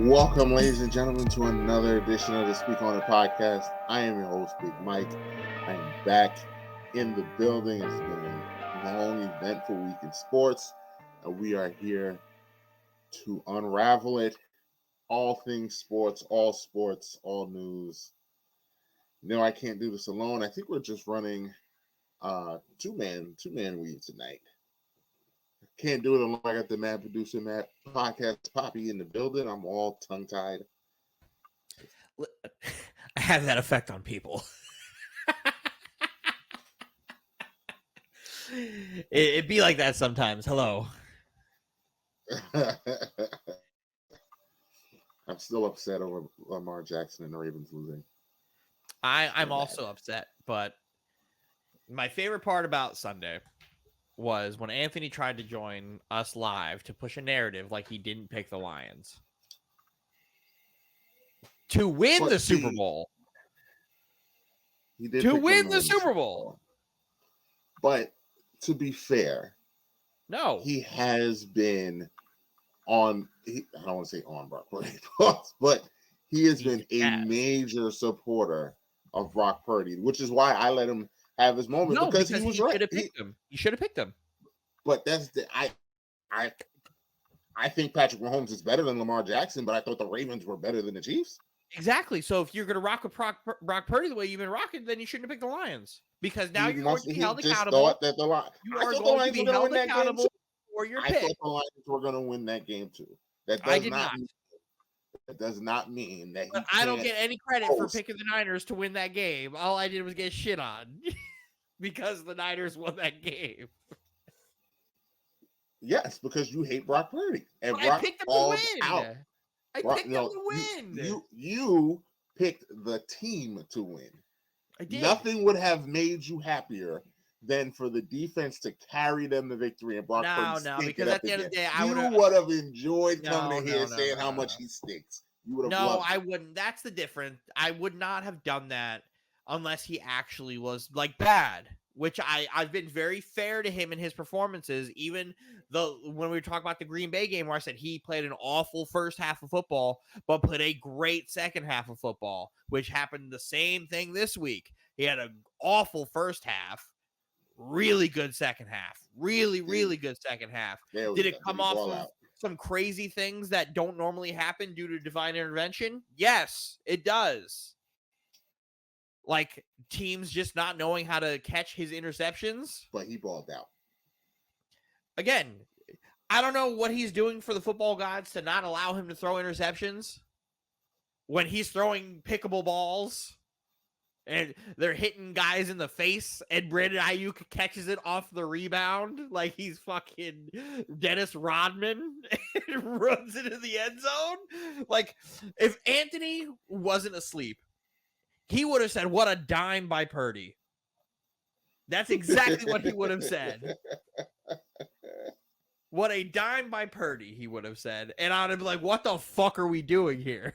Welcome, ladies and gentlemen, to another edition of the Speak On It podcast. I am your host, Big Mike. I am back in the building. It's been a long, eventful week in sports, and we are here to unravel it. All things sports, all news. No, I can't do this alone. I think we're just running two-man weave tonight. Can't do it alone. I got the mad producer, Matt Podcast Poppy in the building. I'm all tongue-tied. I have that effect on people. It'd be like that sometimes. Hello. I'm still upset over Lamar Jackson and the Ravens losing. I'm also upset, but my favorite part about Sunday was when Anthony tried to join us live to push a narrative like he didn't pick the Lions to win the Super Bowl. He did to win the Super Bowl. But to be fair, no, he has been on. I don't want to say on Brock Purdy, but he has been a major supporter of Brock Purdy, which is why I let him have his moment. No, because he was right. Should have picked him. He should have picked him. But that's the I think Patrick Mahomes is better than Lamar Jackson, but I thought the Ravens were better than the Chiefs. Exactly. So if you're going to rock with Brock Purdy the way you've been rocking, then you shouldn't have picked the Lions, because now you're going to be held accountable. Thought that you are going to be held accountable for your pick. I thought the Lions were going to win that game too. That does not mean that. I don't get any credit for picking the Niners to win that game. All I did was get shit on because the Niners won that game. Yes, because you hate Brock Purdy, and Brock I picked them to win. Out. I picked them to win. You picked the team to win. I did. Nothing would have made you happier than for the defense to carry them to victory and Brock Purdy. No, because at the end of the day, you would have enjoyed coming in here saying how much he stinks. You would have. No, I wouldn't. That's the difference. I would not have done that unless he actually was like bad. Which I've been very fair to him in his performances, even though when we were talking about the Green Bay game where I said he played an awful first half of football, but played a great second half of football, which happened the same thing this week. He had an awful first half, really good second half, really good second half. Did it come off of some crazy things that don't normally happen due to divine intervention? Yes, it does. Like teams just not knowing how to catch his interceptions. But he balled out. Again, I don't know what he's doing for the football gods to not allow him to throw interceptions when he's throwing pickable balls and they're hitting guys in the face and Brandon Ayuk catches it off the rebound like he's fucking Dennis Rodman and runs into the end zone. Like if Anthony wasn't asleep, he would have said, "What a dime by Purdy." That's exactly what he would have said. What a dime by Purdy, he would have said. And I'd be like, what the fuck are we doing here?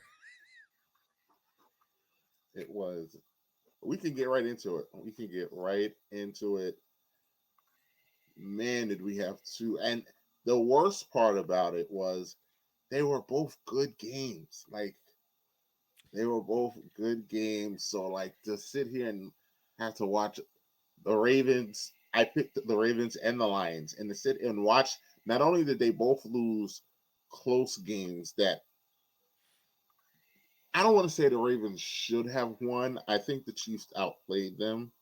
It was. We can get right into it. Man, did we have to. And the worst part about it was they were both good games. Like, they were both good games. So, like, to sit here and have to watch the Ravens, I picked the Ravens and the Lions, and to sit and watch, not only did they both lose close games that I don't want to say the Ravens should have won. I think the Chiefs outplayed them.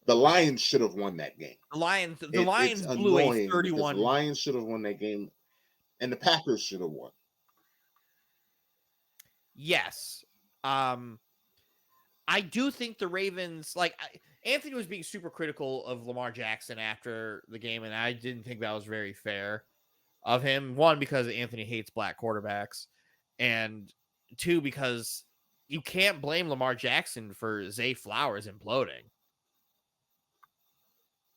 The Lions should have won that game. The Lions blew a 31. The Lions should have won that game, and the Packers should have won. Yes. I do think the Ravens, like, Anthony was being super critical of Lamar Jackson after the game, and I didn't think that was very fair of him. One, because Anthony hates black quarterbacks, and two, because you can't blame Lamar Jackson for Zay Flowers imploding.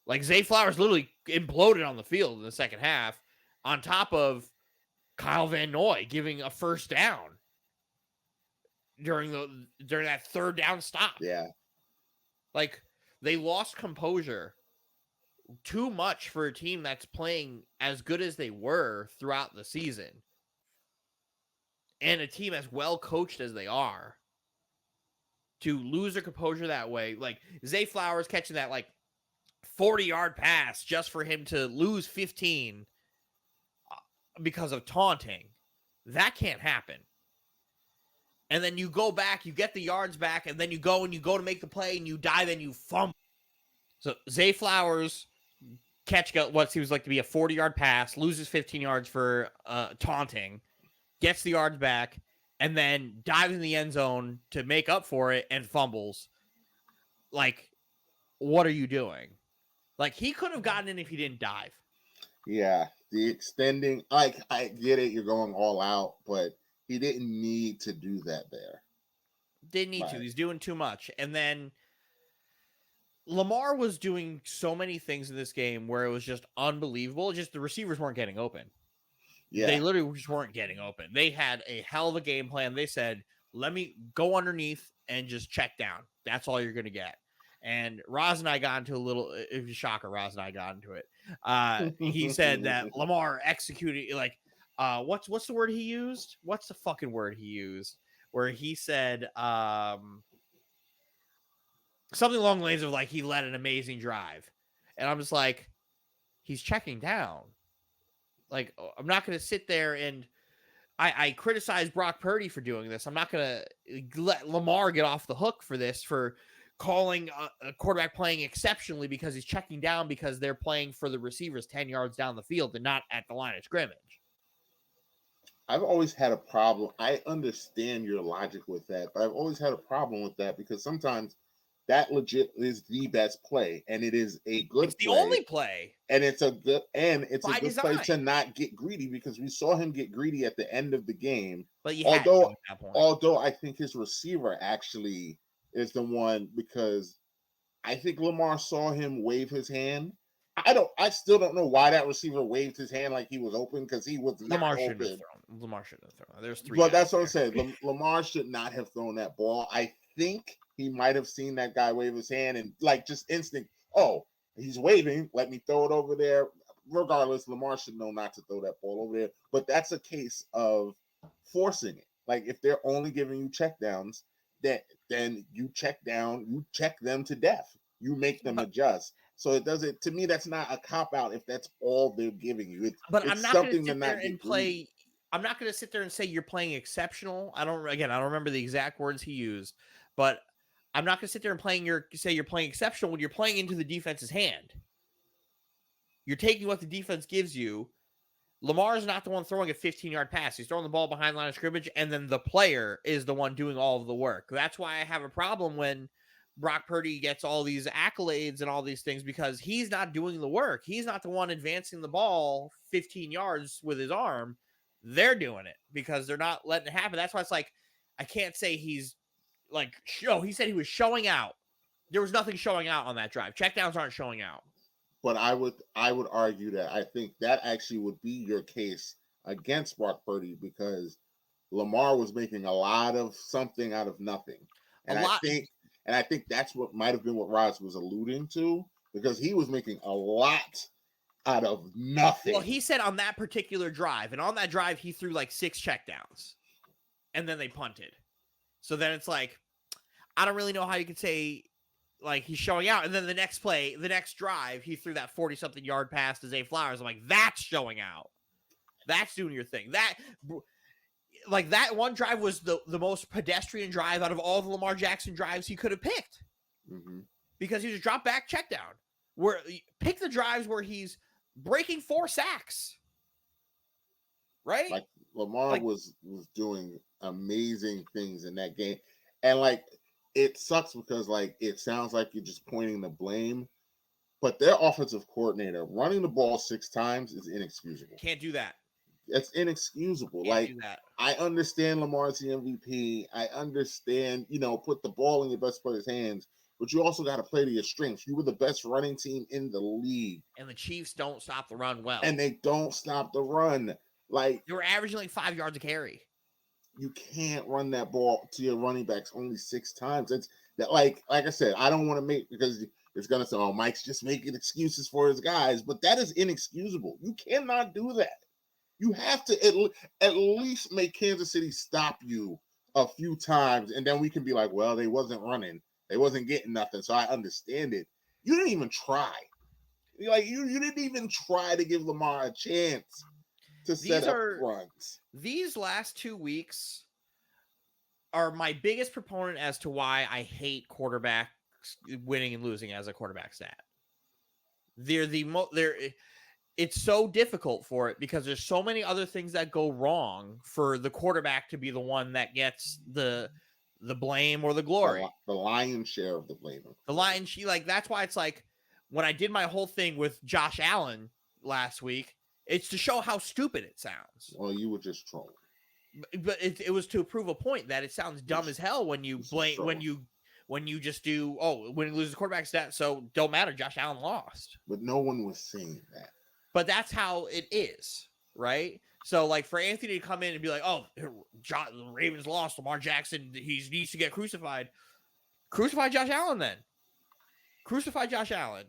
Like, Zay Flowers literally imploded on the field in the second half, on top of Kyle Van Noy giving a first down during that third down stop. Yeah. Like, they lost composure too much for a team that's playing as good as they were throughout the season. and a team as well coached as they are, to lose their composure that way. Like Zay Flowers catching that like 40-yard pass just for him to lose 15 because of taunting. That can't happen. And then you go back, you get the yards back, and then you go to make the play, and you dive and you fumble. So Zay Flowers catch what seems like to be a 40-yard pass, loses 15 yards for taunting, gets the yards back, and then dives in the end zone to make up for it and fumbles. Like, what are you doing? Like, he could have gotten in if he didn't dive. Yeah, the extending, like, I get it, you're going all out, but he didn't need to do that there. Didn't need to. He's doing too much. And then Lamar was doing so many things in this game where it was just unbelievable. Just the receivers weren't getting open. Yeah. They literally just weren't getting open. They had a hell of a game plan. They said, let me go underneath and just check down. That's all you're going to get. And Roz and I got into a little, it was a shocker, Roz and I got into it. He said that Lamar executed, like, what's the word he used? What's the fucking word he used? Where he said something along the lines of, like, he led an amazing drive. And I'm just like, he's checking down. Like, I'm not going to sit there and I criticize Brock Purdy for doing this. I'm not going to let Lamar get off the hook for this, for calling a quarterback playing exceptionally because he's checking down because they're playing for the receivers 10 yards down the field and not at the line of scrimmage. I've always had a problem. I understand your logic with that, but I've always had a problem with that because sometimes that legit is the best play, and it is a good. It's the only play, and it's a good play to not get greedy, because we saw him get greedy at the end of the game. But although I think his receiver actually is the one, because I think Lamar saw him wave his hand. I still don't know why that receiver waved his hand like he was open, because he was not open. Lamar shouldn't have thrown. There's 3. But that's what I'm saying. Lamar should not have thrown that ball. I think he might have seen that guy wave his hand and, like, just instinct, oh, he's waving, let me throw it over there. Regardless, Lamar should know not to throw that ball over there. But that's a case of forcing it. Like, if they're only giving you checkdowns, then you check down, you check them to death. You make them adjust. So it doesn't, to me, that's not a cop-out if that's all they're giving you. I'm not going to sit there and play. I'm not going to sit there and say you're playing exceptional. I don't remember the exact words he used, but I'm not going to sit there and say you're playing exceptional when you're playing into the defense's hand. You're taking what the defense gives you. Lamar's not the one throwing a 15-yard pass. He's throwing the ball behind the line of scrimmage, and then the player is the one doing all of the work. That's why I have a problem when Brock Purdy gets all these accolades and all these things, because he's not doing the work. He's not the one advancing the ball 15 yards with his arm. They're doing it because they're not letting it happen. That's why it's like, I can't say he's like, he said he was showing out. There was nothing showing out on that drive. Checkdowns aren't showing out. But I would argue that I think that actually would be your case against Brock Purdy, because Lamar was making a lot of something out of nothing. And I think that's what might have been what Roz was alluding to, because he was making a lot out of nothing. Well, he said on that particular drive, and on that drive, he threw like 6 checkdowns, and then they punted. So then it's like, I don't really know how you could say, like, he's showing out. And then the next drive, he threw that 40-something yard pass to Zay Flowers. I'm like, that's showing out. That's doing your thing. That one drive was the most pedestrian drive out of all the Lamar Jackson drives he could have picked. Mm-hmm. Because he was a drop back check down. Pick the drives where he's breaking 4 sacks. Right? Like, Lamar was doing amazing things in that game. And, like, it sucks because, like, it sounds like you're just pointing the blame, but their offensive coordinator running the ball 6 times is inexcusable. Can't do that. It's inexcusable. Can't do that. I understand Lamar's the MVP. I understand, put the ball in your best player's hands, but you also got to play to your strengths. You were the best running team in the league. And the Chiefs don't stop the run well. And they don't stop the run. Like, they were averaging like 5 yards a carry. You can't run that ball to your running backs only 6 times. It's that, like I said, I don't want to make, because it's gonna say, oh, Mike's just making excuses for his guys, but that is inexcusable. You cannot do that. You have to at least make Kansas City stop you a few times, and then we can be like, well, they wasn't running, they wasn't getting nothing, so I understand it. You didn't even try. Like you didn't even try to give Lamar a chance to set up runs. These last 2 weeks are my biggest proponent as to why I hate quarterbacks winning and losing as a quarterback stat. It's so difficult for it because there's so many other things that go wrong for the quarterback to be the one that gets the blame or the glory. The lion's share of the blame. The lion's like that's why it's like when I did my whole thing with Josh Allen last week, it's to show how stupid it sounds. Well, you were just trolling. But it was to prove a point that it sounds dumb as hell when you blame when you just do when you lose the quarterback stat, so don't matter. Josh Allen lost, but no one was saying that. But that's how it is, right? So, like, for Anthony to come in and be like, "Oh, the Ravens lost. Lamar Jackson, he needs to get crucified." Crucify Josh Allen, then. Crucify Josh Allen,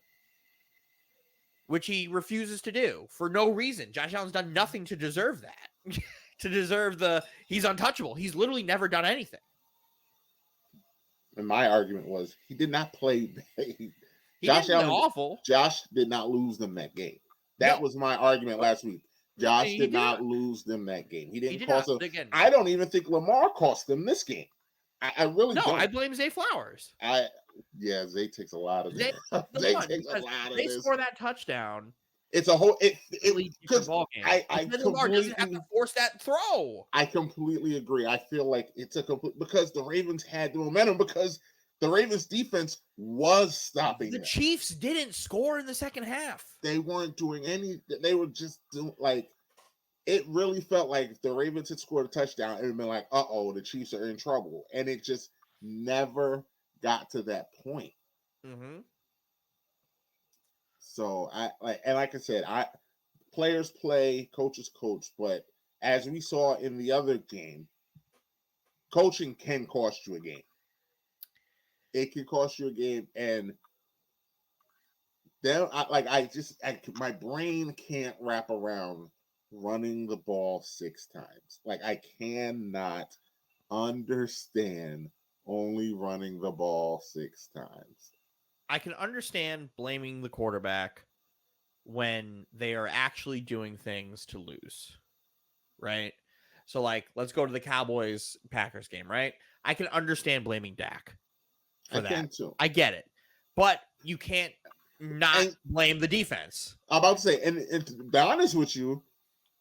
which he refuses to do for no reason. Josh Allen's done nothing to deserve that. To deserve he's untouchable. He's literally never done anything. And my argument was he did not play. Josh Allen awful. Josh did not lose them that game. That was my argument last week. Josh did not lose them that game. He didn't cost them. Again. I don't even think Lamar cost them this game. I really don't. I blame Zay Flowers. Zay takes a lot of this. Zay takes a lot of this. They score that touchdown. It's a whole because Lamar doesn't have to force that throw. I completely agree. I feel like it's a complete because the Ravens had the momentum because the Ravens defense was stopping the Chiefs didn't score in the second half. They weren't doing any. They were just doing like it really felt like if the Ravens had scored a touchdown, it would have been like, the Chiefs are in trouble. And it just never got to that point. Mm-hmm. So like I said, players play, coaches coach, but as we saw in the other game, coaching can cost you a game. It can cost you a game, and then my brain can't wrap around running the ball 6 times. Like I cannot understand only running the ball 6 times. I can understand blaming the quarterback when they are actually doing things to lose, right? So, like, let's go to the Cowboys-Packers game, right? I can understand blaming Dak for that. Can too. I get it. But you can't not blame the defense. I'm about to say, and to be honest with you,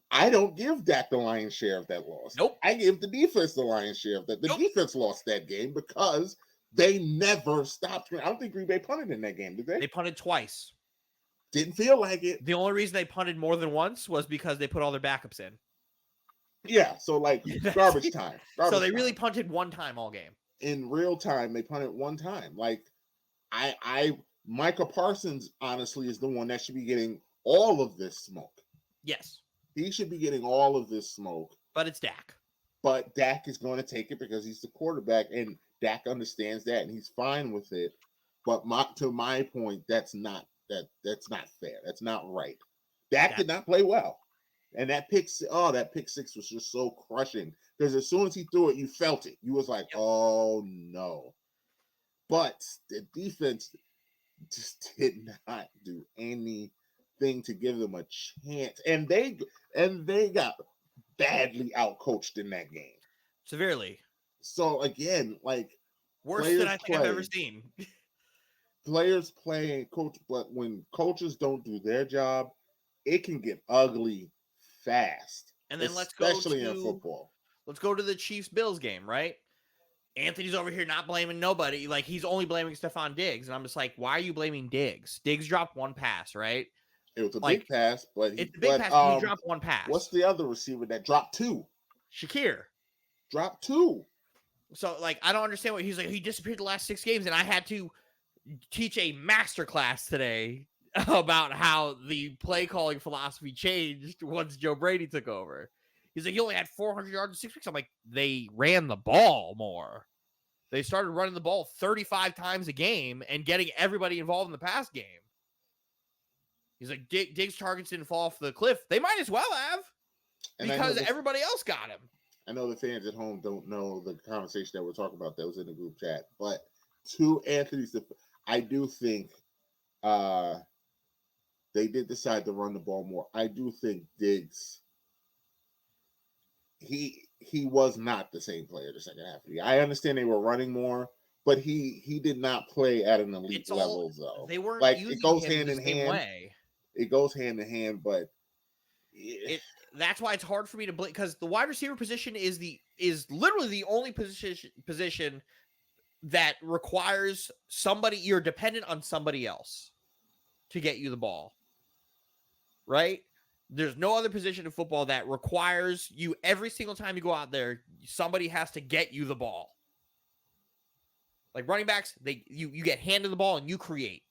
I don't give Dak the lion's share of that loss. Nope. I give the defense the lion's share of that. The defense lost that game because they never stopped. I don't think Green Bay punted in that game, did they? They punted twice. Didn't feel like it. The only reason they punted more than once was because they put all their backups in. Yeah, so like garbage time. So they really punted one time all game. In real time, they punted one time. Like Micah Parsons, honestly, is the one that should be getting all of this smoke. Yes. He should be getting all of this smoke. But it's Dak. But Dak is going to take it because he's the quarterback, and Dak understands that, and he's fine with it. But to my point, that's not fair. That's not right. Dak did not play well. And that pick six was just so crushing. Because as soon as he threw it, you felt it. You was like, oh no. But the defense just did not do anything to give them a chance. And they got badly outcoached in that game. Severely. So again, like worse than I think I've ever seen. Players play and coach, but when coaches don't do their job, it can get ugly fast. And then especially in football. Let's go to the Chiefs-Bills game, right? Anthony's over here not blaming nobody. Like, he's only blaming Stephon Diggs. And I'm just like, why are you blaming Diggs? Diggs dropped one pass, right? It was a big pass, but it's a big pass, but he dropped one pass. What's the other receiver that dropped 2? Shakir. Dropped 2. So, like, I don't understand what he's like. He disappeared the last 6 games, and I had to teach a masterclass today about how the play calling philosophy changed once Joe Brady took over. He's like, he only had 400 yards in 6 weeks. I'm like, they ran the ball more. They started running the ball 35 times a game and getting everybody involved in the pass game. He's like, Diggs' targets didn't fall off the cliff. They might as well have. And because everybody else got him. I know the fans at home don't know the conversation that we're talking about that was in the group chat, but to Anthony's, I do think they did decide to run the ball more. I do think Diggs, he was not the same player the second half of the year. I understand they were running more, but he did not play at an elite level though. They weren't Like using it goes him hand the in same hand. way. It goes hand in hand, but that's why it's hard for me to blame, because the wide receiver position is literally the only position that requires somebody, you're dependent on somebody else to get you the ball, right? There's no other position in football that requires you every single time you go out there, somebody has to get you the ball. Like running backs, you get handed the ball and you create.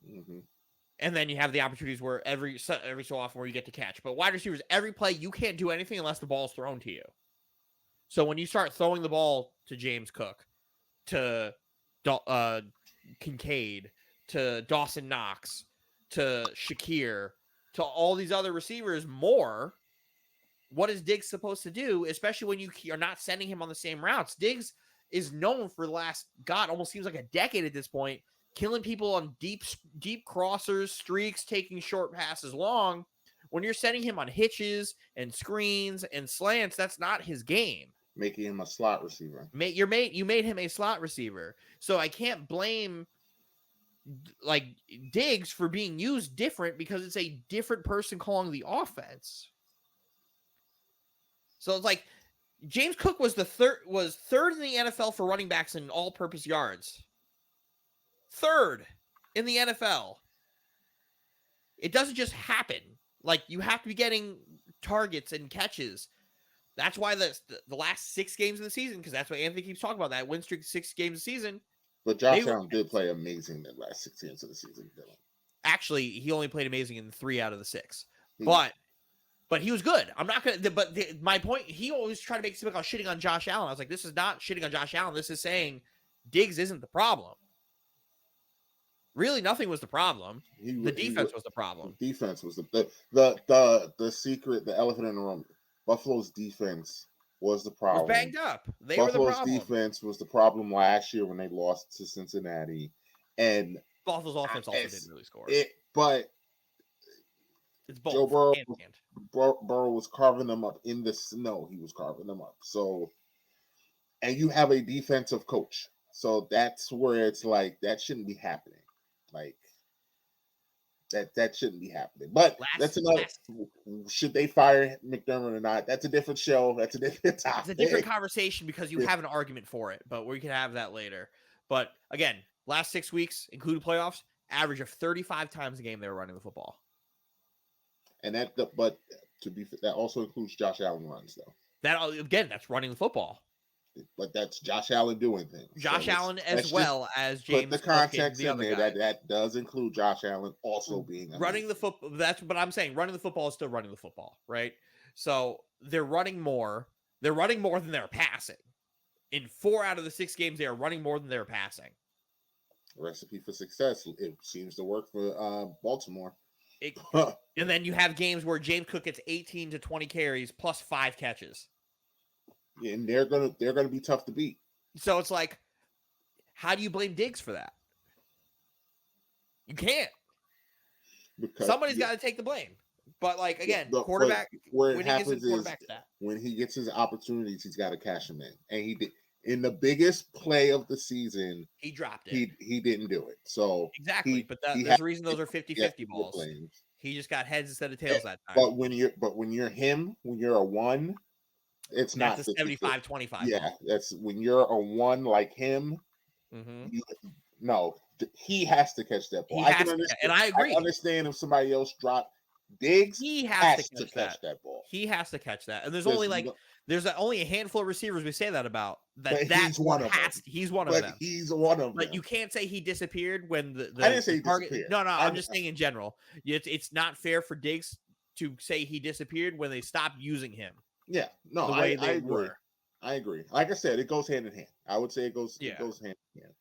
Mm-hmm. And then you have the opportunities where every so often where you get to catch. But wide receivers, every play, you can't do anything unless the ball is thrown to you. So when you start throwing the ball to James Cook, to Kincaid, to Dawson Knox, to Shakir, to all these other receivers more, what is Diggs supposed to do, especially when you are not sending him on the same routes? Diggs is known for the last, almost seems like a decade at this point, killing people on deep crossers, streaks, taking short passes long. When you're sending him on hitches and screens and slants, that's not his game. Making him a slot receiver. You made him a slot receiver. So I can't blame like Diggs for being used different because it's a different person calling the offense. So it's like James Cook was third in the NFL for running backs in all-purpose yards. Third in the NFL. It doesn't just happen. Like, you have to be getting targets and catches. That's why the last 6 games of the season, because that's what Anthony keeps talking about, that win streak, 6 games of the season. But Josh Allen did play amazing the last 6 games of the season. Actually, he only played amazing in 3 out of the 6. But he was good. I'm not going to, my point, he always tried to make it seem like I was shitting on Josh Allen. I was like, this is not shitting on Josh Allen. This is saying Diggs isn't the problem. Really, nothing was the problem. The defense was the problem. The defense was the secret, the elephant in the room. Buffalo's defense was the problem. Was banged up. Buffalo's defense was the problem last year when they lost to Cincinnati, and Buffalo's offense also didn't really score. But it's both. Joe Burrow was carving them up in the snow. He was carving them up. So, and you have a defensive coach, so that's where it's like that shouldn't be happening. Like that shouldn't be happening. But that's another. Should they fire McDermott or not? That's a different show. That's a different topic. It's a different conversation because you have an argument for it, but we can have that later. But again, last 6 weeks, including playoffs, average of 35 times a game they were running the football. And that also includes Josh Allen runs, though. That's running the football. But that's Josh Allen doing things. Josh Allen as well as James. Put the context in there. That does include Josh Allen also being running the football. That's what I'm saying. Running the football is still running the football, right? So they're running more. They're running more than they're passing. In 4 out of the 6 games, they are running more than they're passing. Recipe for success. It seems to work for Baltimore. And then you have games where James Cook gets 18 to 20 carries plus 5 catches. And they're gonna be tough to beat. So it's like, how do you blame Diggs for that? You can't. Because somebody's got to take the blame. But like again, quarterback. Where it happens is when he gets his opportunities, he's got to cash them in, and he did. In the biggest play of the season, he dropped it. He didn't do it. So exactly, but there's a reason those are 50-50 balls. He just got heads instead of tails that time. But when you're him, when you're a 1, it's not a 75-25. Yeah, ball. That's when you're a 1 like him. Mm-hmm. He has to catch that ball. I can understand, and I agree. I understand if somebody else dropped. Diggs he has to catch that ball. He has to catch that. And there's only only a handful of receivers we say that about. He's one of them. He's one of them. He's one of them. But you can't say he disappeared when the I didn't say he target. Disappeared. No, I'm just saying in general. It's not fair for Diggs to say he disappeared when they stopped using him. Yeah, no, I agree. I agree. Like I said, it goes hand in hand. I would say it goes hand in hand.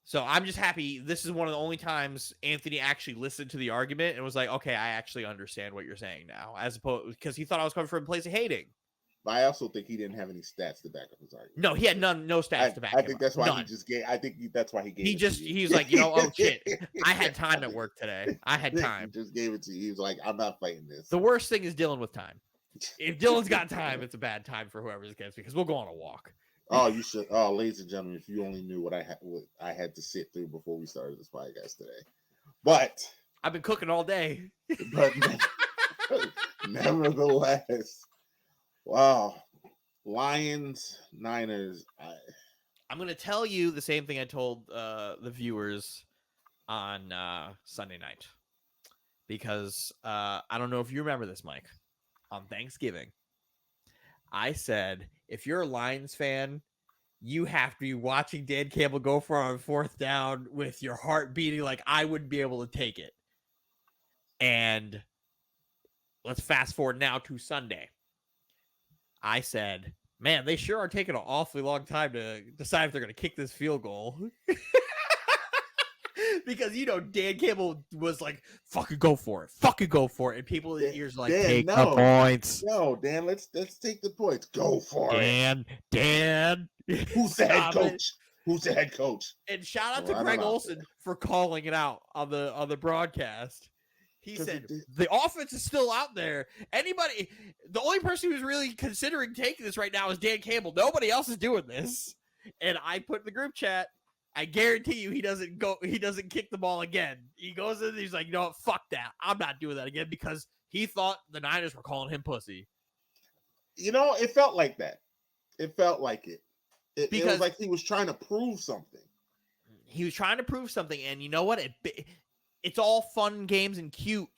So I'm just happy. This is one of the only times Anthony actually listened to the argument and was like, okay, I actually understand what you're saying now, as opposed because he thought I was coming from a place of hating. But I also think he didn't have any stats to back up his argument. No, he had no stats to back I him think up. that's why None. he just gave. I think that's why he gave. He's like, oh shit, I had time at work today. I had time. He just gave it to you. He was like, I'm not fighting this. The worst thing is Dylan with time. If Dylan's got time, it's a bad time for whoever's against me because we'll go on a walk. Oh, you should. Oh, ladies and gentlemen, if you only knew what I had to sit through before we started this podcast today. But I've been cooking all day. But nevertheless, wow. Lions, Niners. I'm going to tell you the same thing I told the viewers on Sunday night. Because I don't know if you remember this, Mike. On Thanksgiving, I said, if you're a Lions fan, you have to be watching Dan Campbell go for a 4th down with your heart beating like I wouldn't be able to take it. And let's fast forward now to Sunday. I said, man, they sure are taking an awfully long time to decide if they're going to kick this field goal. Because, Dan Campbell was like, fucking go for it. Fucking go for it. And people in the ears are like, take the points. No, Dan, let's take the points. Go for it. Dan. Who's the head coach? Who's the head coach? And shout out to Greg Olson for calling it out on the broadcast. He said, the offense is still out there. The only person who's really considering taking this right now is Dan Campbell. Nobody else is doing this. And I put in the group chat, I guarantee you he doesn't kick the ball again. He goes in and he's like, fuck that. I'm not doing that again because he thought the Niners were calling him pussy. It felt like that. It felt like it. It was like he was trying to prove something. He was trying to prove something, and you know what? It's all fun, games, and cute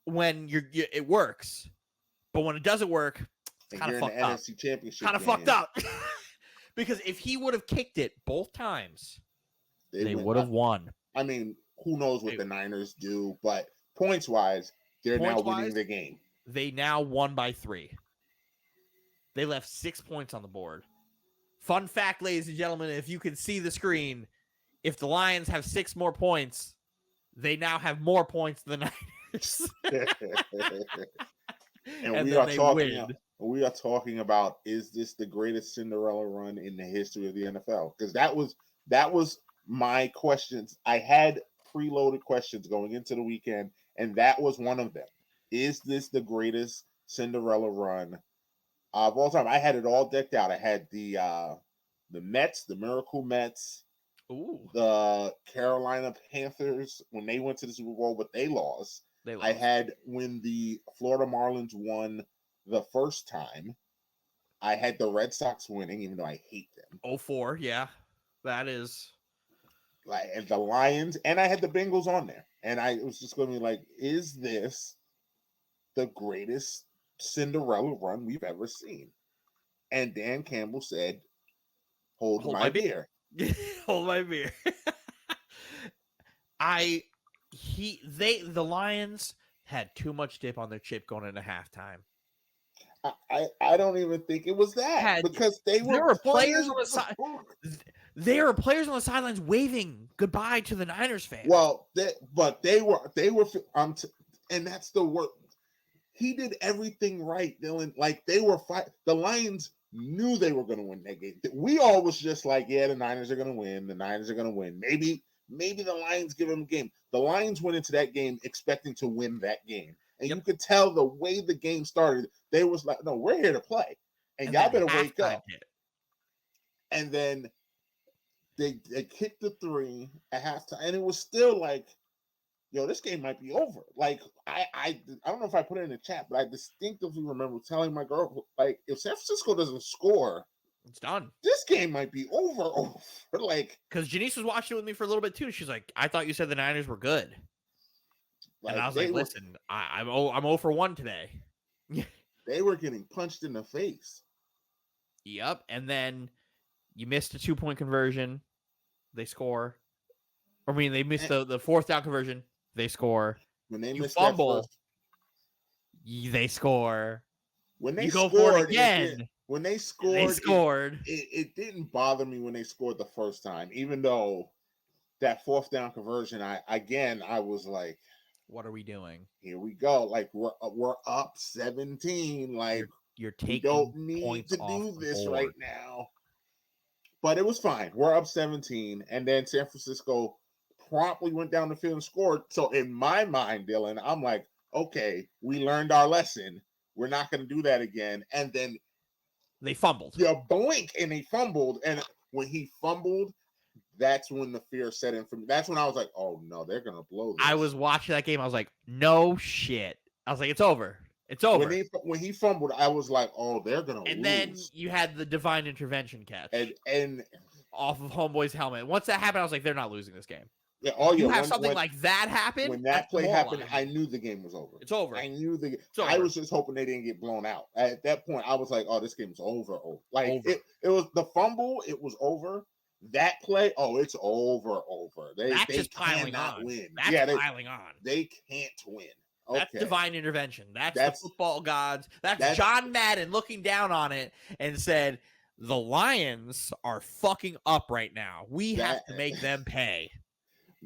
when it works, but when it doesn't work, it's kind of fucked up. NFC Championship kind of fucked up. Because if he would have kicked it both times, they would have won. I mean, who knows what the Niners do, but points-wise, they're now winning the game. They now won by 3. They left 6 points on the board. Fun fact, ladies and gentlemen, if you can see the screen, if the Lions have 6 more points, they now have more points than the Niners. and we are talking about, is this the greatest Cinderella run in the history of the NFL? Because that was my questions. I had preloaded questions going into the weekend, and that was one of them. Is this the greatest Cinderella run of all time? I had it all decked out. I had the Mets, the Miracle Mets, the Carolina Panthers when they went to the Super Bowl, but they lost. I had when the Florida Marlins won the first time. I had the Red Sox winning, even though I hate them. 04, yeah. That is and the Lions, and I had the Bengals on there. And I was just going to be like, is this the greatest Cinderella run we've ever seen? And Dan Campbell said, hold my beer. Hold my beer. The Lions had too much dip on their chip going into halftime. I don't even think it was that because there were players on the side. There were players on the sidelines waving goodbye to the Niners fans. Well, they were, and that's the word. He did everything right, Dylan. Like they were the Lions knew they were going to win that game. We all was just like, yeah, the Niners are going to win. The Niners are going to win. Maybe the Lions give them a game. The Lions went into that game expecting to win that game. And you could tell the way the game started, they was like, no, we're here to play. And y'all better wake up. And then they kicked the 3 at halftime. And it was still like, yo, this game might be over. Like, I don't know if I put it in the chat, but I distinctively remember telling my girl, like, if San Francisco doesn't score, it's done. This game might be over. Like, because Janice was watching it with me for a little bit too. She's like, I thought you said the Niners were good. And I was like, listen, I'm 0 for 1 today. They were getting punched in the face. Yep. And then you missed a 2-point conversion. They score. I mean, they missed the 4th down conversion. They score. When they missed fumble, they score. When they go for it again. When they scored, they scored. It didn't bother me when they scored the first time, even though that fourth down conversion, I was like, What are we doing? here we go. Like we're up 17. Like You're we taking don't need points to off do the this board. right now. But it was fine. We're up 17, and then San Francisco promptly went down the field and scored. So in my mind, Dylan, I'm like, okay, we learned our lesson. We're not going to do that again. And then They fumbled. you blink and he fumbled. And when he fumbled, that's when the fear set in for me. That's when I was like, oh no, they're going to blow this. I was watching that game. I was like, no shit. I was like, it's over. It's over. When he fumbled, I was like, oh, they're going to lose. And then you had the divine intervention catch. And off of Homeboy's helmet. Once that happened, I was like, they're not losing this game. Yeah, you have something like that happen. When that play happened, I knew the game was over. It's over. I knew I was just hoping they didn't get blown out. At that point, I was like, "Oh, this game's over." Like over. It was the fumble. It was over. That play, oh, it's over. They just piling on. Win. That's piling on. They can't win. Okay. That's divine intervention. That's the football gods. That's John Madden looking down on it and said, the Lions are fucking up right now. We have to make them pay.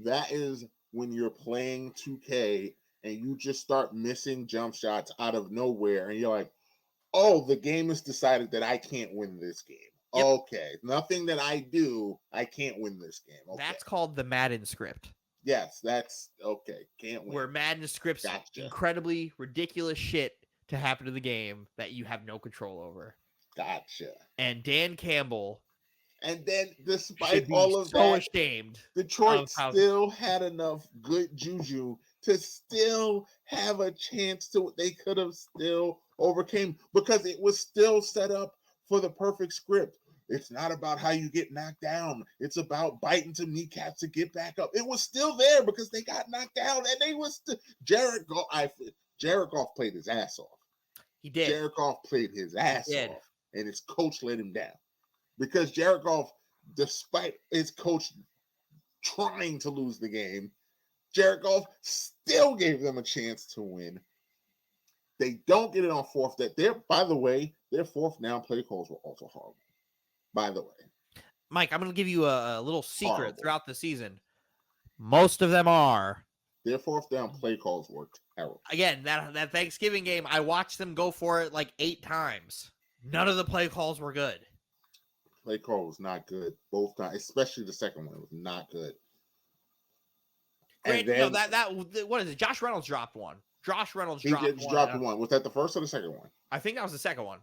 That is when you're playing 2K and you just start missing jump shots out of nowhere. And you're like, oh, the game has decided that I can't win this game. Yep. Okay. Nothing that I do, I can't win this game. Okay. That's called the Madden script. Yes, that's okay. Can't win. Where Madden scripts incredibly ridiculous shit to happen to the game that you have no control over. Gotcha. And Dan Campbell. And then, despite all of that, ashamed. Detroit still had enough good juju to still have a chance to. They could have still overcame because it was still set up for the perfect script. It's not about how you get knocked down. It's about biting to kneecaps to get back up. It was still there because they got knocked down, and they was Jared Goff played his ass off. He did. Jared Goff played his ass off, and his coach let him down. Because Jared Goff, despite his coach trying to lose the game, Jared Goff still gave them a chance to win. They don't get it on fourth. By the way, their fourth down play calls were also horrible. By the way, Mike, I'm going to give you a little secret throughout the season. Most of them are. Their fourth down play calls were terrible. Again, that Thanksgiving game, I watched them go for it like 8 times. None of the play calls were good. Play call was not good both times, especially the second one. It was not good. Great, and then, what is it? Josh Reynolds dropped one. Dropped one. Was that the first or the second one? I think that was the second one.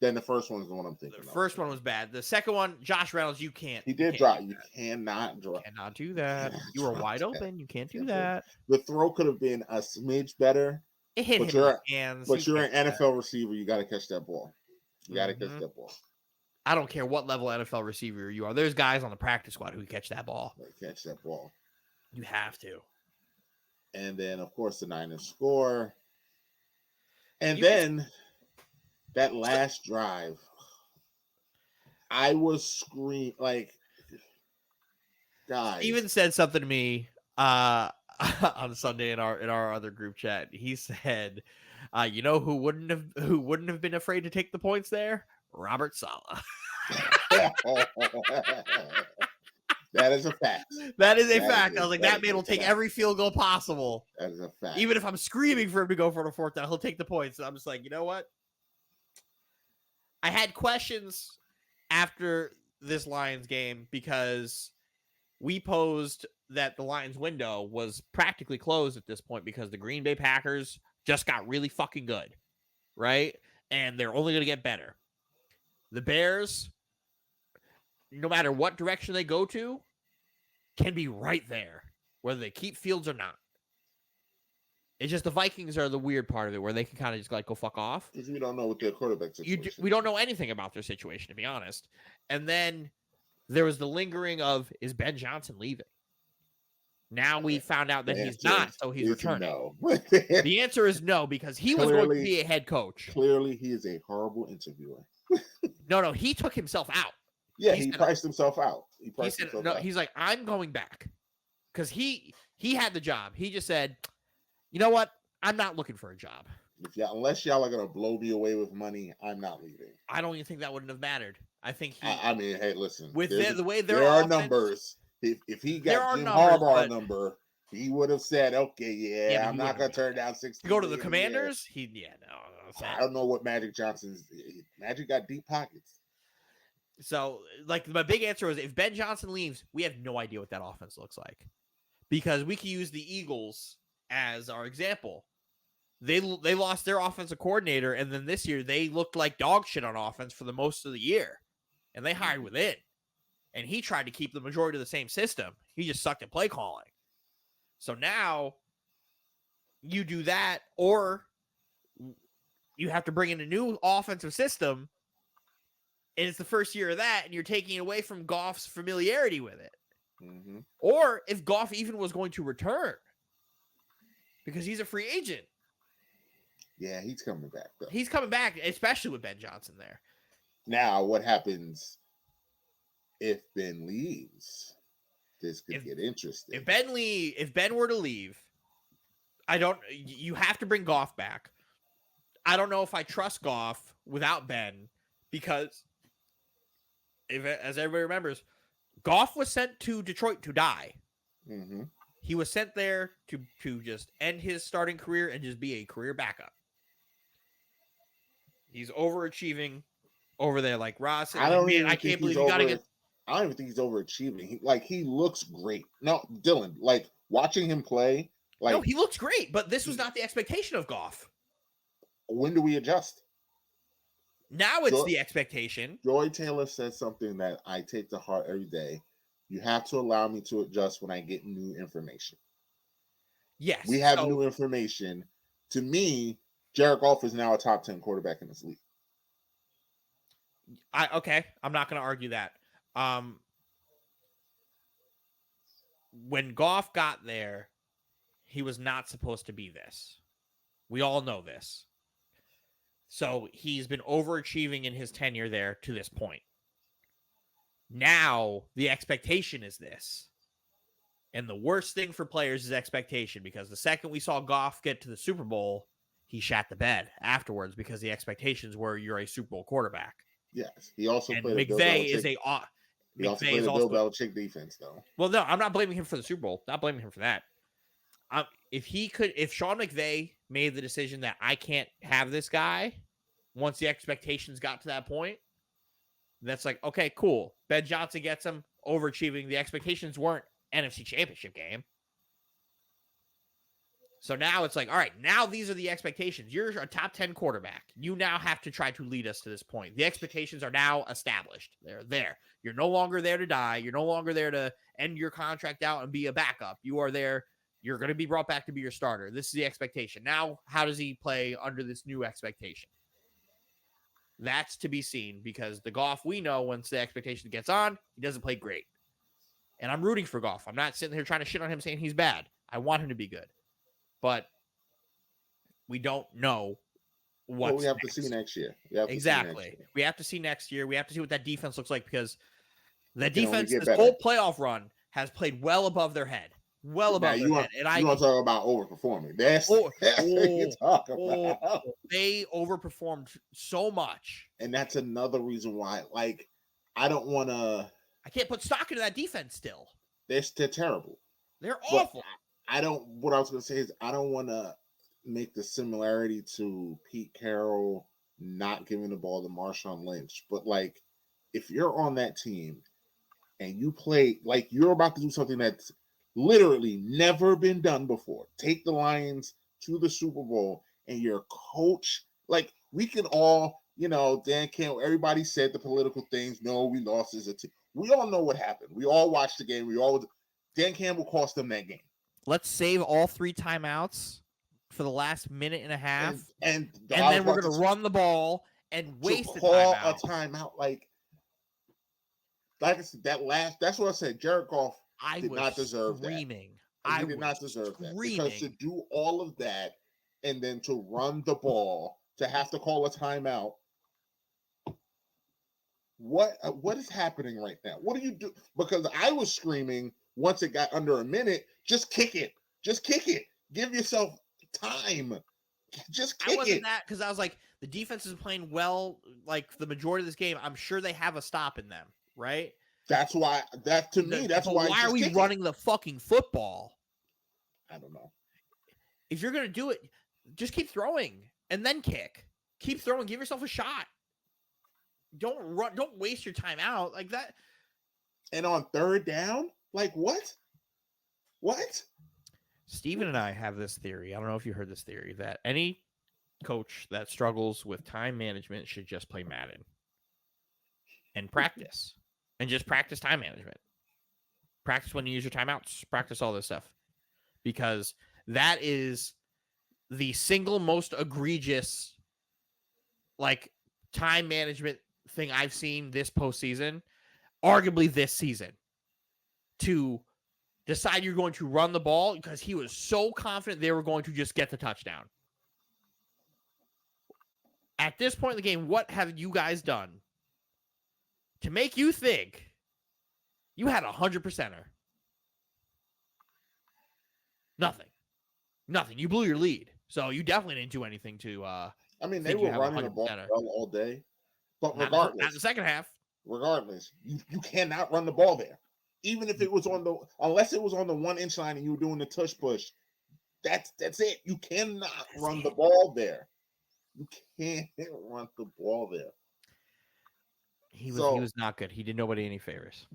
Then the first one is the one I'm thinking. The first one was bad. The second one, Josh Reynolds, you can't. He did drop. You cannot drop. Cannot do that. You were wide open. You can't do that. The throw could have been a smidge better. It hit him in the hands. But you're an NFL receiver. You got to catch that ball. You got to catch that ball. I don't care what level NFL receiver you are. There's guys on the practice squad who can catch that ball. Catch that ball. You have to. And then, of course, the Niners score. And then that last drive, I was screaming like, guys. Steven said something to me on Sunday in our other group chat. He said, "You know who wouldn't have been afraid to take the points there? Robert Saleh." That is a fact. That is a fact. I was like, that man will take every field goal possible. That is a fact. Even if I'm screaming for him to go for the fourth down, he'll take the points. And I'm just like, you know what? I had questions after this Lions game because we posed that the Lions window was practically closed at this point because the Green Bay Packers just got really fucking good, right? And they're only going to get better. The Bears, no matter what direction they go to, can be right there, whether they keep Fields or not. It's just the Vikings are the weird part of it, where they can kind of just like go fuck off. Because we don't know what their quarterback situation is. We don't know anything about their situation, to be honest. And then there was the lingering of, is Ben Johnson leaving? Now we found out that he's not, so he's returning. No. The answer is no, because he was going to be a head coach. Clearly, he is a horrible interviewer. No, he took himself out. Yeah, he priced himself out. He's like, I'm going back. Because he had the job. He just said, you know what? I'm not looking for a job. Unless y'all are going to blow me away with money, I'm not leaving. I don't even think that wouldn't have mattered. I think I mean, hey, listen. With the way there are numbers. If he There got are Jim numbers, Harbaugh but number, he would have said, "Okay, yeah, yeah, but I'm he not wouldn't gonna have done turn that. down To 16 go to the million a year." Commanders, no. I don't know what Magic Johnson's. Magic got deep pockets. So, like, my big answer was if Ben Johnson leaves, we have no idea what that offense looks like. Because we could use the Eagles as our example. They lost their offensive coordinator, and then this year they looked like dog shit on offense for the most of the year. And they hired within. And he tried to keep the majority of the same system. He just sucked at play calling. So now you do that, or you have to bring in a new offensive system, and it's the first year of that, and you're taking away from Goff's familiarity with it. Mm-hmm. Or if Goff even was going to return, because he's a free agent. Yeah, he's coming back though. He's coming back, especially with Ben Johnson there. Now, what happens if Ben leaves? This could get interesting. If Ben were to leave, you have to bring Goff back. I don't know if I trust Goff without Ben, because as everybody remembers, Goff was sent to Detroit to die. Mm-hmm. He was sent there to just end his starting career and just be a career backup. He's overachieving over there, like Ross. I don't even I think can't believe he's you got to over. get. I don't even think he's overachieving. He looks great. No, Dylan, like watching him play. Like, no, he looks great, but this was not the expectation of Goff. When do we adjust? Now it's the expectation. Joy Taylor says something that I take to heart every day. You have to allow me to adjust when I get new information. Yes. We have new information. To me, Jared Goff is now a top 10 quarterback in this league. Okay, I'm not going to argue that. When Goff got there, he was not supposed to be this. We all know this. So he's been overachieving in his tenure there to this point. Now the expectation is this. And the worst thing for players is expectation, because the second we saw Goff get to the Super Bowl, he shat the bed afterwards because the expectations were you're a Super Bowl quarterback. Yes. He also played a Bill Belichick defense, though. Well, no, I'm not blaming him for the Super Bowl. Not blaming him for that. If Sean McVay made the decision that I can't have this guy, once the expectations got to that point, that's like, okay, cool. Ben Johnson gets him, overachieving. The expectations weren't NFC Championship game. So now it's like, all right, now these are the expectations. You're a top 10 quarterback. You now have to try to lead us to this point. The expectations are now established. They're there. You're no longer there to die. You're no longer there to end your contract out and be a backup. You are there. You're going to be brought back to be your starter. This is the expectation. Now, how does he play under this new expectation? That's to be seen, because the Goff we know, once the expectation gets on, he doesn't play great. And I'm rooting for Goff. I'm not sitting here trying to shit on him saying he's bad. I want him to be good. But we don't know what we have to see next year. Exactly. We have to see next year. We have to see what that defense looks like, because the defense, this whole playoff run, has played well above their head. Well above their head. And you want to talk about overperforming. That's what you talk about. They overperformed so much. And that's another reason why, I don't want to. I can't put stock into that defense still. They're terrible. They're awful. What I was going to say is I don't want to make the similarity to Pete Carroll not giving the ball to Marshawn Lynch. But, if you're on that team and you play, you're about to do something that's literally never been done before, take the Lions to the Super Bowl, and your coach, we can all, Dan Campbell, everybody said the political things. No, we lost as a team. We all know what happened. We all watched the game. Dan Campbell cost them that game. Let's save all 3 timeouts for the last minute and a half, and then we're going to run the ball and waste a timeout. Like I said, that's what I said. Jared Goff did not deserve that. He did not deserve that, because to do all of that and then to run the ball, to have to call a timeout. What is happening right now? What do you do? Because I was screaming once it got under a minute, just kick it. Just kick it. Give yourself time. Just kick it. I wasn't that, because I was like, the defense is playing well, the majority of this game. I'm sure they have a stop in them, right? That's why. That to me, that's But why. why are we running the fucking football? I don't know. If you're gonna do it, just keep throwing and then kick. Keep throwing. Give yourself a shot. Don't run. Don't waste your time out like that. And on third down, like what? What? Steven and I have this theory. I don't know if you heard this theory that any coach that struggles with time management should just play Madden and practice and just practice time management. Practice when you use your timeouts. Practice all this stuff because that is the single most egregious like time management thing I've seen this postseason, arguably this season, to decide you're going to run the ball because he was so confident they were going to just get the touchdown. At this point in the game, what have you guys done to make you think you had 100%er? Nothing. You blew your lead. So you definitely didn't do anything to I mean, they were running the ball well all day. But regardless, not the second half. Regardless, you cannot run the ball there. Even if it was unless it was on the 1 inch line and you were doing the tush push, that's it. You cannot run the ball there. You can't run the ball there. He was not good. He did nobody any favors.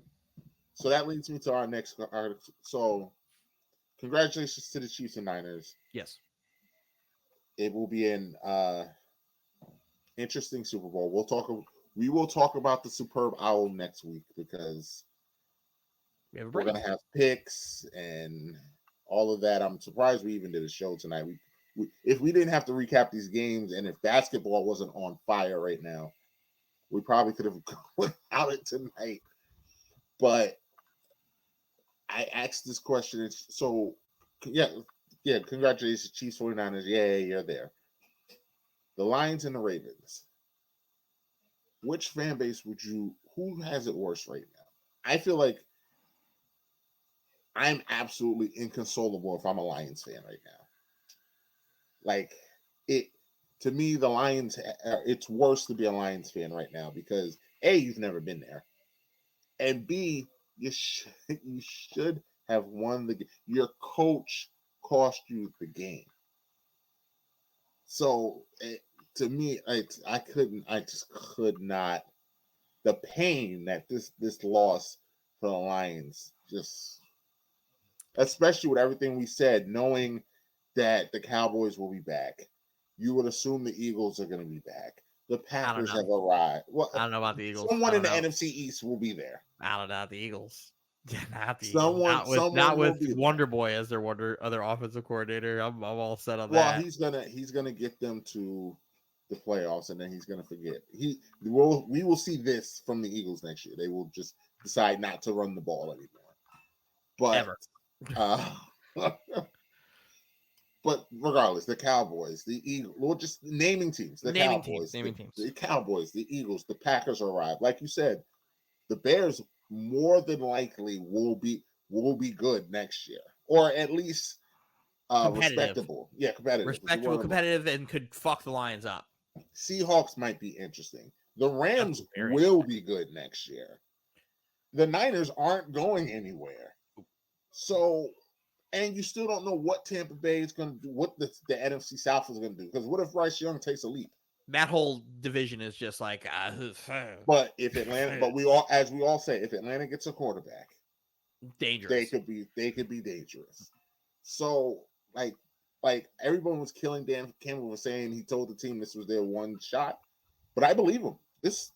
So that leads me to our next article. So congratulations to the Chiefs and Niners. Yes. It will be an interesting Super Bowl. We will talk about the Superb Owl next week because we're going to have picks and all of that. I'm surprised we even did a show tonight. If we didn't have to recap these games and if basketball wasn't on fire right now, we probably could have gone without it tonight. But I asked this question. So, yeah, congratulations, Chiefs, 49ers. Yeah, you're there. The Lions and the Ravens. Which fan base who has it worse right now? I feel like I'm absolutely inconsolable if I'm a Lions fan right now. Like, to me, the Lions, it's worse to be a Lions fan right now because A, you've never been there. And B, you should have won the game. Your coach cost you the game. So to me, I just could not. The pain that this loss for the Lions, just especially with everything we said, knowing that the Cowboys will be back, you would assume the Eagles are going to be back. The Packers have arrived. Well, I don't know about the Eagles. Someone in the NFC East will be there. I don't know about the Eagles. Not the Eagles. Not with Wonder Boy as their other offensive coordinator. I'm all set on that. Well, he's gonna get them to the playoffs, and then he's gonna forget. We will see this from the Eagles next year. They will just decide not to run the ball anymore. But but regardless, the Cowboys, the Eagles, we're just naming teams. The Cowboys, the Cowboys, the Eagles, the Packers arrive. Like you said, the Bears more than likely will be good next year, or at least respectable. Yeah, competitive. Respectable, competitive, and could fuck the Lions up. Seahawks might be interesting. The Rams will be good next year. The Niners aren't going anywhere. So, and you still don't know what Tampa Bay is going to do, what the NFC South is going to do. Because what if Bryce Young takes a leap? That whole division is just like. But if Atlanta, as we all say, if Atlanta gets a quarterback, dangerous. They could be dangerous. So, like everyone was killing Dan Campbell was saying he told the team this was their one shot, but I believe him. This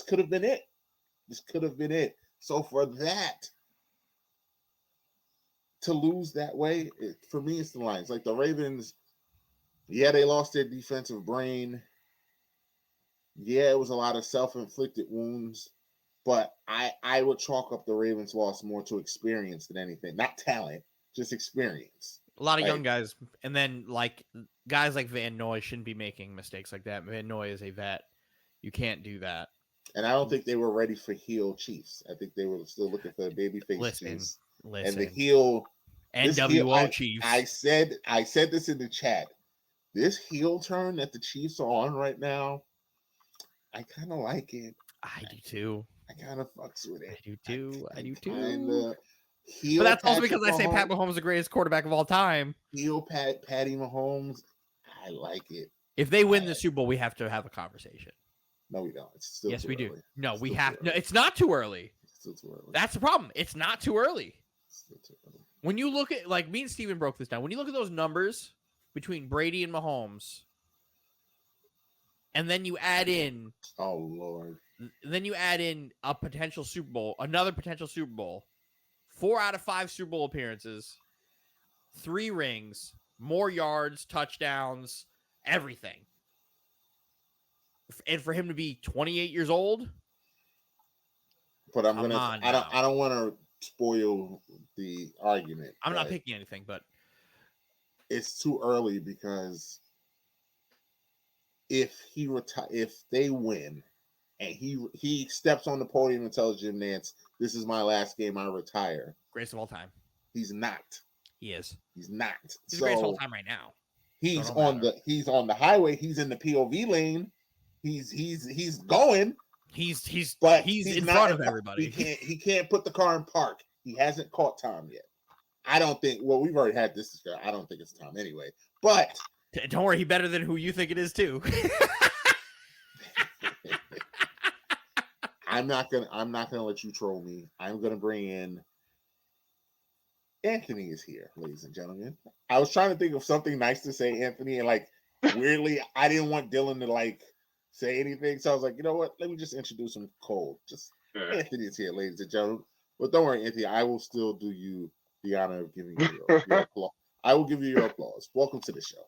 could have been it. This could have been it. So for that to lose that way, for me, it's the Lions. Like the Ravens, yeah, they lost their defensive brain. Yeah, it was a lot of self-inflicted wounds, but I would chalk up the Ravens' loss more to experience than anything. Not talent, just experience. A lot of young guys, and then like guys like Van Noy shouldn't be making mistakes like that. Van Noy is a vet. You can't do that. And I don't think they were ready for heel Chiefs. I think they were still looking for the babyface Chiefs. And the heel NWO Chiefs. I said this in the chat. This heel turn that the Chiefs are on right now, I kind of like it. I do too. I kind of fucks with it. I do too. I do too. Kinda But that's also Patrick because I say Pat Mahomes is the greatest quarterback of all time. Patty Mahomes. I like it. If they win the Super Bowl, we have to have a conversation. No, we don't. It's still yes, too we early. do. No, it's we still have. No, it's not too early. It's still too early. That's the problem. It's not too early. It's still too early. When you look at, like, me and Steven broke this down. When you look at those numbers between Brady and Mahomes, and then you add in, oh Lord, then you add in a potential Super Bowl, another potential Super Bowl, 4 out of 5 Super Bowl appearances, 3 rings, more yards, touchdowns, everything. And for him to be 28 years old, but I don't want to spoil the argument. I'm not picking anything, but it's too early because if they win and he steps on the podium and tells Jim Nantz, "This is my last game, I retire." Greatest of all time. He's not. He is. He's not. He's the greatest of all time right now. He's on the highway. He's in the POV lane. He's going. He's in front of everybody. He can't put the car in park. He hasn't caught Tom yet. I don't think. Well, we've already had this discussion. I don't think it's Tom anyway. But don't worry, he better than who you think it is too. I'm not gonna let you troll me. I'm gonna bring in Anthony is here, ladies and gentlemen. I was trying to think of something nice to say, Anthony, and like weirdly, I didn't want Dylan to like say anything, so I was like, you know what? Let me just introduce him cold. Anthony is here, ladies and gentlemen. But don't worry, Anthony, I will still do you the honor of giving you your applause. I will give you your applause. Welcome to the show.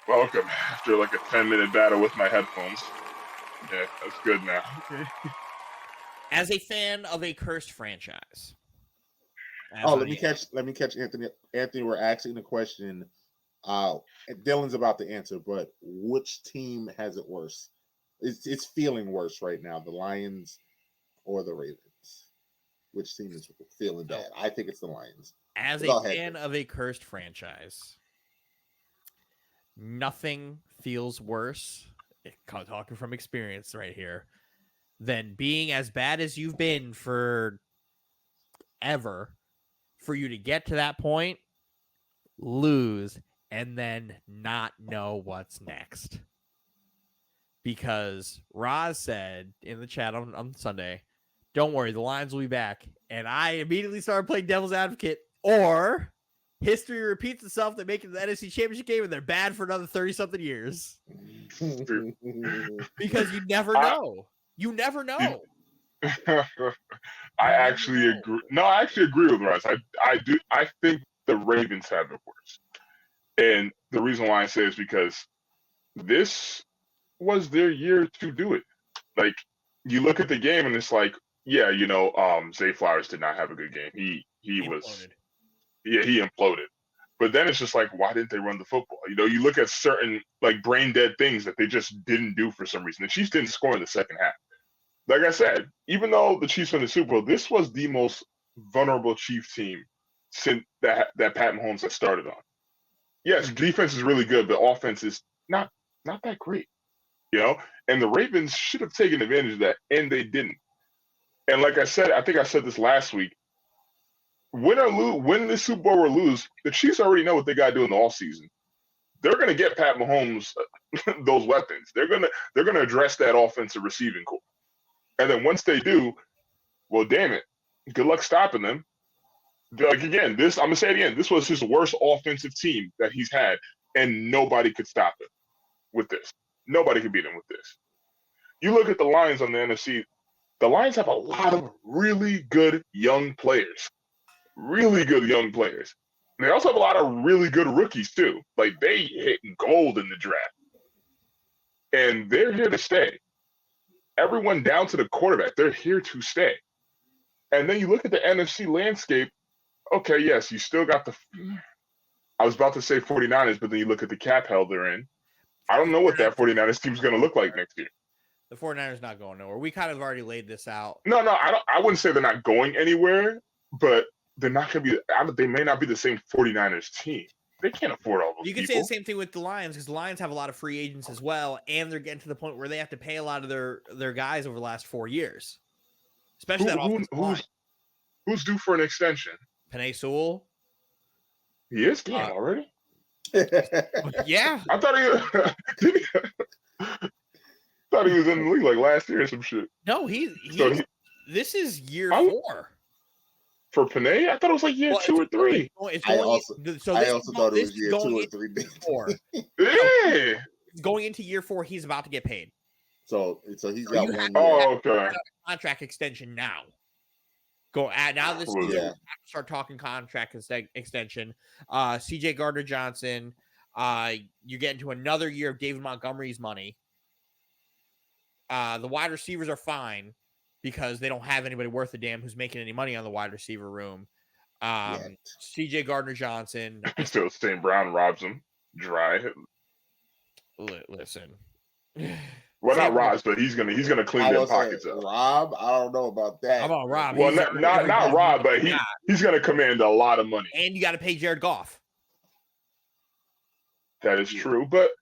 Welcome. After like a 10-minute battle with my headphones. Yeah, that's good now. As a fan of a cursed franchise. Let me catch Anthony. Anthony, we're asking the question. Dylan's about to answer, but which team has it worse? It's feeling worse right now, the Lions or the Ravens? Which team is feeling bad? I think it's the Lions. As a fan of a cursed franchise, nothing feels worse, talking from experience right here, than being as bad as you've been for ever, for you to get to that point, lose, and then not know what's next. Because Roz said in the chat on Sunday, don't worry, the Lions will be back. And I immediately started playing devil's advocate. Or history repeats itself. They make it to the NFC Championship game and they're bad for another 30-something years. Because you never know. You never know. I actually agree. No, I actually agree with Russ. I do. I think the Ravens have it worse. And the reason why I say is because this was their year to do it. Like, you look at the game and it's like, yeah, Zay Flowers did not have a good game. He was, he imploded. But then it's just like, why didn't they run the football? You look at certain like brain dead things that they just didn't do for some reason. The Chiefs didn't score in the second half. Like I said, even though the Chiefs won the Super Bowl, this was the most vulnerable Chiefs team since that Pat Mahomes has started on. Yes, defense is really good, but offense is not that great. And the Ravens should have taken advantage of that, and they didn't. And like I said, I think I said this last week, win the Super Bowl or lose, the Chiefs already know what they got to do in the offseason. They're going to get Pat Mahomes those weapons. They're going to address that offensive receiving core. And then once they do, well, damn it, good luck stopping them. Like, again, I'm going to say it again, this was his worst offensive team that he's had, and nobody could stop him with this. Nobody could beat him with this. You look at the Lions on the NFC, the Lions have a lot of really good young players. Really good young players. And they also have a lot of really good rookies, too. Like, they hit gold in the draft. And they're here to stay. Everyone down to the quarterback, they're here to stay. And then you look at the NFC landscape, okay, yes, you still got I was about to say 49ers, but then you look at the cap hell they're in. I don't know what that 49ers team's going to look like next year. The 49ers not going nowhere. We kind of already laid this out. No, I wouldn't say they're not going anywhere, but they're not going to be. They may not be the same 49ers team. They can't afford all those. You can say the same thing with the Lions, because the Lions have a lot of free agents as well, and they're getting to the point where they have to pay a lot of their guys over the last 4 years. especially that offensive line. Who's due for an extension? Penei Sewell. He is damn already. Yeah, I thought he was in the league like last year or some shit. no, this is year 4 for Penei. I thought it was like year 2 or 3. I also thought it was year 2 or 3. 4. Yeah, going into year 4, he's about to get paid. So he's got 1 year. Oh, okay. Contract extension now. Now this season, we have to start talking contract extension. CJ Gardner-Johnson. You get into another year of David Montgomery's money. The wide receivers are fine because they don't have anybody worth a damn who's making any money on the wide receiver room. CJ Gardner-Johnson. Still St. Brown robs him dry. Listen. Well, not Robs, but he's gonna clean them pockets up. Rob, I don't know about that. How about Rob? Well, not Rob, but he's gonna command a lot of money. And you got to pay Jared Goff. That is true, but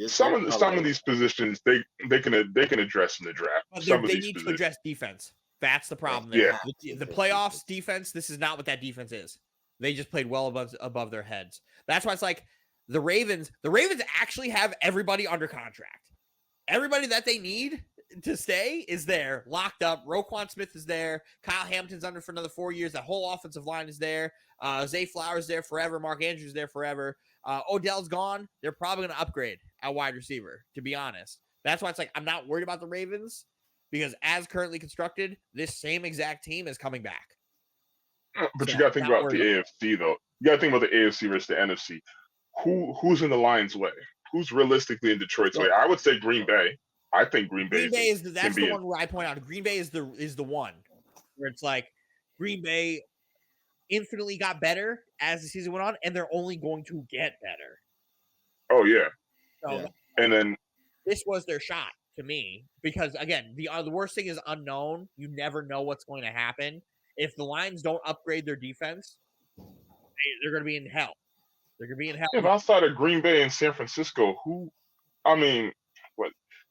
some of these positions they can address in the draft. But they need to address defense. That's the problem. Yeah. The playoffs defense. This is not what that defense is. They just played well above their heads. That's why it's like the Ravens. The Ravens actually have everybody under contract. Everybody that they need to stay is there, locked up. Roquan Smith is there. Kyle Hamilton's under for another 4 years. That whole offensive line is there. Zay Flowers there forever. Mark Andrews there forever. Odell's gone. They're probably going to upgrade at wide receiver, to be honest. That's why it's like I'm not worried about the Ravens because as currently constructed, this same exact team is coming back. But you got to think about the AFC, though. You got to think about the AFC versus the NFC. Who's in the Lions' way? Who's realistically in Detroit's way? I would say Green Bay. I think Green Bay is that's the one where I point out. Green Bay is the one where it's like Green Bay infinitely got better as the season went on, and they're only going to get better. Oh yeah. So and then this was their shot to me because again, the worst thing is unknown. You never know what's going to happen. If the Lions don't upgrade their defense, they're going to be in hell. They're going to be in hell. If outside of Green Bay and San Francisco, what do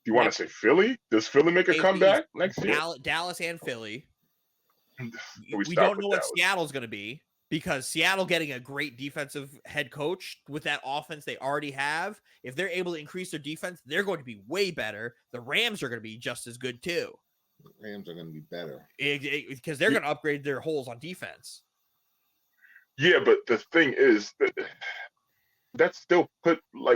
you want to say? Philly? Does Philly make a comeback next year? Dallas and Philly. We don't know what Seattle's going to be because Seattle getting a great defensive head coach with that offense they already have. If they're able to increase their defense, they're going to be way better. The Rams are going to be just as good too. The Rams are going to be better because they're going to upgrade their holes on defense. Yeah, but the thing is that's still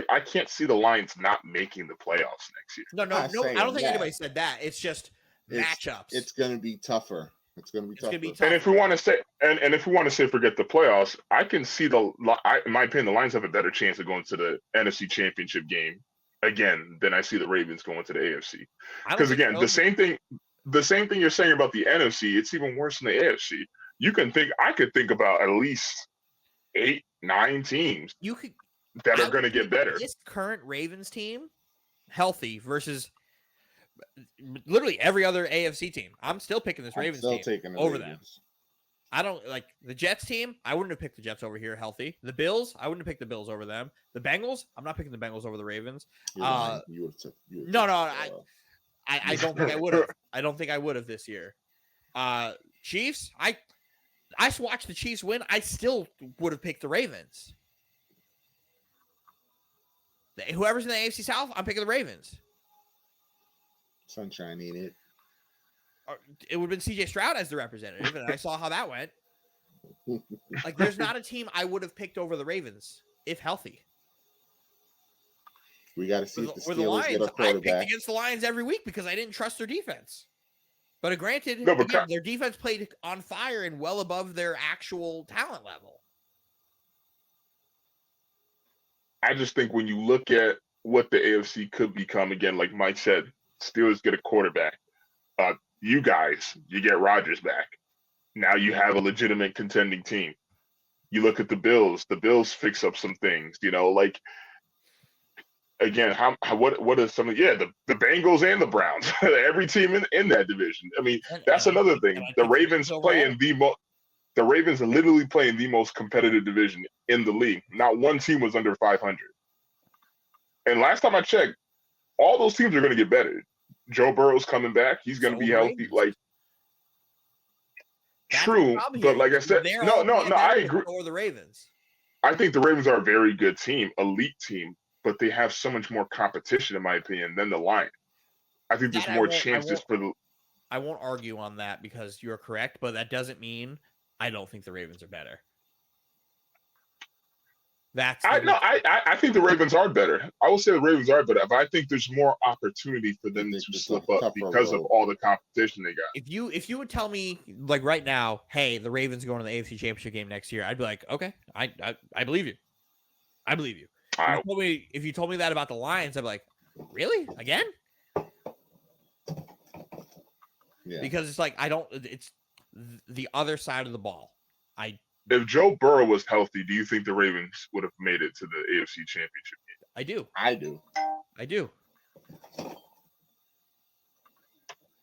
I can't see the Lions not making the playoffs next year. No. I don't think anybody said that. It's just matchups. It's going to be tougher. It's going to be tougher. And if we want to say, and if we want to say, forget the playoffs, I can see in my opinion, the Lions have a better chance of going to the NFC Championship game again than I see the Ravens going to the AFC. Because again, the same thing you're saying about the NFC, it's even worse than the AFC. I could think about at least 8, 9 teams that are going to get better. This current Ravens team, healthy versus literally every other AFC team. I'm still picking this Ravens team over them. I don't like the Jets team. I wouldn't have picked the Jets over here healthy. The Bills, I wouldn't have picked the Bills over them. The Bengals, I'm not picking the Bengals over the Ravens. I don't think I would have. I don't think I would have this year. Chiefs, I watched the Chiefs win. I still would have picked the Ravens. Whoever's in the AFC South, I'm picking the Ravens. Sunshine ain't it? It would have been CJ Stroud as the representative, and I saw how that went. Like, there's not a team I would have picked over the Ravens if healthy. We got to see if the Steelers get a quarterback. I picked against the Lions every week because I didn't trust their defense. But granted, their defense played on fire and well above their actual talent level. I just think when you look at what the AFC could become, again, like Mike said, Steelers get a quarterback. You get Rodgers back. Now you have a legitimate contending team. You look at the Bills. The Bills fix up some things, again, what are some of the Bengals and the Browns, every team in that division. I mean, that's another thing. The Ravens the Ravens are literally playing the most competitive division in the league. Not one team was under 500. And last time I checked, all those teams are going to get better. Joe Burrow's coming back. He's going to be healthy. That's True, the problem but here. like I said, They're no, all no, no. I better agree. or the Ravens. I think the Ravens are a very good team, elite team, but they have so much more competition, in my opinion, than the Lions. I think there's That more chances for the. I won't argue on that because you're correct, but that doesn't mean I don't think the Ravens are better. I think the Ravens are better. I will say the Ravens are better, but I think there's more opportunity for them to slip up because of all the competition they got. If you would tell me like right now, hey, the Ravens are going to the AFC Championship game next year, I'd be like, okay, I believe you. I believe you. If you told me that about the Lions, I'd be like, really? Again? Yeah. Because it's like it's the other side of the ball. If Joe Burrow was healthy, do you think the Ravens would have made it to the AFC Championship game? I do. I do.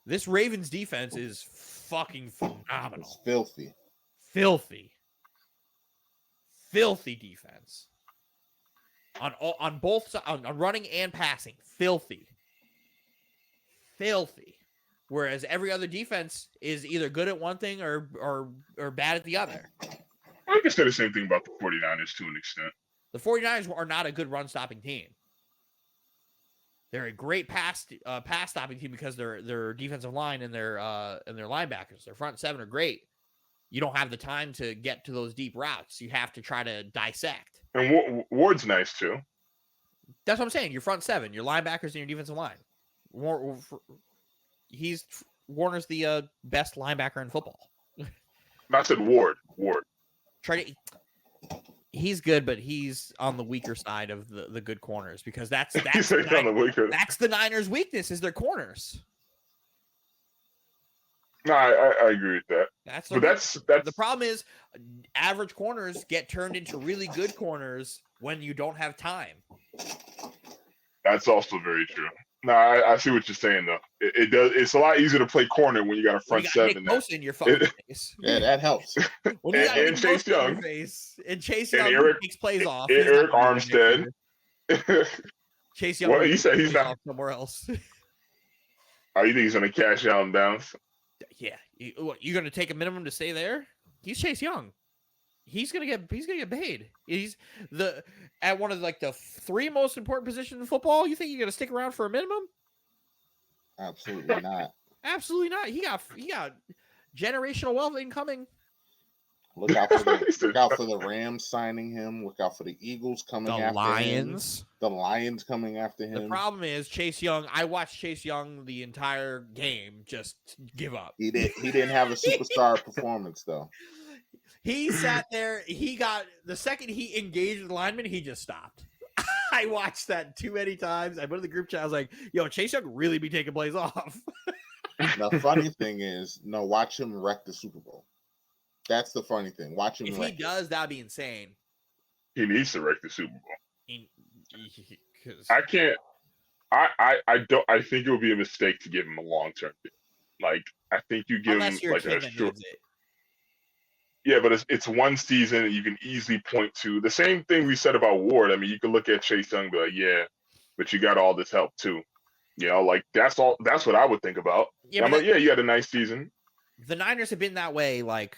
This Ravens defense is fucking phenomenal. It's filthy. Filthy defense. On both sides, on running and passing. Filthy. Whereas every other defense is either good at one thing or bad at the other. I can say the same thing about the 49ers to an extent. The 49ers are not a good run-stopping team. They're a great pass-stopping team because their defensive line and their linebackers, their front seven are great. You don't have the time to get to those deep routes. You have to try to dissect. And Ward's nice too. That's what I'm saying. Your front seven, your linebackers, and your defensive line. Warner's the best linebacker in football. I said Ward. He's good, but he's on the weaker side of the good corners because that's the Niners' weakness is their corners. No, I agree with that. That's the problem is average corners get turned into really good corners when you don't have time. That's also very true. No, I see what you're saying though. It does. It's a lot easier to play corner when you got a front seven. Nick Bosa in your fucking face. Yeah, that helps. And Chase Young. And Chase Young takes plays off. Eric Armstead. Chase Young. Well, you said he's not somewhere else. Oh, you think he's gonna cash out and bounce? Yeah. You're gonna take a minimum to stay there? He's Chase Young. He's gonna get paid. He's at one of the three most important positions in football. You think you're gonna stick around for a minimum? Absolutely not. Absolutely not. He got generational wealth incoming. Look out for the Rams signing him. Look out for the Eagles coming after Lions. him. The Lions coming after him. The problem is Chase Young. I watched Chase Young the entire game just give up. He didn't have a superstar performance though. He sat there. He got the second he engaged the lineman, he just stopped. I watched that too many times. I went to the group chat. I was like, "Yo, Chase Young really be taking plays off." The funny thing is, no, watch him wreck the Super Bowl. That's the funny thing. Watch him. If he does, that'd be insane. He needs to wreck the Super Bowl. I can't. I don't. I think it would be a mistake to give him a long-term deal. Like I think you give him like a short. Yeah, but it's one season, and you can easily point to the same thing we said about Ward. I mean, you can look at Chase Young and be like, yeah, but you got all this help too. You know, like that's all. That's what I would think about. Yeah, I'm like, yeah, you had a nice season. The Niners have been that way, like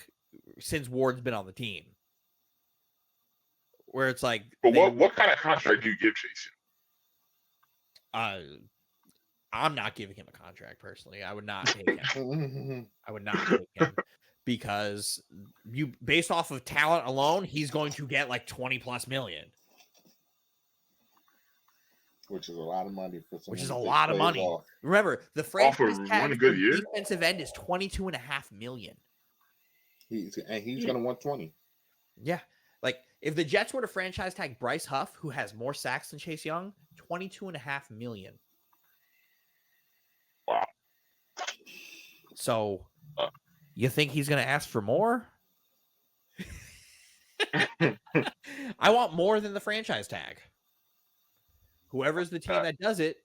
since Ward's been on the team, where it's like. But what kind of contract do you give Chase Young? I'm not giving him a contract personally. I would not take him. I would not take him. Because based off of talent alone, he's going to get like 20+ million. Which is a lot of money for someone. Which is a lot of money. Off. Remember, the franchise tag for defensive end is $22.5 million. He's going to want 20. Yeah. Like if the Jets were to franchise tag Bryce Huff, who has more sacks than Chase Young, $22.5 million. Wow. So you think he's going to ask for more? I want more than the franchise tag. Whoever's the team that does it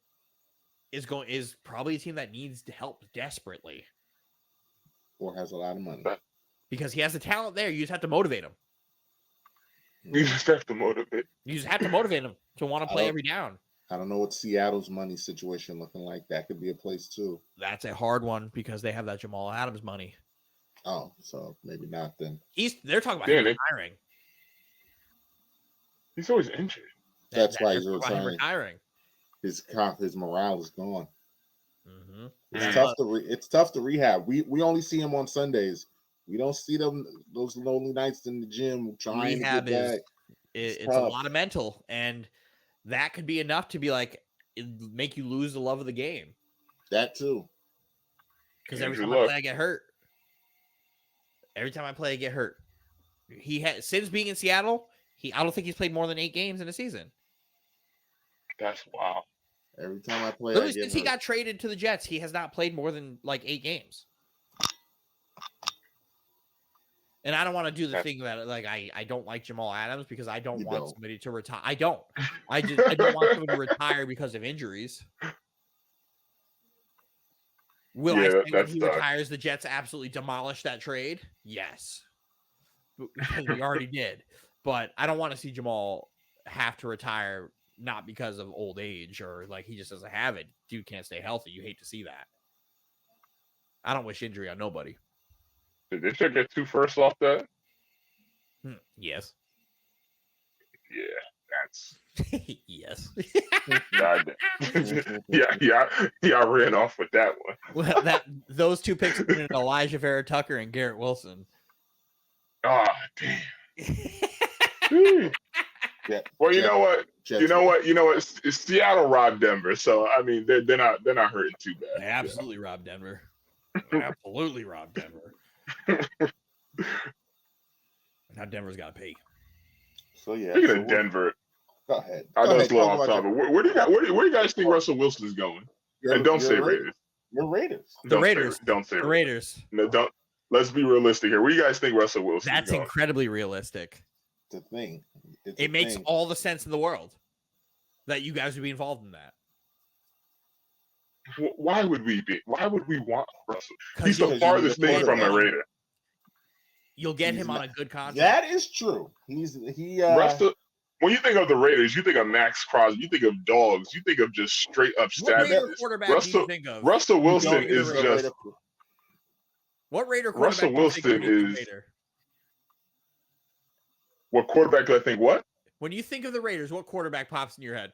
is probably a team that needs help desperately. Or has a lot of money. Because he has the talent there. You just have to motivate him. You just have to motivate. You just have to motivate him to want to play every down. I don't know what Seattle's money situation looking like. That could be a place too. That's a hard one because they have that Jamal Adams money. Oh, so maybe not then. They're talking about him Yeah, retiring. he's always injured. That's why They're he's talking about him retiring. retiring. His morale is gone. Mm-hmm. It's tough to rehab. We only see him on Sundays. We don't see them those lonely nights in the gym trying Rehab to get back. It's a lot of mental, and that could be enough to be like make you lose the love of the game. That too. Because every time I play, I get hurt. Every time I play, I get hurt. He has since being in Seattle. I don't think he's played more than 8 games in a season. That's wild. Every time I play, literally since he got traded to the Jets, he has not played more than like 8 games. And I don't want to do the thing that like I don't like Jamal Adams because I don't want somebody to retire. I don't want someone to retire because of injuries. Will I say when he retires, the Jets absolutely demolish that trade? Yes. Because we already did. But I don't want to see Jamal have to retire not because of old age or like he just doesn't have it. Dude can't stay healthy. You hate to see that. I don't wish injury on nobody. Did this shit get 2 firsts off that? Yes. Yeah, that's yes. yeah. I ran off with that one. Well, those 2 picks have been Elijah Vera Tucker and Garrett Wilson. Oh damn. Yeah. Well, you know what? It's Seattle robbed Denver, so I mean they're not hurting too bad. They absolutely robbed Denver. Absolutely robbed Denver. Now Denver's got to pay. So yeah. Speaking of Denver, go ahead. I know it's a little off topic. Where do you guys think Russell Wilson is going? And don't say Raiders. You're Raiders. The Raiders. Don't say the Raiders. No, don't. Let's be realistic here. Where do you guys think Russell Wilson is going? That's incredibly realistic. It's a thing. It makes all the sense in the world that you guys would be involved in that. Why would we want Russell? He's the farthest thing from a Raider. You'll get him on a good contract. That is true. Russell. When you think of the Raiders, you think of Max Crosby, you think of dogs, you think of just straight up status. What Raider quarterback do you think of? Russell Wilson is just. What Raider quarterback Russell Wilson is. What quarterback do I think? What? When you think of the Raiders, what quarterback pops in your head?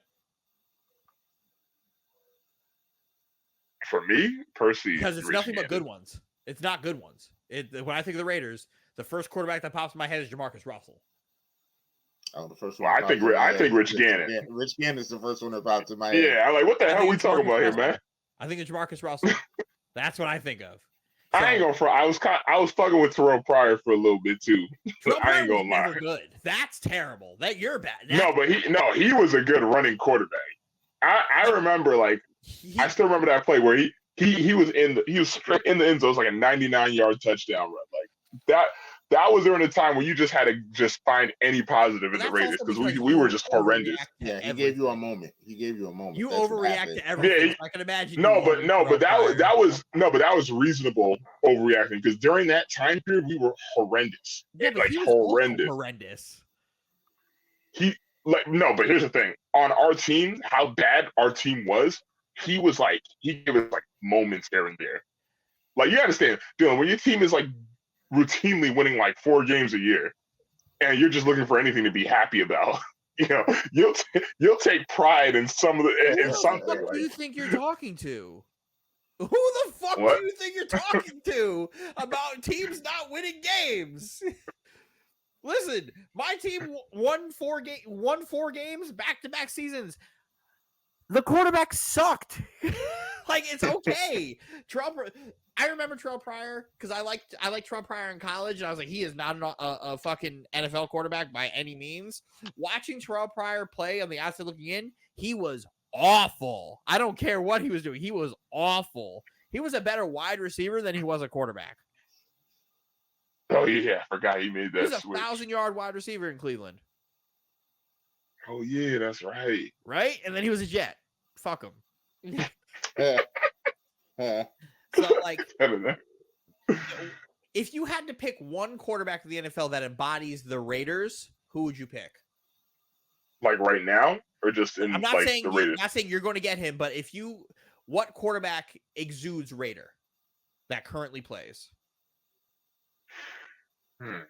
For me, Percy. Because it's nothing but good ones. It's not good ones. When I think of the Raiders, the first quarterback that pops in my head is Jamarcus Russell. Oh, the first one. Well, I think Rich Gannon. Rich Gannon is the first one that popped in my head. Yeah, I'm like, what the hell are we talking about here, man? I think it's Jamarcus Russell. That's what I think of. So, I ain't gonna front. I was fucking with Terrell Pryor for a little bit too. I ain't gonna lie. Good. That's terrible. You're bad. He was a good running quarterback. I remember I still remember that play where he was straight in the end zone. It was like a 99-yard touchdown run. Like that was during a time when you just had to just find any positive in the Raiders because we were just horrendous. Yeah, he gave you a moment. You overreact to everything. Yeah, I can imagine. But that was reasonable overreacting because during that time period we were horrendous. Yeah, but he was horrendous. But here's the thing. On our team, how bad our team was, he gave us moments here and there. Like, you understand, Dylan, when your team is routinely winning 4 games a year, and you're just looking for anything to be happy about, you'll take pride in something. Who do you think you're talking to? Who the fuck do you think you're talking to about teams not winning games? Listen, my team won 4 games back-to-back seasons. The quarterback sucked. It's okay. I remember Terrell Pryor because I liked Terrell Pryor in college, and I was like, he is not a fucking NFL quarterback by any means. Watching Terrell Pryor play on the outside looking in, he was awful. I don't care what he was doing. He was awful. He was a better wide receiver than he was a quarterback. Oh, yeah. I forgot he made that switch. He's a 1,000-yard wide receiver in Cleveland. Oh, yeah, that's right. Right? And then he was a Jet. Fuck him. So, if you had to pick one quarterback of the NFL that embodies the Raiders, who would you pick? Right now? Or just in I'm not saying the Raiders? I'm not saying you're going to get him, but what quarterback exudes Raider that currently plays? Hmm.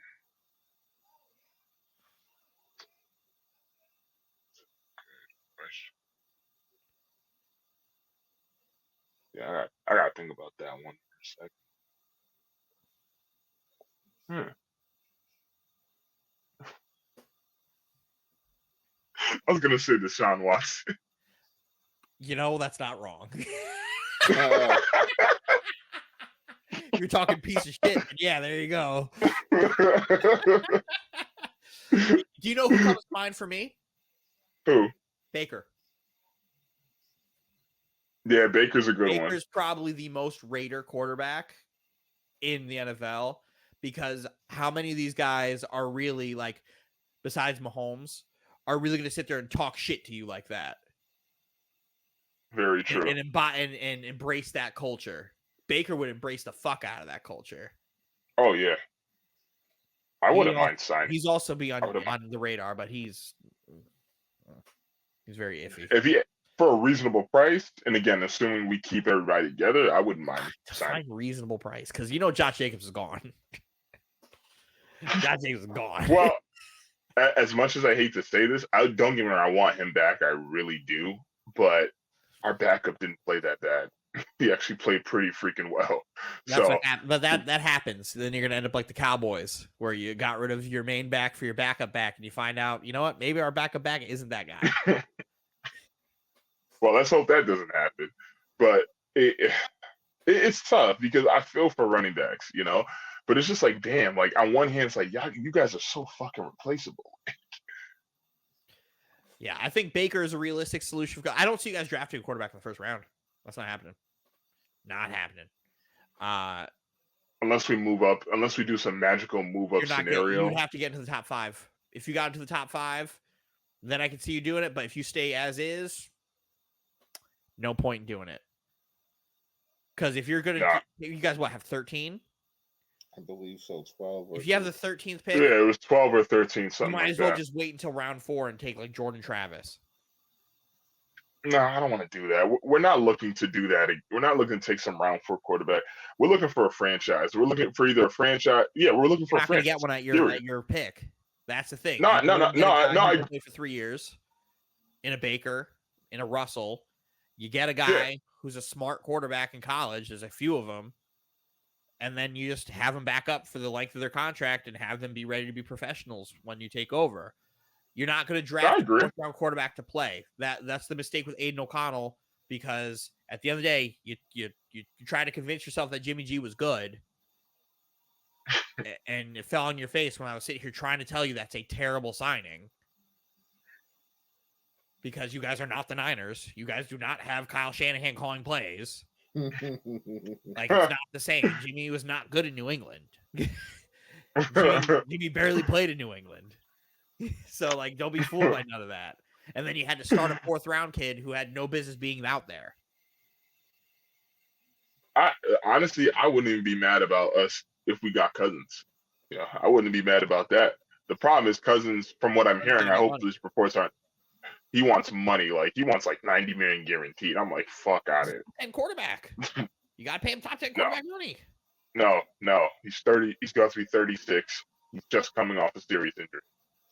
Yeah, I gotta think about that one for a second. I was gonna say Deshaun Watson. You know, that's not wrong. Uh, You're talking piece of shit. Yeah, there you go. Do you know who comes to mind for me? Who? Baker. Yeah, Baker's a good one. Baker's probably the most Raider quarterback in the NFL because how many of these guys are really like, besides Mahomes, are really going to sit there and talk shit to you like that? Very true. And embrace that culture. Baker would embrace the fuck out of that culture. Oh yeah, I wouldn't mind signing. He's also on the radar, but he's very iffy. If he for a reasonable price, and again, assuming we keep everybody together, I wouldn't mind signing. Reasonable price, because you know Josh Jacobs is gone. Josh Jacobs is gone. Well, as much as I hate to say this, don't get me wrong, I want him back. I really do, but our backup didn't play that bad. He actually played pretty freaking well. But that happens. Then you're gonna end up like the Cowboys, where you got rid of your main back for your backup back, and you find out, you know what? Maybe our backup back isn't that guy. Well, let's hope that doesn't happen. But it's tough because I feel for running backs, you know. But it's just like, damn. Like on one hand, it's like, yeah, you guys are so fucking replaceable. Yeah, I think Baker is a realistic solution. I don't see you guys drafting a quarterback in the first round. That's not happening. Not happening. Unless we move up, unless we do some magical move up scenario. You would have to get into the top 5. If you got into the top 5, then I could see you doing it. But if you stay as is, no point in doing it. Because if you're gonna, you guys have 13? I believe so. 12. If you have the 13th pick, yeah, it was 12 or 13. Something. You might as well just wait until round 4 and take like Jordan Travis. No, I don't want to do that. We're not looking to do that. We're not looking to take some round 4 quarterback. We're looking for a franchise. We're looking for either a franchise. Yeah, we're looking for a franchise. You're not going to get one at your pick. That's the thing. No. I play for 3 years in a Baker, in a Russell. You get a guy who's a smart quarterback in college. There's a few of them. And then you just have them back up for the length of their contract and have them be ready to be professionals when you take over. You're not going to draft a fourth-round quarterback to play. That's the mistake with Aiden O'Connell, because at the end of the day, you try to convince yourself that Jimmy G was good, and it fell on your face when I was sitting here trying to tell you that's a terrible signing. Because you guys are not the Niners. You guys do not have Kyle Shanahan calling plays. Like, it's not the same. Jimmy was not good in New England. Jimmy barely played in New England. So, like, don't be fooled by none of that. And then you had to start a 4th-round kid who had no business being out there. Honestly, I wouldn't even be mad about us if we got Cousins. Yeah, I wouldn't be mad about that. The problem is Cousins, from what I'm hearing, I hope these reports aren't. He wants money. Like, he wants like $90 million guaranteed. I'm like, fuck out of it. And quarterback. You got to pay him top 10 quarterback money. No. He's 30. He's got to be 36. He's just coming off a serious injury.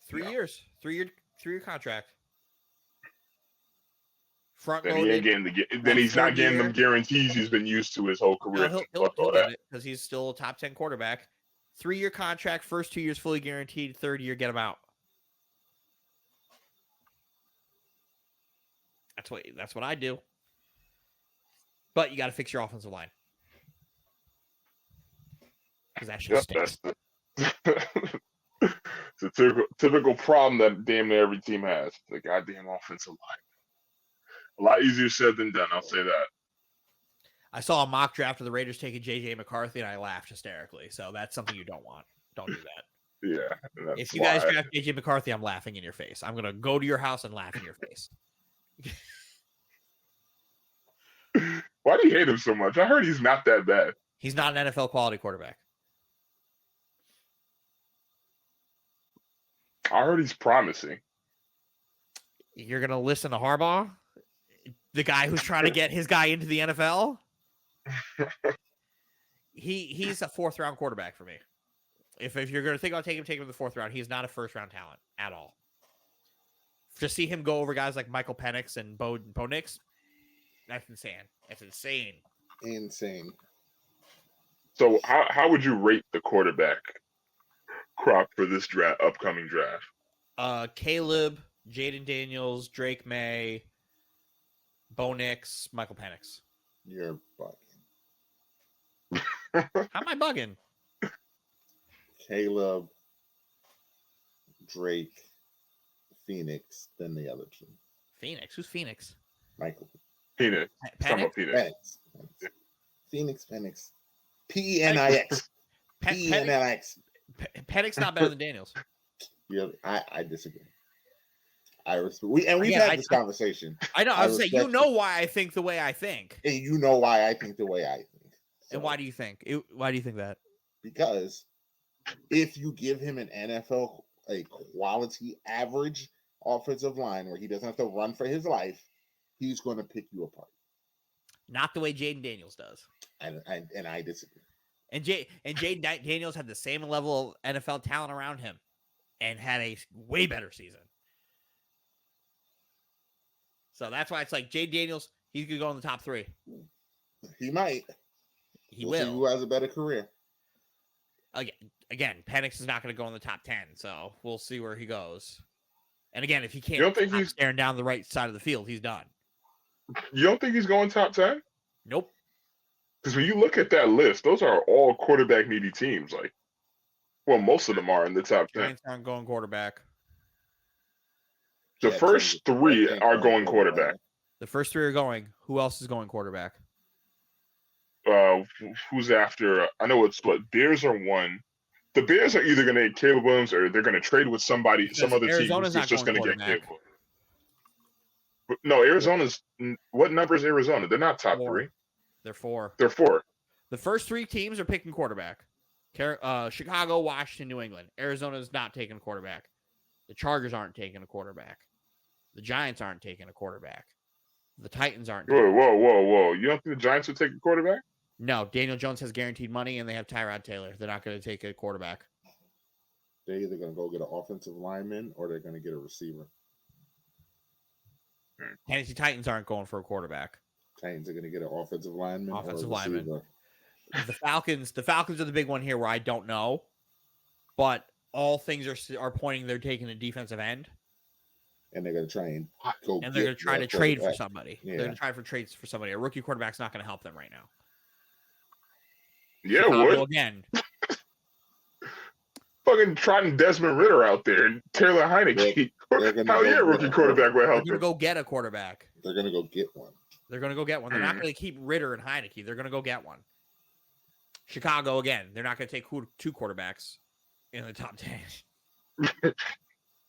3 years. 3-year contract. Then he ain't getting then he's not getting them guarantees he's been used to his whole career. He'll get it because he's still a top 10 quarterback. 3-year contract, first 2 years fully guaranteed, third year get him out. That's what I do. But you got to fix your offensive line. Because that shit stinks. It's a typical problem that damn near every team has. The goddamn offensive line. A lot easier said than done, I'll say that. I saw a mock draft of the Raiders taking J.J. McCarthy, and I laughed hysterically. So that's something you don't want. Don't do that. Yeah. If you guys draft J.J. McCarthy, I'm laughing in your face. I'm going to go to your house and laugh in your face. Why do you hate him so much? I heard he's not that bad. He's not an NFL quality quarterback. I heard he's promising. You're going to listen to Harbaugh? The guy who's trying to get his guy into the NFL? He's a 4th-round quarterback for me. If you're going to think about taking him in the 4th round, he's not a first-round talent at all. To see him go over guys like Michael Penix and Bo Nix, that's insane. That's insane. Insane. So how would you rate the quarterback crop for this upcoming draft? Caleb, Jaden Daniels, Drake May, Bo Nix, Michael Penix. You're bugging. How am I bugging? Caleb, Drake, Phoenix, then the other two. Phoenix? Who's Phoenix? Michael. Phoenix. Penix? Phoenix. P-E-N-I-X. P-E-N-I-X. Penix not better than Daniels. Yeah, I disagree. We've had this conversation. I know. I was saying, you know why I think the way I think. And you know why I think the way I think. So, and why do you think? Why do you think that? Because if you give him an NFL, a quality average offensive line where he doesn't have to run for his life, he's going to pick you apart. Not the way Jaden Daniels does. And I disagree. And Jaden Daniels had the same level of NFL talent around him and had a way better season. So that's why it's like Jaden Daniels, he's going to go in the top 3. He might. We'll see who has a better career. Again, Penix is not going to go in the top 10, so we'll see where he goes. And again, if he can't, you don't think he's staring down the right side of the field, he's done. You don't think he's going top 10? Nope. Because when you look at that list, those are all quarterback needy teams. Like, well, most of them are in the top 10. Giants aren't going quarterback. The first 3 are going quarterback. The first 3 are going. Who else is going quarterback? Who's after? I know it's Bears are 1. The Bears are either going to get Caleb Williams or they're going to trade with somebody, because some other Arizona's team who's just going to get quarterback. Caleb. No, Arizona's. What number is Arizona? They're not top 3. They're 4. They're 4. The first 3 teams are picking quarterback. Chicago, Washington, New England. Arizona's not taking a quarterback. The Chargers aren't taking a quarterback. The Giants aren't taking a quarterback. The Titans aren't. Whoa. You don't think the Giants would take a quarterback? No, Daniel Jones has guaranteed money, and they have Tyrod Taylor. They're not going to take a quarterback. They're either going to go get an offensive lineman or they're going to get a receiver. Tennessee Titans aren't going for a quarterback. Titans are going to get an offensive lineman. The Falcons are the big one here where I don't know, but all things are pointing they're taking a defensive end. And they're going to try and go. And they're going to try to trade for somebody. Yeah. They're going to try for trades for somebody. A rookie quarterback's not going to help them right now. Yeah, Chicago again. Fucking trotting Desmond Ritter out there and Taylor Heineke. Hell yeah, rookie quarterback will help. They're going to go get a quarterback. They're going to go get one. They're not going to keep Ritter and Heineke. They're going to go get one. Chicago again. They're not going to take 2 quarterbacks in the top 10.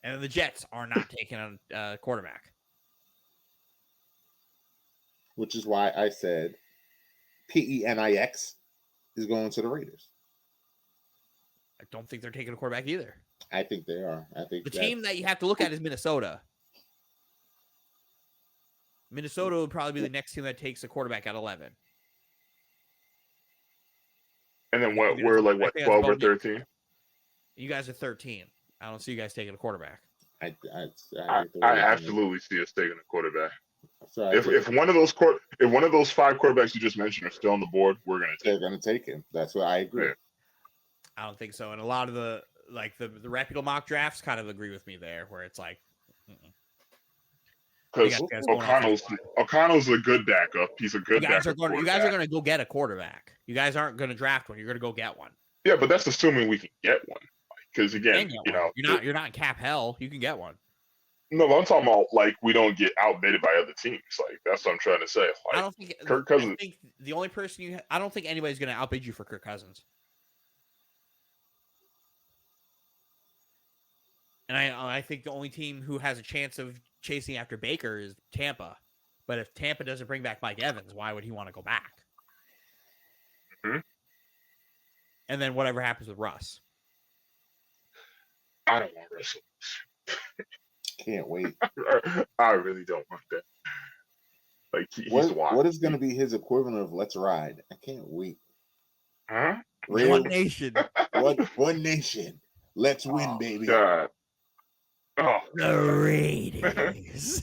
And then the Jets are not taking a quarterback. Which is why I said Penix is going to the Raiders. I don't think they're taking a quarterback either. I think they are. I think the team that you have to look at is Minnesota. Minnesota would probably be the next team that takes a quarterback at 11. And then we're like 12 or 13? You guys are 13. I don't see you guys taking a quarterback. I absolutely see us taking a quarterback. If one of those 5 quarterbacks you just mentioned are still on the board, they're going to take him. That's what I agree. Yeah. I don't think so. And a lot of the reputable mock drafts kind of agree with me there, where it's like, because O'Connell's a good backup. He's a good backup. You guys are going to go get a quarterback. You guys aren't going to draft one. You're going to go get one. Yeah, but that's assuming we can get one. Because again, you're not in cap hell. You can get one. No, I'm talking about like we don't get outbid by other teams. Like that's what I'm trying to say. Like, I don't think Kirk Cousins. I think the only person I don't think anybody's going to outbid you for Kirk Cousins. And I think the only team who has a chance of chasing after Baker is Tampa. But if Tampa doesn't bring back Mike Evans, why would he want to go back? Mm-hmm. And then whatever happens with Russ. I don't want Russell. Can't wait. I really don't want that. Like he's what is going to be his equivalent of "Let's Ride"? I can't wait. Huh? One nation. One nation. Let's win, baby. God. Oh. The Raiders.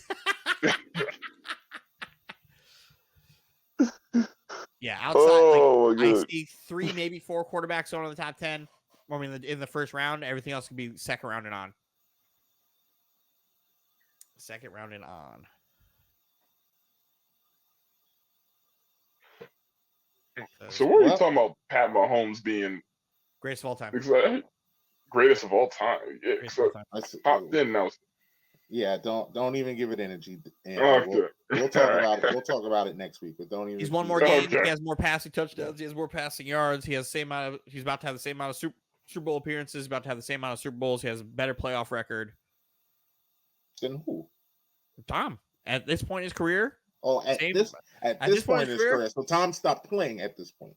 Yeah, outside, I see 3, maybe 4 quarterbacks going in the top 10. I mean, in the first round, everything else could be second round and on. Second round and on. So what are you talking about? Pat Mahomes being greatest of all time. Greatest of all time. Yeah. So top 10 now. Yeah, don't even give it energy. Okay. We'll talk about it. We'll talk about it next week. But don't even. He's won more games. He has more passing touchdowns. He has more passing yards. He has the same amount. He's about to have the same amount of Super Bowl appearances. He's about to have the same amount of Super Bowls. He has a better playoff record. Than who? Tom. At this point in his career. Oh, at this point in his career. So Tom stopped playing at this point.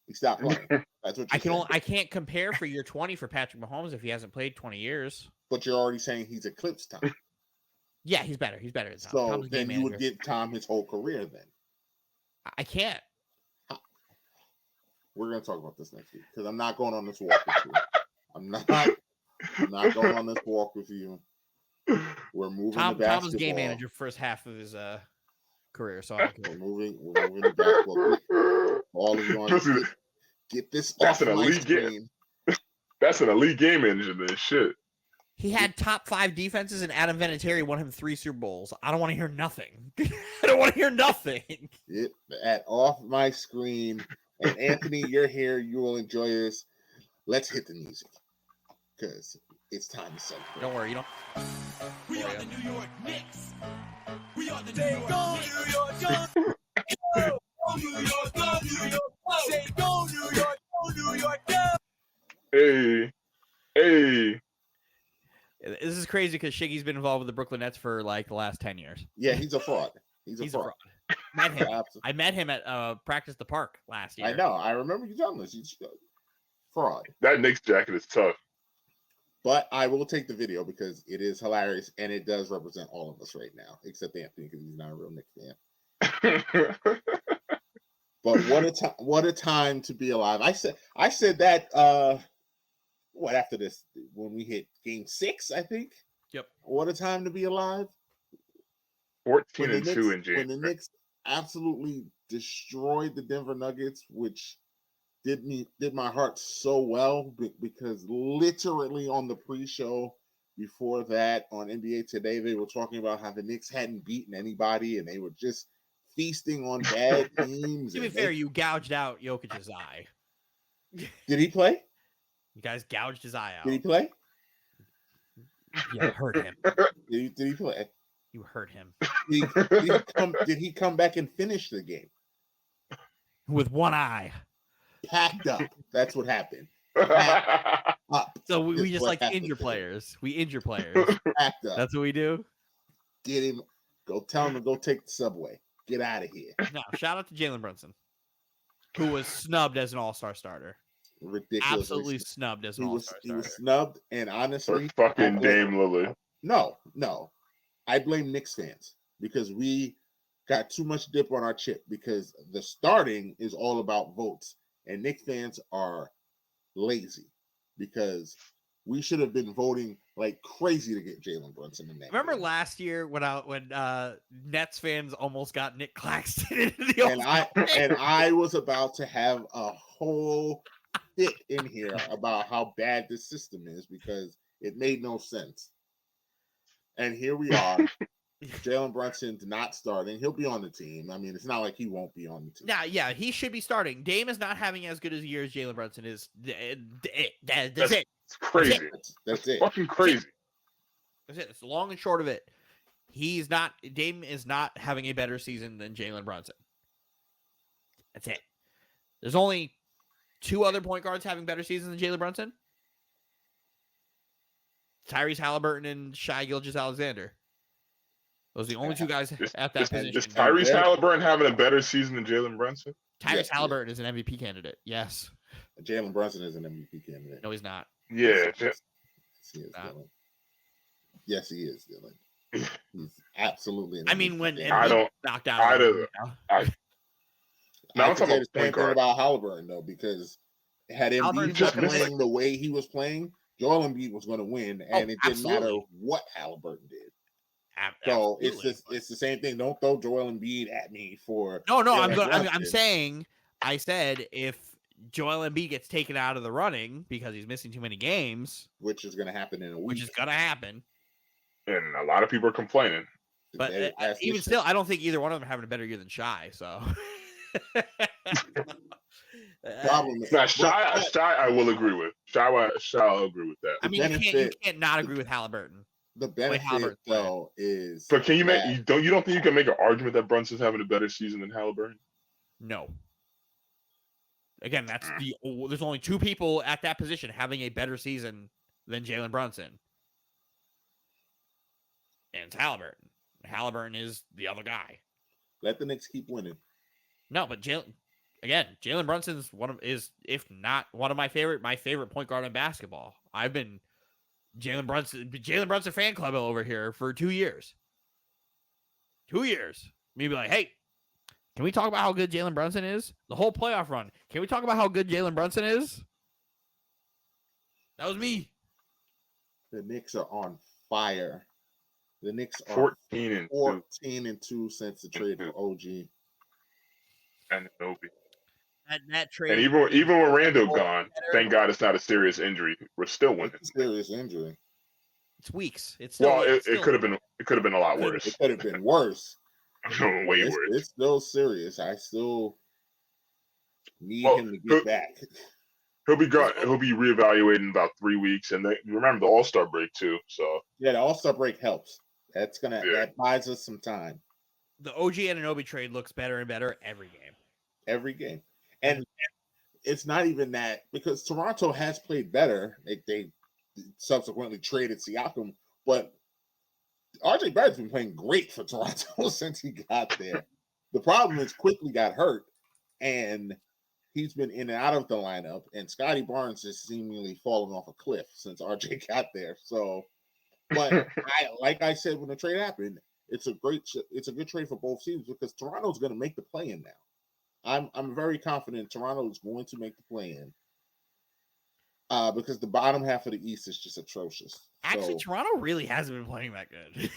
He stopped playing. That's what I can't compare for year 20 for Patrick Mahomes if he hasn't played 20 years. But you're already saying he's eclipsed Tom. Yeah, he's better. He's better than Tom. So Tom's then you would give Tom his whole career then. I can't. We're going to talk about this next week because I'm not going on this walk with you. I'm not going on this walk with you. We're moving the basketball. Tom was game manager first half of his career, so we're moving the basketball. All of you on get this off my screen. That's an elite game manager, then. Shit. He had top 5 defenses, and Adam Vinatieri won him 3 Super Bowls. I don't want to hear nothing. I don't want to hear nothing. Get that off my screen. And Anthony, you're here. You will enjoy this. Let's hit the music because it's time to celebrate. Don't worry, you don't. We are the New York Knicks. We are the New York Knicks. Go New York, go New York, go. Say go New York, go New York, go. Hey. This is crazy because Shiggy's been involved with the Brooklyn Nets for like the last 10 years. Yeah, he's a fraud. He's a fraud. I met him at Practice the Park last year. I know. I remember you telling us. He's fraud. That Knicks jacket is tough. But I will take the video because it is hilarious and it does represent all of us right now, except Anthony because he's not a real Knicks fan. But what a time to be alive. I said that after this when we hit game 6, I think. Yep. What a time to be alive. 14-2 in January. When the Knicks absolutely destroyed the Denver Nuggets, which did my heart so well because literally on the pre-show before that on NBA Today, they were talking about how the Knicks hadn't beaten anybody and they were just feasting on bad teams. To be fair, you gouged out Jokic's eye. Did he play? You guys gouged his eye out. Did he play? Yeah, hurt him. Did he play? You hurt him. Did he come back and finish the game? With one eye. Packed up. That's what happened. Up. So we just like to injure players. We injure players. Packed up. That's what we do. Get him. Go tell him to go take the subway. Get out of here. No, shout out to Jalen Brunson, who was snubbed as an all-star starter. Ridiculous. Absolutely snubbed as an all-star starter. He was snubbed, and honestly, fucking Dame Lillard. No. I blame Knicks fans because we got too much dip on our chip because the starting is all about votes, and Knicks fans are lazy because we should have been voting like crazy to get Jalen Brunson in that. Remember game. Last year when Nets fans almost got Nick Claxton into the and I was about to have a whole fit in here about how bad this system is because it made no sense. And here we are. Jalen Brunson's not starting. He'll be on the team. I mean, it's not like he won't be on the team. Yeah, he should be starting. Dame is not having as good as a year as Jalen Brunson is. That's it. It's crazy. That's it. Fucking crazy. That's it. It's the long and short of it. Dame is not having a better season than Jalen Brunson. That's it. There's only 2 other point guards having better seasons than Jalen Brunson. Tyrese Halliburton and Shai Gilgeous-Alexander. Those are the only 2 guys at that position. Is Tyrese Halliburton having a better season than Jalen Brunson? Tyrese Halliburton is an MVP candidate. Yes. Jalen Brunson is an MVP candidate. No, he's not. Yeah. Yes, he is, Dylan. Yes, he is, Dylan. He's absolutely an MVP when candidate. knocked out. I could say the same thing about Halliburton, though, because had Embiid Halliburton's been just not gonna missing. playing the way he was playing, Joel Embiid was going to win, and it didn't matter absolutely. what Halliburton did. So it's Absolutely. just it's the same thing. Don't throw Joel Embiid at me for No, Jalen I'm Brunson, saying I said if Joel Embiid gets taken out of the running because he's missing too many games, which is going to happen in a week. which is gonna happen. And a lot of people are complaining. But That's even this still, year. I don't think either one of them are having a better year than Shy. So Problem is, Now, Shy, I will agree with. Shy, I'll agree with that. I mean, you benefit- can't not agree with Halliburton. the Halliburton's benefit playing. though is, But can you make that- you don't think you can make an argument that Brunson's having a better season than Halliburton? No. Again, there's only two people at that position having a better season than Jalen Brunson, and it's Halliburton. Halliburton is the other guy. let the Knicks keep winning? No, but Jalen Brunson's is if not one of my favorite point guard in basketball. I've been Jalen Brunson fan club over here for 2 years. 2 years. Me be like, hey, can we talk about how good Jalen Brunson is? The whole playoff run. Can we talk about how good Jalen Brunson is? That was me. The Knicks are on fire. The Knicks are 14 and 2 14-2 since the trade for OG. and Nobi. That trade. And even with Randall gone, thank God it's not a serious injury. We're still winning. It's a serious injury. It's weeks. It's still. Well, it still- could have been a lot worse. It could have been worse. Way it's, worse. It's still serious. I still need Well, him to get back. He'll be reevaluating in about 3 weeks, and remember the All-Star break too. So Yeah, the All-Star break helps. That buys us some time. The OG Anunoby trade looks better and better every game. Every game. And it's not even that, because Toronto has played better. They subsequently traded Siakam, but RJ Barrett's been playing great for Toronto since he got there. The problem is quickly got hurt, and he's been in and out of the lineup, and Scotty Barnes has seemingly fallen off a cliff since RJ got there. So, but like I said when the trade happened, it's a good trade for both teams, because Toronto's going to make the play-in now. I'm very confident Toronto is going to make the play-in, because the bottom half of the East is just atrocious. Actually, So, Toronto really hasn't been playing that good.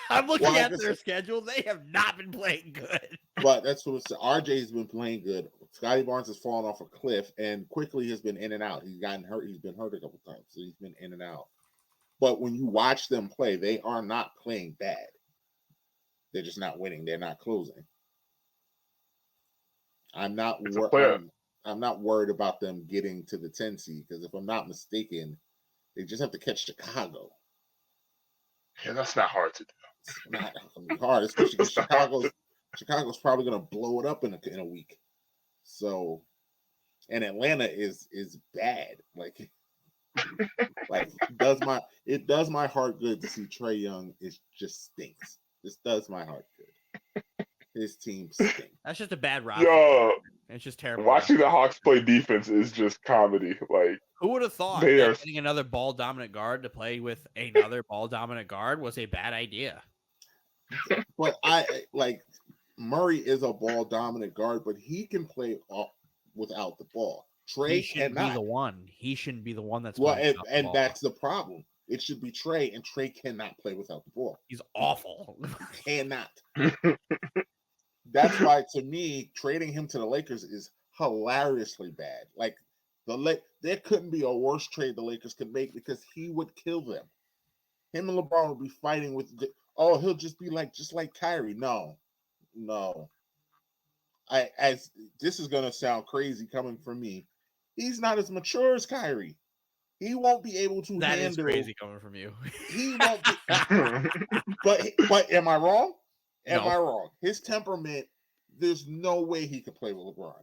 I'm looking Well, at their schedule. They have not been playing good. but that's what it's. RJ's been playing good. Scotty Barnes has fallen off a cliff, and quickly has been in and out. He's gotten hurt. He's been hurt a couple times, so he's been in and out. But when you watch them play, they are not playing bad. They're just not winning. They're not closing. I'm not worried about them getting to the 10 seed, because if I'm not mistaken, they just have to catch Chicago. yeah, that's not hard to do. It's not going to be hard, especially because Chicago's probably going to blow it up in a week. So, and Atlanta is bad. Like it does my heart good to see Trae Young. It just stinks. This does my heart good. His team stinks. That's just a bad roster. Yo, It's just terrible. watching the Hawks play defense is just comedy. Like, Who would have thought They that are- getting another ball dominant guard to play with another ball dominant guard was a bad idea? But I like Murray is a ball dominant guard, but he can play without the ball. He Trae shouldn't be cannot. the one. He shouldn't be the one that's Well, playing without the and ball. that's the problem. It should be Trae, and Trae cannot play without the ball. He's awful. Cannot. That's why, to me, trading him to the Lakers is hilariously bad. Like there couldn't be a worse trade the Lakers could make, because he would kill them. Him and LeBron would be fighting with. He'll just be just like Kyrie. No. As this is gonna sound crazy coming from me, he's not as mature as Kyrie. He won't be able to That handle. is crazy coming from you. He won't. But am I wrong? Am No. I wrong? His temperament. There's no way he could play with LeBron.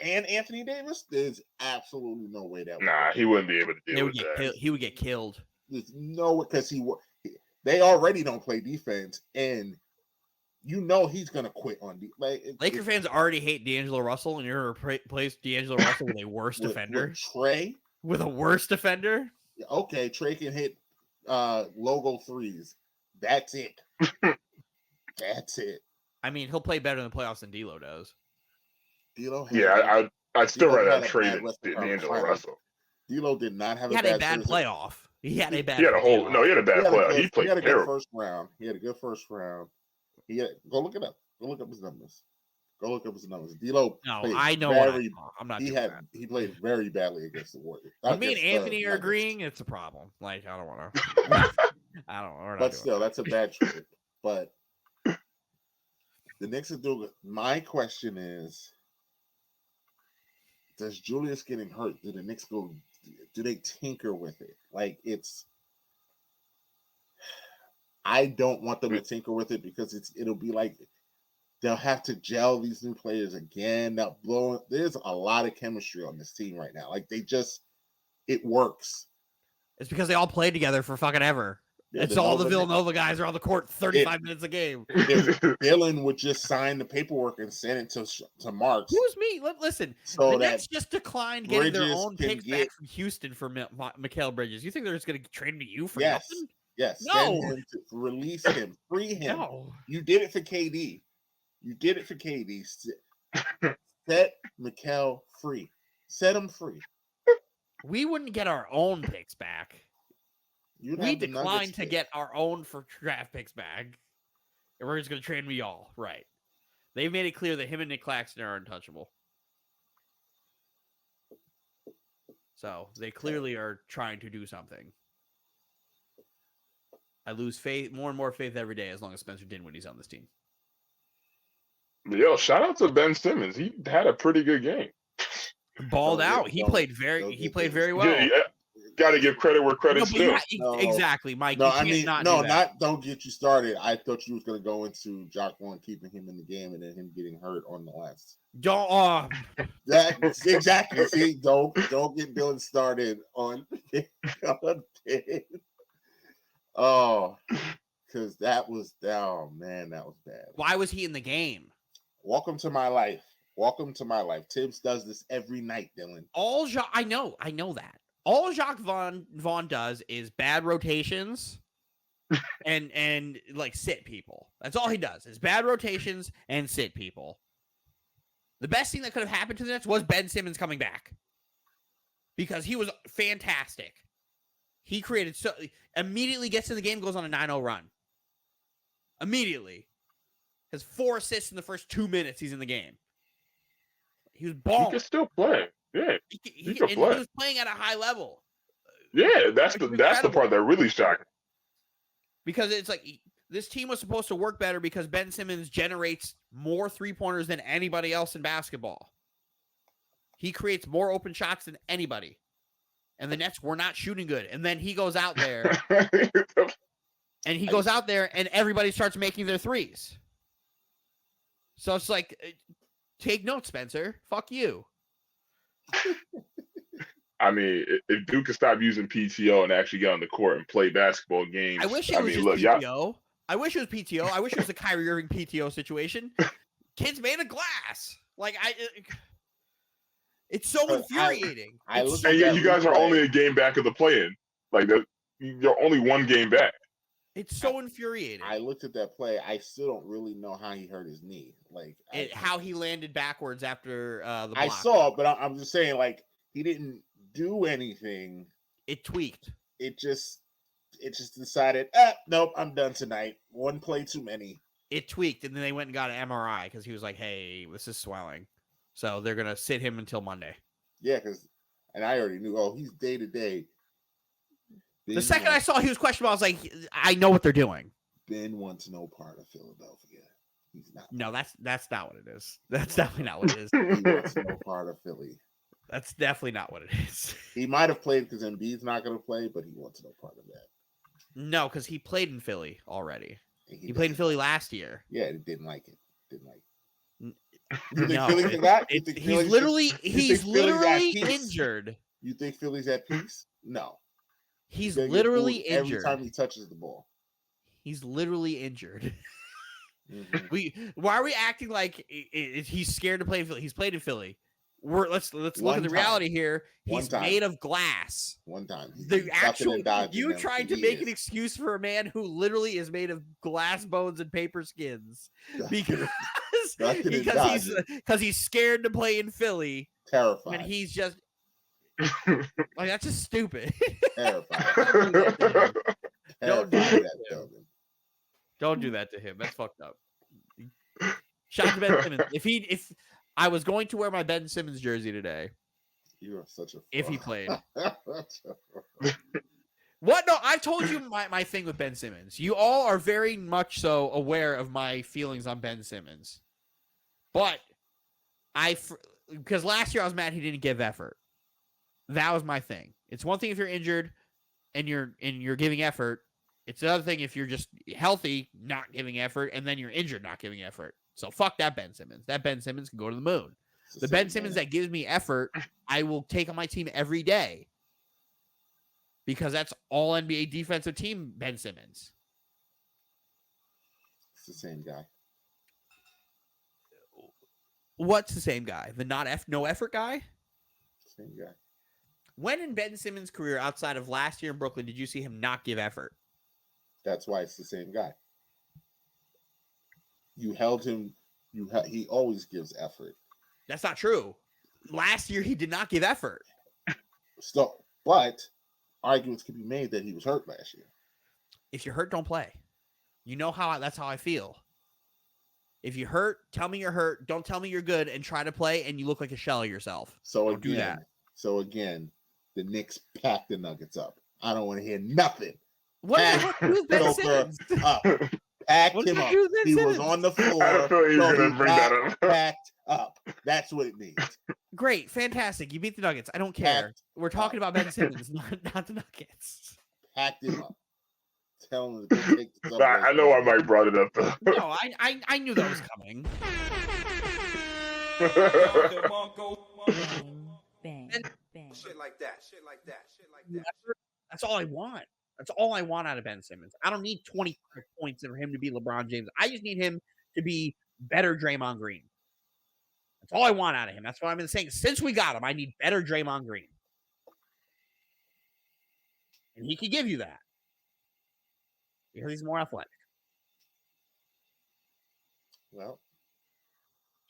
And Anthony Davis. There's absolutely no way that. nah, he wouldn't be able to deal with that. He would get killed. There's no way, because they already don't play defense, and he's gonna quit on Laker fans already hate D'Angelo Russell, and you're going to replace D'Angelo Russell with a worse defender? With Trae. With a worse defender? Okay, Trae can hit logo threes. That's it. That's it. I mean, he'll play better in the playoffs than D'Lo does. D'Lo. Yeah, I'd still D'Lo rather had have a Trey bad than Western Conference D'Angelo Finals. Russell. D'Lo did not have He a had bad a bad season. playoff. He had a bad. He had a whole playoff. he had a bad playoff. He He played had a good terrible. first round. He had a good first round. Go look it up. Go look up his numbers. D'Lo No, played I know very. I'm not He doing that. he played very badly against the Warriors. When me and Against the Anthony are Nuggets. agreeing, it's a problem. Like, I don't want to. I don't. We're not But doing still, that's a bad trade. But the Knicks are doing it. My question is, does Julius getting hurt? Do the Knicks go? Do they tinker with it? Like it's. I don't want them to tinker with it because it'll be like they'll have to gel these new players again. There's a lot of chemistry on this team right now. Like it works. It's because they all played together for fucking ever. Yeah, It's all the Villanova guys are on the court 35 minutes a game. If Dylan would just sign the paperwork and send it to Marks. Who's me? Listen, So the that Knicks just declined getting their Bridges own can picks back from Houston for Mikal Bridges. You think they're just going to trade me you for nothing? Yes. No. Send him release him, free him. No. You did it for KD. Set Mikal free. Set him free. We wouldn't get our own picks back. We declined to get our own for draft picks back. And we're just going to trade me all. Right. They've made it clear that him and Nick Claxton are untouchable. So they clearly are trying to do something. I lose faith, more and more faith every day as long as Spencer Dinwiddie's on this team. Yo, shout out to Ben Simmons. He had a pretty good game. Balled out. He played very well. Yeah. Got to give credit where credit's due. Exactly, Mike. No, don't get you started. I thought you was going to go into Jock Vaughn keeping him in the game and then him getting hurt on the last. Don't. Exactly. See, don't get Dylan started on. Oh, because that was man, that was bad. Why was he in the game? Welcome to my life. Tibbs does this every night, Dylan. I know that. All Jacques Vaughn does is bad rotations and like sit people. That's all he does is bad rotations and sit people. The best thing that could have happened to the Nets was Ben Simmons coming back because he was fantastic. He created immediately gets in the game, goes on a 9-0 run. Immediately. Has 4 assists in the first 2 minutes he's in the game. He was balling. He can still play. Yeah. He He was playing at a high level. Yeah, that's the part that really shocked me. Because it's like this team was supposed to work better because Ben Simmons generates more three-pointers than anybody else in basketball. He creates more open shots than anybody. And the Nets were not shooting good. And then he goes out there. And everybody starts making their threes. So it's like, take notes, Spencer. Fuck you. I mean, if Duke could stop using PTO and actually get on the court and play basketball games. I wish it was just PTO. I wish it was PTO. I wish it was a Kyrie Irving PTO situation. Kid's made of glass. Like, it's so infuriating. You guys are only a game back of the play-in. Like, you're only one game back. It's so infuriating. I looked at that play. I still don't really know how he hurt his knee. Like how he landed backwards after the block. I saw, but I'm just saying, like, he didn't do anything. It tweaked. It just decided, nope, I'm done tonight. One play too many. It tweaked, and then they went and got an MRI because he was like, hey, this is swelling. So they're going to sit him until Monday. Yeah, and I already knew, he's day to day. The second I saw he was questionable, I was like, I know what they're doing. Ben wants no part of Philadelphia. He's not. No, that's not what it is. That's definitely not what it is. He wants no part of Philly. That's definitely not what it is. He might have played because Embiid's not going to play, but he wants no part of that. No, because he played in Philly already. He played in Philly last year. Yeah, he didn't like it. No, he's literally injured. You think Philly's at peace? No. He's literally injured every time he touches the ball. He's literally injured. Mm-hmm. Why are we acting like he's scared to play in Philly? He's played in Philly. Let's look at the reality here. He's made of glass. One time. You trying to make an excuse for a man who literally is made of glass bones and paper skins because he's scared to play in Philly Terrified. when he's just like that's just stupid. Terrified. Don't do Terrified that that to him. building. Don't do that to him. That's fucked up. Shout out to Ben Simmons. If I was going to wear my Ben Simmons jersey today, You are such a if he played. fraud. What? No, I've told you my thing with Ben Simmons. You all are very much so aware of my feelings on Ben Simmons. But because last year I was mad he didn't give effort. That was my thing. It's one thing if you're injured and you're giving effort. It's another thing if you're just healthy, not giving effort, and then you're injured, not giving effort. So fuck that Ben Simmons. That Ben Simmons can go to the moon. The Ben Simmons that gives me effort, I will take on my team every day. Because that's all NBA defensive team Ben Simmons. It's the same guy. What's the same guy? The no effort guy? Same guy. When in Ben Simmons' career outside of last year in Brooklyn did you see him not give effort? That's why it's the same guy. You held him. He always gives effort. That's not true. Last year he did not give effort. So, but arguments can be made that he was hurt last year. If you're hurt, don't play. You know that's how I feel. If you're hurt, tell me you're hurt. Don't tell me you're good and try to play and you look like a shell of yourself. So don't do that. So again, the Knicks packed the Nuggets up. I don't want to hear nothing. What does that do with Ben Simmons? Packed him up. He was on the floor. I don't feel like you're going to bring that up. Packed up. That's what it means. Great, fantastic. You beat the Nuggets. I don't care. We're talking about Ben Simmons, not the Nuggets. Packed him up. Tell him to go take the I know why Mike brought it up, though. No, I knew that was coming. Bang, bang. Shit like that. That's all I want. That's all I want out of Ben Simmons. I don't need 25 points for him to be LeBron James. I just need him to be better Draymond Green. That's all I want out of him. That's what I've been saying. Since we got him, I need better Draymond Green. And he can give you that. Because he's more athletic. Well,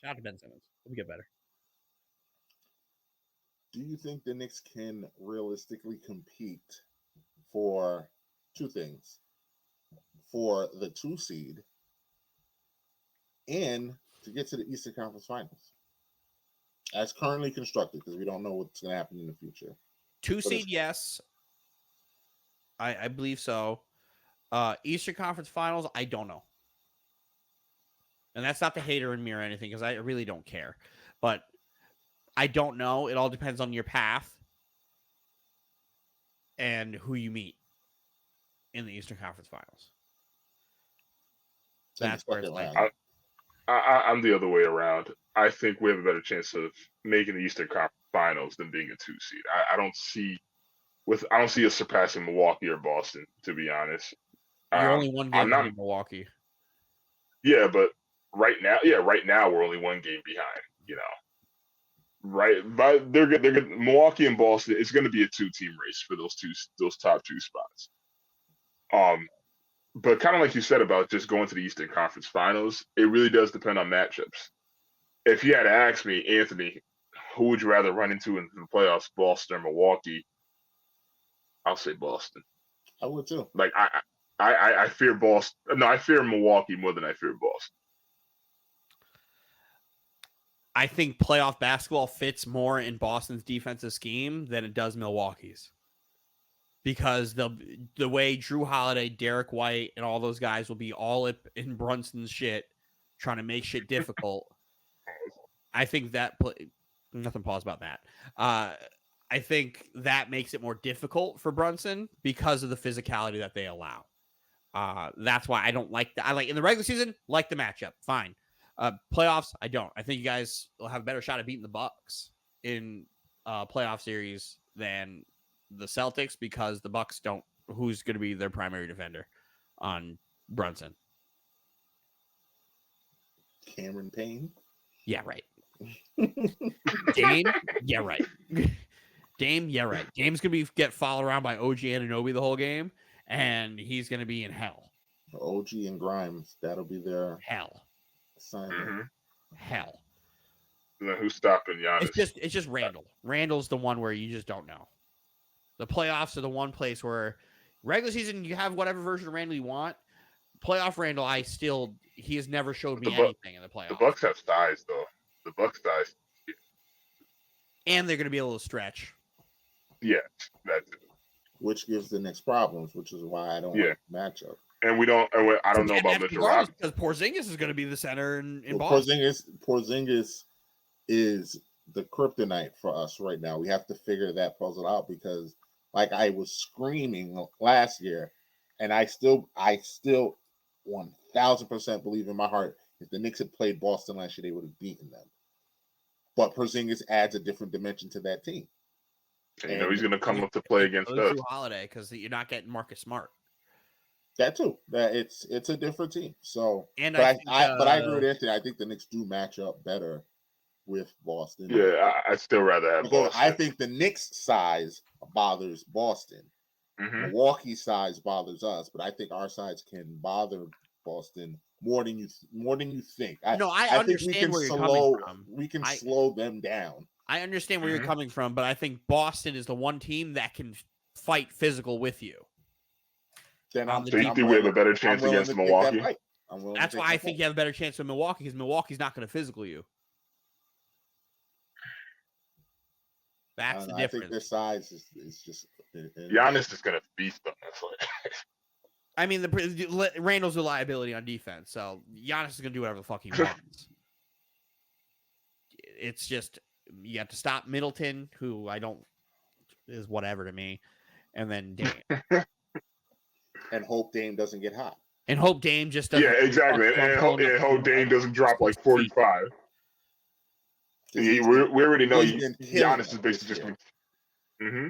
shout out to Ben Simmons. He'll get better. Do you think the Knicks can realistically compete for two things? For the 2 seed and to get to the Eastern Conference Finals? As currently constructed, because we don't know what's going to happen in the future. 2 seed, yes. I believe so. Eastern Conference Finals, I don't know. And that's not the hater in me or anything, because I really don't care. But I don't know. It all depends on your path and who you meet in the Eastern Conference Finals. That's where it's like. I'm the other way around. I think we have a better chance of making the Eastern Conference Finals than being a 2 seed. I don't see us surpassing Milwaukee or Boston, to be honest. You're only one game behind Milwaukee. Yeah, but right now we're only 1 game behind. You know, right? But they're good. Milwaukee and Boston. It's going to be a 2-team race for those top 2 spots. But kind of like you said about just going to the Eastern Conference Finals, it really does depend on matchups. If you had to ask me, Anthony, who would you rather run into in the playoffs, Boston or Milwaukee? I'll say Boston. I would too. Like I fear Boston. No, I fear Milwaukee more than I fear Boston. I think playoff basketball fits more in Boston's defensive scheme than it does Milwaukee's. Because the way Drew Holiday, Derek White, and all those guys will be all in Brunson's shit, trying to make shit difficult. I think that nothing pause about that. I think that makes it more difficult for Brunson because of the physicality that they allow. That's why I don't like that. I like in the regular season, like the matchup, fine. Playoffs, I don't. I think you guys will have a better shot at beating the Bucks in playoff series than the Celtics because the Bucks don't. Who's going to be their primary defender on Brunson? Cameron Payne. Yeah, right. Dame. Yeah, right. Dame. Yeah, right. Dame's going to get followed around by OG Anunoby the whole game, and he's going to be in hell. OG and Grimes. That'll be their hell. assignment. Hell. Then who's stopping Giannis? It's just Randall. Randall's the one where you just don't know. The playoffs are the one place where regular season you have whatever version of Randall you want. Playoff Randall, he has never showed me anything in the playoffs. The Bucks have size though. The Bucks size. And they're going to be able to stretch. Yeah, that's it. Which gives the Knicks problems, which is why I don't like the matchup. And I don't know about Mitchell Robinson. Because Porzingis is going to be the center in well, Boston. Porzingis is the kryptonite for us right now. We have to figure that puzzle out because, like I was screaming last year, and I still 1000% believe in my heart if the Knicks had played Boston last year, they would have beaten them. But Porzingis adds a different dimension to that team. And he's going to come up to play against us. Holiday because you're not getting Marcus Smart. That too. That it's a different team. So, and but I agree with Anthony. I think the Knicks do match up better with Boston. Yeah, I still rather have Boston. I think the Knicks' size bothers Boston. Mm-hmm. Milwaukee's size bothers us, but I think our size can bother Boston more than you think. I understand where you're coming from. We can slow them down. I understand where you're coming from, but I think Boston is the one team that can fight physical with you. Then so you think we have a better chance against Milwaukee? That's why I think you have a better chance with Milwaukee because Milwaukee's not going to physical you. That's the difference. I think their size is just. Giannis is going to beast them. That's what. I mean, Randall's a liability on defense, so Giannis is going to do whatever the fuck he wants. It's just you have to stop Middleton, who is whatever to me, and then Dame. And hope Dame doesn't get hot. And hope Dame just doesn't. Yeah, exactly. And hope Dame doesn't drop like 45. We already know Giannis is basically just. Mm-hmm.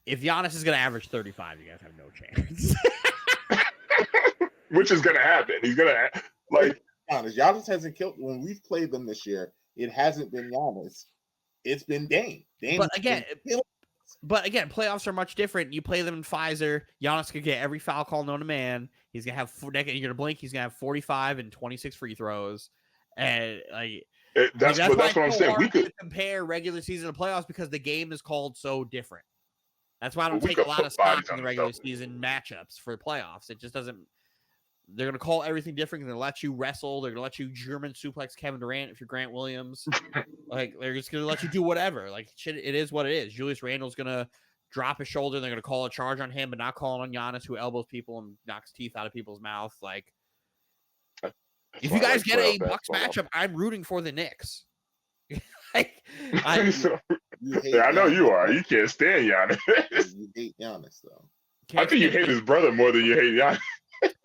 If Giannis is going to average 35, you guys have no chance. Which is going to happen. He's going to Giannis hasn't killed when we've played them this year. It hasn't been Giannis. It's been Dame. But again, playoffs are much different. You play them in Pfizer. Giannis could get every foul call known to man. He's gonna have you're gonna blink. He's gonna have 45 and 26 free throws, and that's what I'm saying. We could compare regular season to playoffs because the game is called so different. That's why I don't take a lot of stock in the regular season matchups for the playoffs. It just doesn't. They're going to call everything different. They're going to let you wrestle. They're going to let you German suplex Kevin Durant if you're Grant Williams. They're just going to let you do whatever. Shit, it is what it is. Julius Randle's going to drop his shoulder. And they're going to call a charge on him, but not calling on Giannis, who elbows people and knocks teeth out of people's mouth. If you guys get a Bucks matchup, I'm rooting for the Knicks. I know you are. You can't stand Giannis. You hate Giannis, though. I think you hate his brother more than you hate Giannis.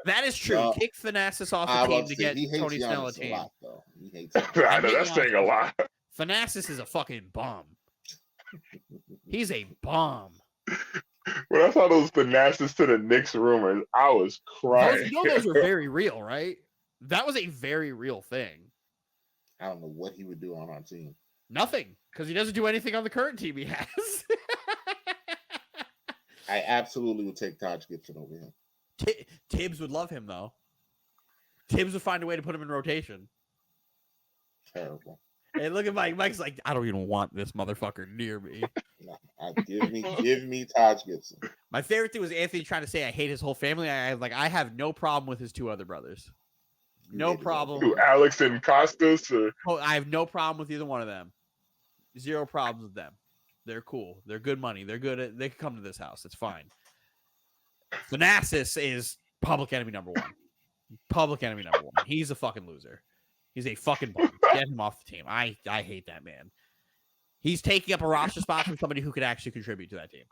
That is true. Kick Thanasis off the team to get Tony Snell a team. I know that's saying a lot. Thanasis is a fucking bum. He's a bum. When I saw those Thanasis to the Knicks rumors, I was crying. Those were very real, right? That was a very real thing. I don't know what he would do on our team. Nothing, because he doesn't do anything on the current team he has. I absolutely would take Taj Gibson over him. Tibbs would love him, though. Tibbs would find a way to put him in rotation. Terrible. Hey, look at Mike. Mike's like, I don't even want this motherfucker near me. No, give me Taj Gibson. My favorite thing was Anthony trying to say I hate his whole family. I have no problem with his two other brothers. No problem. Who, Alex and Costas? I have no problem with either one of them. Zero problems with them. They're cool. They're good money. They can come to this house. It's fine. Thanasis is public enemy number one. Public enemy number one. He's a fucking loser. He's a fucking bum. Get him off the team. I hate that man. He's taking up a roster spot from somebody who could actually contribute to that team.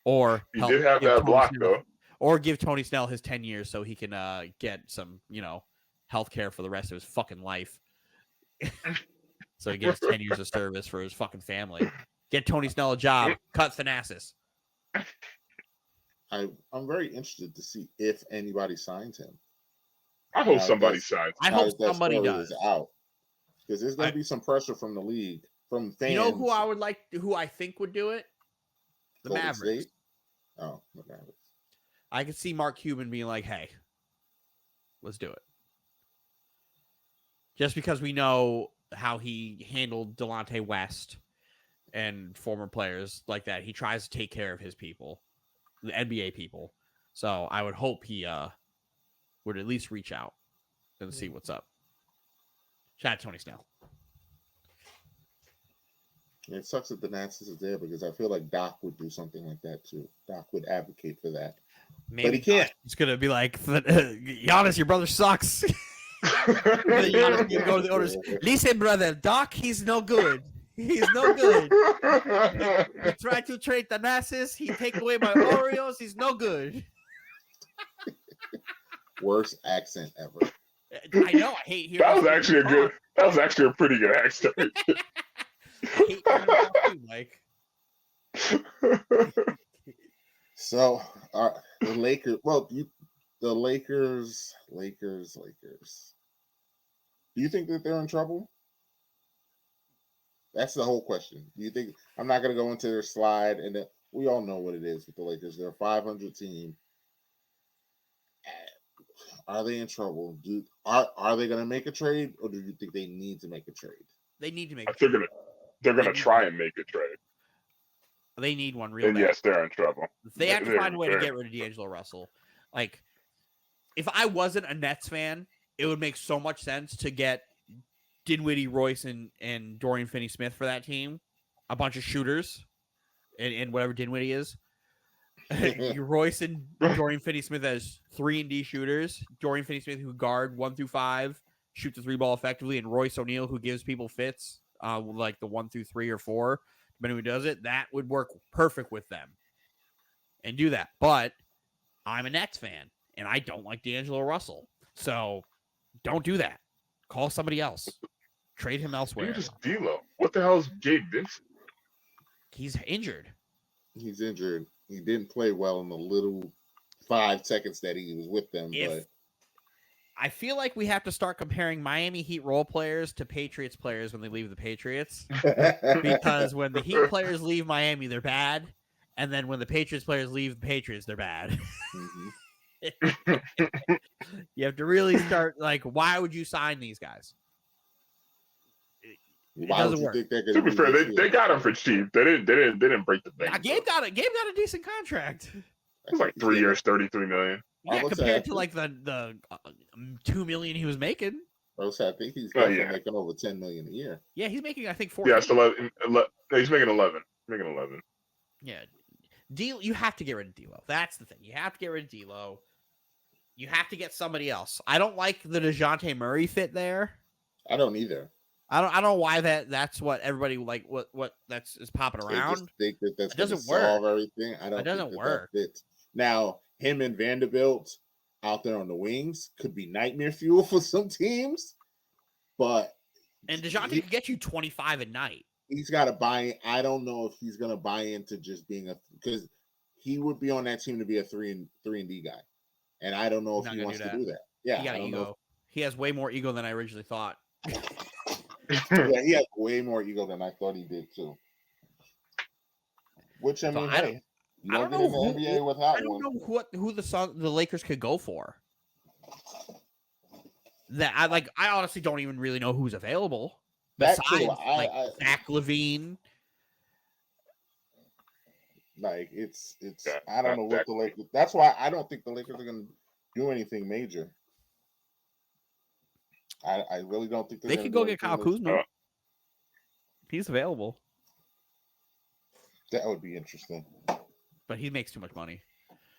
Or he did have that block though. Or give Tony Snell his 10 years so he can get some, health care for the rest of his fucking life. So he gets 10 years of service for his fucking family. Get Tony Snell a job. Cut Thanasis. I'm very interested to see if anybody signs him. I hope somebody signs. I hope somebody does. Out because there's going to be some pressure from the league, from fans. You know who I think would do it? The Golden Mavericks. State? Oh, the Mavericks. I could see Mark Cuban being like, "Hey, let's do it." just because we know how he handled Delonte West and former players like that. He tries to take care of his people, the NBA people. So I would hope he would at least reach out and see what's up. Shout out to Tony Snell. It sucks that the Nats is there because I feel like Doc would do something like that too. Doc would advocate for that. Maybe but he can't. It's going to be like, Giannis, your brother sucks. Giannis can go to the owners. Listen, brother, Doc, he's no good. He's no good. He tried to trade the Nassus. He take away my Oreos. He's no good. Worst accent ever. I know. I hate hearing That was actually a good. That was actually a pretty good accent. I hate hearing that too, Mike. So the Lakers. Well, the Lakers. Do you think that they're in trouble? That's the whole question. Do you think? I'm not going to go into their slide, and we all know what it is with the Lakers. They're a 500 team. Are they in trouble? Are they going to make a trade, or do you think they need to make a trade? They need to make. They're gonna try and make a trade. They need one real And bad. yes, they're in trouble. They have to find a way to get rid of D'Angelo Russell. Like, if I wasn't a Nets fan, it would make so much sense to get Dinwiddie, Royce, and Dorian Finney-Smith for that team. A bunch of shooters, and whatever Dinwiddie is. Royce and Dorian Finney-Smith as 3-and-D shooters. Dorian Finney-Smith who guard 1 through 5, shoot the 3 ball effectively, and Royce O'Neal who gives people fits, like the 1 through 3 or 4. Depending who does it, that would work perfect with them. And do that. But I'm a Nets fan, and I don't like D'Angelo Russell. So don't do that. Call somebody else. Trade him elsewhere. You're just D'Lo. What the hell is Gabe Vincent? He's injured. He's injured. He didn't play well in the little 5 seconds that he was with them. But I feel like we have to start comparing Miami Heat role players to Patriots players when they leave the Patriots. Because when the Heat players leave Miami, they're bad. And then when the Patriots players leave the Patriots, they're bad. Mm-hmm. You have to really start, like, why would you sign these guys? Why would you think they're going to be fair, they got him for cheap. They didn't break the bank. Gabe got a decent contract. It was like 3 years, $33 million. Yeah, compared to like the $2 million he was making. I think he's making over $10 million a year. Yeah, he's making I think 4. Yeah, so he's making 11. Making 11. Yeah, you have to get rid of D'Lo. That's the thing. You have to get rid of D'Lo. You have to get somebody else. I don't like the DeJounte Murray fit there. I don't either. I don't know why that's what everybody like. What that's is popping around. They just think that doesn't solve work. Everything. I don't. It doesn't work. That fits. Now him and Vanderbilt out there on the wings could be nightmare fuel for some teams, but DeJounte can get you 25 a night. He's got to buy in. I don't know if he's going to buy into just being because he would be on that team to be a 3-and-D guy, and I don't know if he wants to do that. Yeah, he got ego. He has way more ego than I originally thought. Yeah, he has way more ego than I thought he did too. Which I mean, hey, you don't get in the NBA without one. I don't know who the Lakers could go for. That I honestly don't even really know who's available. Besides Zach LaVine. Like it's I don't know what the Lakers. That's why I don't think the Lakers are going to do anything major. I really don't think they could go get Kyle Kuzma. He's available. That would be interesting. But he makes too much money.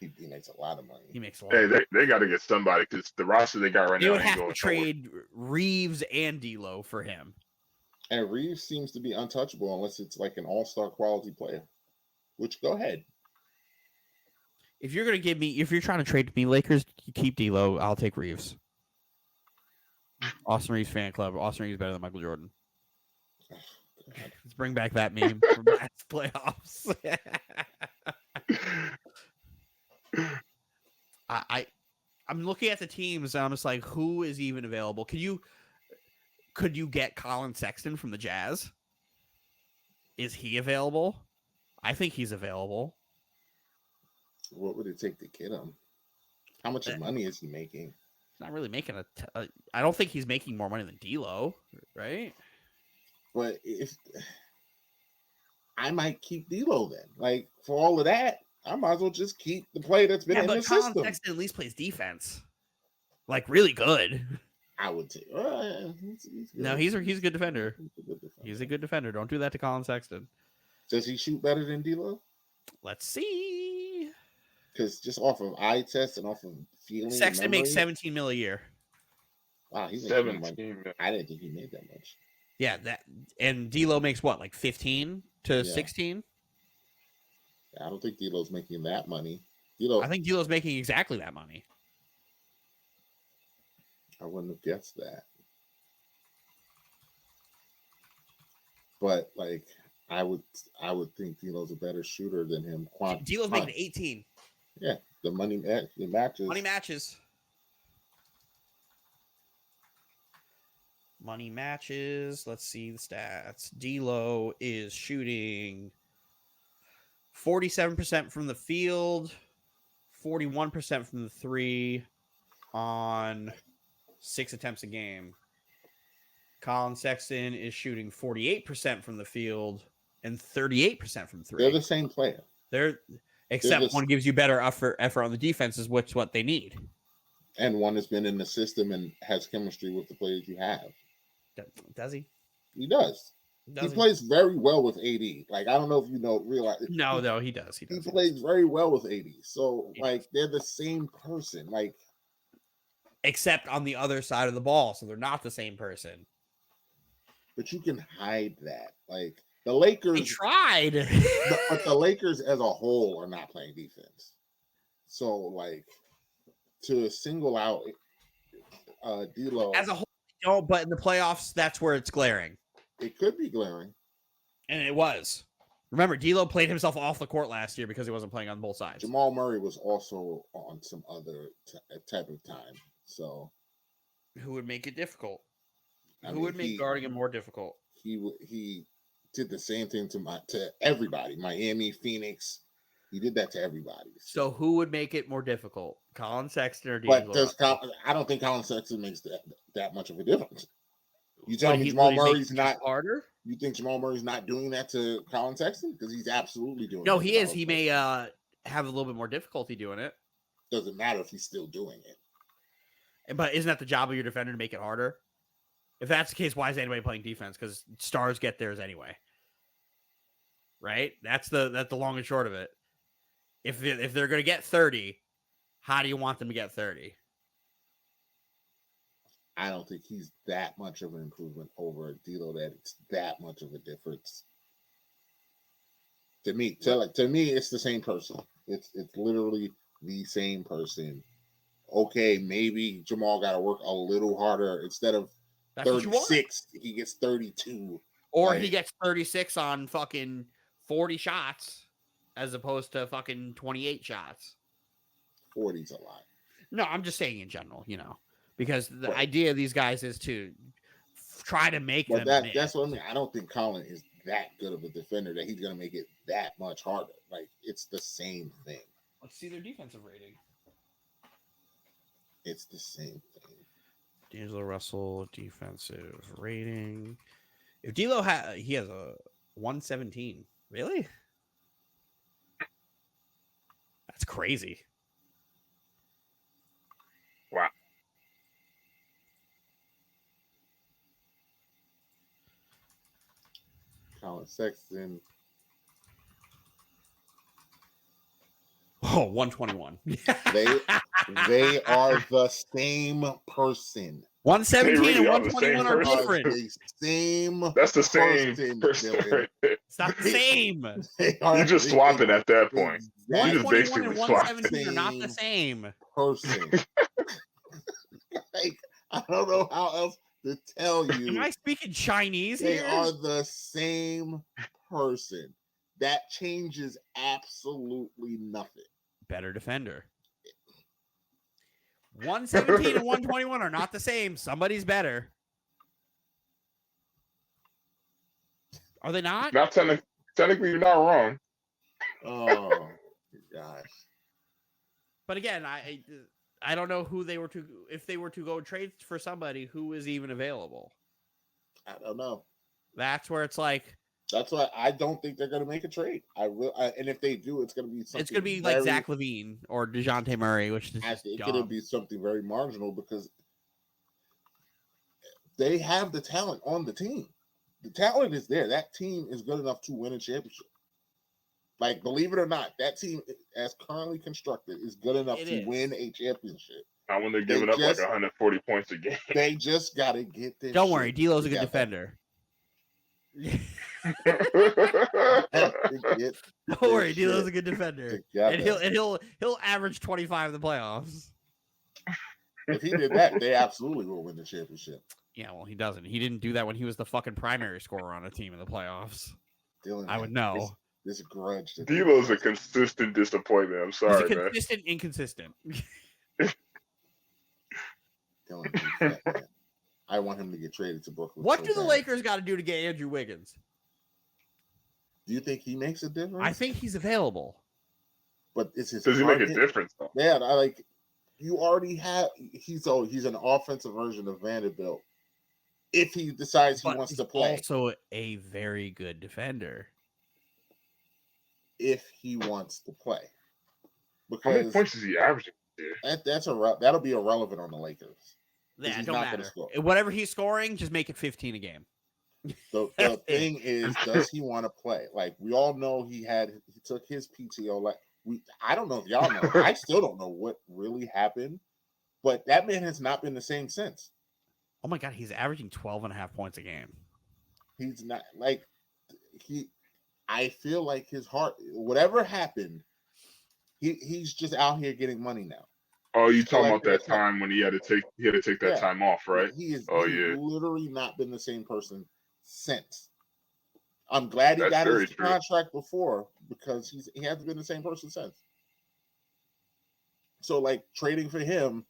He makes a lot of money. He makes a lot. Hey, they got to get somebody because the roster they got right now. They would have to trade Reeves and D'Lo for him. And Reeves seems to be untouchable unless it's like an all-star quality player. Which go ahead. If you're trying to trade me Lakers, you keep D'Lo. I'll take Reeves. Austin Reeves fan club. Austin Reeves better than Michael Jordan. Let's bring back that meme from last playoffs. I'm looking at the teams and I'm just like, who is even available? Could you get Colin Sexton from the Jazz? Is he available? I think he's available. What would it take to get him? How much money is he making? not really making I don't think he's making more money than D'Lo, right? But if I might keep D'Lo then, like for all of that, I might as well just keep the player that's been in the Colin system. Sexton at least plays defense, like really good. I would take. No, he's a good defender. He's a good defender. Don't do that to Colin Sexton. Does he shoot better than D'Lo? Let's see. Because just off of eye test and off of feeling, Sexton memory, makes $17 million a year. Wow, he's 17. I didn't think he made that much. Yeah, and D'Lo makes what, like 15 to 16? I don't think D'Lo's making that money. I think D'Lo's making exactly that money. I wouldn't have guessed that. But like, I would think D'Lo's a better shooter than him. D'Lo's making 18. Yeah, the money matches. Money matches. Money matches. Let's see the stats. D'Lo is shooting 47% from the field, 41% from the three on 6 attempts a game. Colin Sexton is shooting 48% from the field and 38% from three. They're the same player. Except one gives you better effort on the defense, is what they need. And one has been in the system and has chemistry with the players you have. Does he? He does. He plays very well with AD. Like, I don't know if you realize. No, he does. He plays very well with AD. So, like, they're the same person. Like, except on the other side of the ball, so they're not the same person. But you can hide that. Like, the Lakers. They tried. But the Lakers as a whole are not playing defense. So, like, to single out D'Lo. As a whole, don't, but in the playoffs, that's where it's glaring. It could be glaring. And it was. Remember, D'Lo played himself off the court last year because he wasn't playing on both sides. Jamal Murray was also on some other type of time. So, who would make it difficult? Who would make guarding it more difficult? He did the same thing to everybody. Miami, Phoenix. He did that to everybody. So who would make it more difficult? Colin Sexton or D'Lo? But I don't think Colin Sexton makes that much of a difference. You tell me Jamal Murray's not harder? You think Jamal Murray's not doing that to Colin Sexton? Because he's absolutely doing it. No, he is. He may have a little bit more difficulty doing it. Doesn't matter if he's still doing it. But isn't that the job of your defender to make it harder? If that's the case, why is anybody playing defense? Because stars get theirs anyway. Right? That's the long and short of it. If they're going to get 30, how do you want them to get 30? I don't think he's that much of an improvement over D'Lo that it's that much of a difference. To me, it's the same person. It's literally the same person. Okay, maybe Jamal got to work a little harder. Instead of 36, he gets 32. Or he gets 36 on fucking 40 shots as opposed to fucking 28 shots. 40's a lot. No, I'm just saying in general, because the idea of these guys is to try to make them. That's what I mean. I don't think Colin is that good of a defender that he's going to make it that much harder. Like, it's the same thing. Let's see their defensive rating. It's the same thing. D'Angelo Russell defensive rating. If D'Lo he has a 117. Really? That's crazy. Wow. Colin Sexton. Oh, 121. They are the same person. 117 and 121 are different. That's the same person. Right there. It's not the same. You're just swapping at that point. You just 121 and 117 are not the same person. Like, I don't know how else to tell you. Am I speaking Chinese They here? are the same person. That changes absolutely nothing. Better defender. 117 and 121 are not the same. Somebody's better. Are they not? Not technically, you're not wrong. Oh gosh. But again, I don't know who if they were to go trade for somebody who is even available. I don't know. That's where it's like That's why I don't think they're going to make a trade. And if they do, it's going to be something. it's going to be like Zach LaVine or DeJounte Murray, which is just it's dumb. going to be something very marginal because they have the talent on the team. The talent is there. That team is good enough to win a championship. Like, believe it or not, that team, as currently constructed, is good enough to win a championship. Not when they're giving up like 140 points a game. They just got to get this. Don't worry, D'Lo's a good defender. Don't worry, D'Lo's a good defender, and he'll average 25 in the playoffs. If he did that, they absolutely will win the championship. Yeah, well, he doesn't. He didn't do that when he was the fucking primary scorer on a team in the playoffs. Dylan, I would know. This grudge. D'Lo's a consistent disappointment. I'm sorry, He's a consistent, inconsistent. Dylan, I want him to get traded to Brooklyn. What do the Lakers got to do to get Andrew Wiggins? Do you think he makes a difference? I think he's available. But it's his. Does he make a difference though? Yeah, you already have. He's an offensive version of Vanderbilt. If he decides he wants to play, also a very good defender. If he wants to play, because how many points is he averaging? That'll be irrelevant on the Lakers. Yeah, it don't matter. Whatever he's scoring, just make it 15 a game. The thing is, does he want to play? Like, we all know he took his PTO. Like, I don't know if y'all know. I still don't know what really happened, but that man has not been the same since. Oh my God, he's averaging 12.5 points a game. He's not like I feel like his heart, whatever happened, he's just out here getting money now. Oh, you talking about that time when he had to take that time off, right? He's literally not been the same person since. I'm glad he got his contract before because he hasn't been the same person since. So, like, trading for him,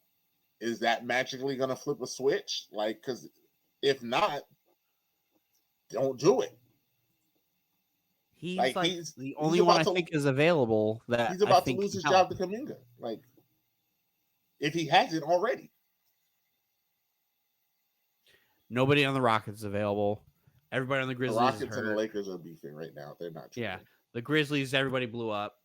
is that magically going to flip a switch? Like, because if not, don't do it. He's the only one I think is available that he's about to lose his job to Kuminga. Like, if he hasn't already. Nobody on the Rockets is available. Everybody on the Grizzlies. The Rockets and the Lakers are beefing right now. They're not. Yeah, the Grizzlies. Everybody blew up.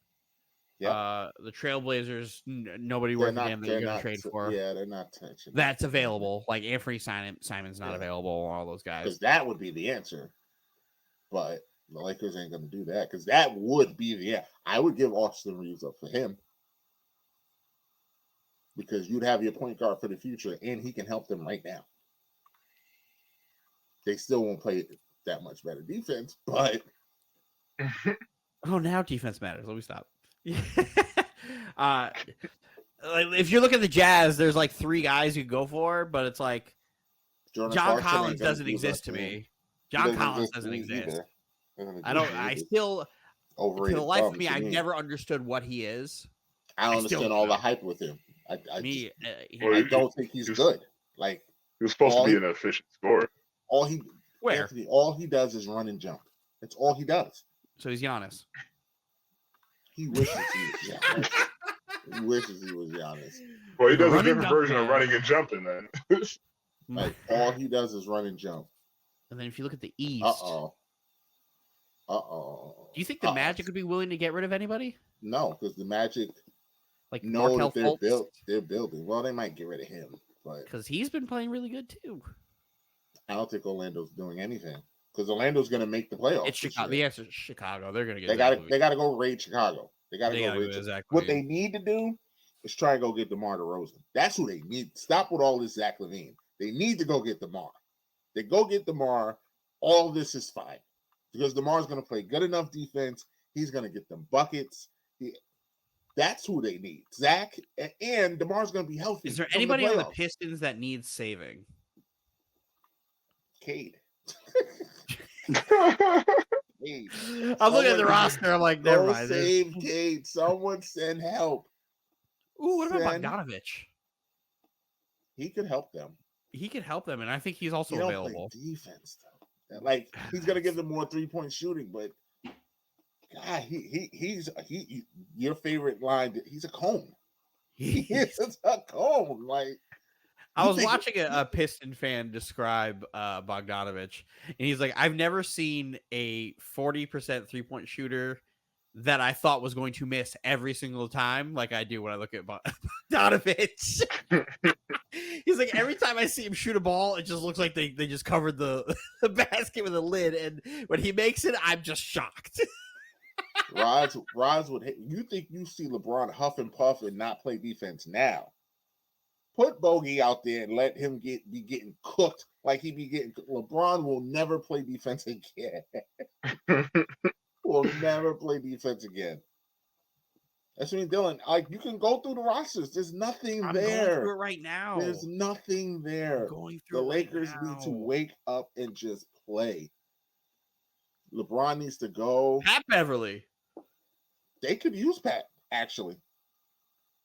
Yeah. The Trailblazers. Nobody worth a damn that you're going to trade for. Yeah, they're not touching. That's available. Like Anthony Simon's not available. All those guys. Because that would be the answer. But the Lakers ain't going to do that because that would be the answer. I would give Austin Reeves up for him. Because you'd have your point guard for the future, and he can help them right now. They still won't play that much better defense, but now defense matters. Let me stop. If you look at the Jazz, there's like 3 guys you go for, but it's like John Collins doesn't exist to me. John Collins doesn't exist. I still to the life of me, I never understood what he is. I don't understand all the hype with him. I don't think he's good. Like, he was supposed to be an efficient scorer. All he does is run and jump. That's all he does. So he's Giannis. He wishes he was Giannis. He wishes he was Giannis. Well, he does a different version of running and jumping then. Like, all he does is run and jump. And then if you look at the East. Uh-oh. Do you think the Magic would be willing to get rid of anybody? No, because the Magic know that they're building. Well, they might get rid of him, but because he's been playing really good too. I don't think Orlando's doing anything because Orlando's going to make the playoffs. It's Chicago. The answer is Chicago. They're going to get. They got to go raid Chicago. They got to go raid. Exactly. What they need to do is try and go get DeMar DeRozan. That's who they need. Stop with all this Zach LaVine. They need to go get DeMar. They go get DeMar. All this is fine because DeMar's going to play good enough defense. He's going to get them buckets. That's who they need. Zach and DeMar's going to be healthy. Is there anybody on the Pistons that needs saving? Cade. I'm looking at the roster. I'm like, never mind. Save Cade. Someone send help. Ooh, what about Bogdanovich? He could help them. He could help them, and I think he's also available. Play defense, though. Like, he's gonna give them more 3-point shooting, but God, he's your favorite line. He's a cone. He is a cone. Like, I you was think- watching a Piston fan describe Bogdanovich, and he's like, I've never seen a 40% 3-point shooter that I thought was going to miss every single time like I do when I look at Bogdanovich. He's like, every time I see him shoot a ball, it just looks like they just covered the basket with a lid, and when he makes it, I'm just shocked. Roz would hate. You think you see LeBron huff and puff and not play defense now? Put Bogey out there and let him be getting cooked like he be getting. LeBron will never play defense again. Will never play defense again. That's what I'm doing. Like, you can go through the rosters. There's nothing I'm there. going through it right now. There's nothing there. I'm going through The it right Lakers need to now. wake up and just play. LeBron needs to go. Pat Beverly. They could use Pat, actually.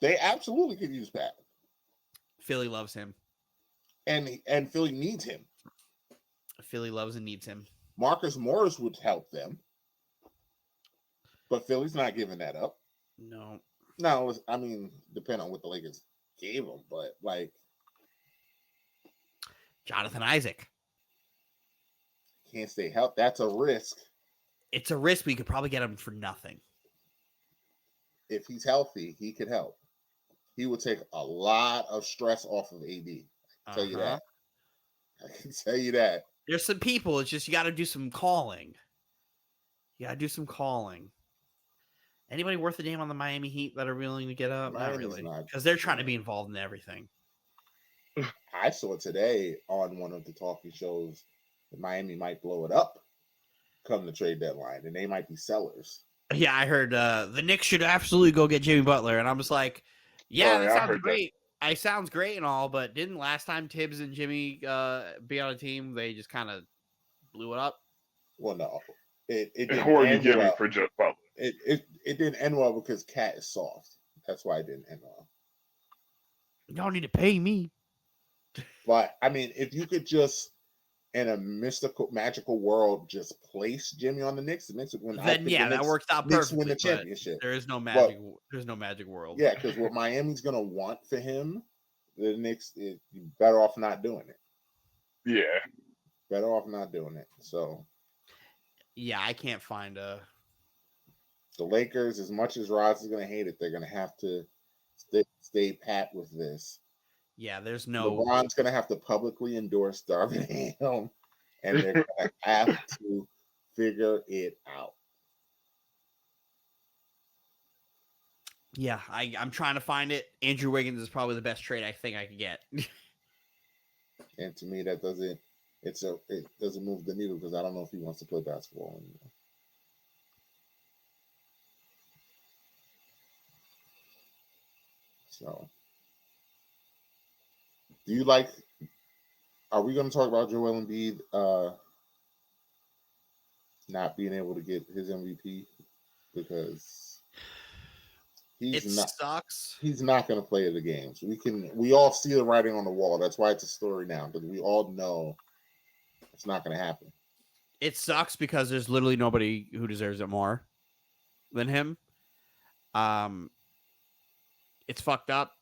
They absolutely could use Pat. Philly loves him. And Philly needs him. Philly loves and needs him. Marcus Morris would help them. But Philly's not giving that up. No. No, I mean, depending on what the Lakers gave him, but like Jonathan Isaac. can't stay healthy. That's a risk. It's a risk. We could probably get him for nothing. If he's healthy, he could help. He would take a lot of stress off of AD. I can tell you that. I can tell you that. There's some people. It's just you got to do some calling. You got to do some calling. Anybody worth a damn on the Miami Heat that are willing to get up? Not Miami's really, not. because they're trying to be involved in everything. I saw today on one of the talking shows that Miami might blow it up come the trade deadline, and they might be sellers. Yeah, I heard the Knicks should absolutely go get Jimmy Butler, and I'm just like, yeah, that sounds great. It sounds great and all, but didn't last time Tibbs and Jimmy be on a team, they just kind of blew it up? Well, no, it And didn't who are you end giving well. for Jeff Butler? It didn't end well because Cat is soft. That's why it didn't end well. Y'all need to pay me. But I mean, if you could just in a mystical, magical world, just place Jimmy on the Knicks, the Knicks would win. Then yeah, that works out Knicks perfectly. win the but championship. There is no magic. There's no magic world. Yeah, because what Miami's gonna want for him, the Knicks, you better off not doing it. Yeah, Better off not doing it. So yeah, I can't find a. the Lakers, as much as Roz is gonna hate it, they're gonna have to stay pat with this. Yeah, there's no. LeBron's gonna have to publicly endorse Darvin Ham, and they're gonna have to figure it out. Yeah, I'm trying to find it. Andrew Wiggins is probably the best trade I think I could get. And to me, that doesn't it doesn't move the needle because I don't know if he wants to play basketball anymore. So, do you like? Are we going to talk about Joel Embiid not being able to get his MVP because Sucks. He's not going to play the games. We all see the writing on the wall. That's why it's a story now because we all know it's not going to happen. It sucks because there's literally nobody who deserves it more than him. It's fucked up,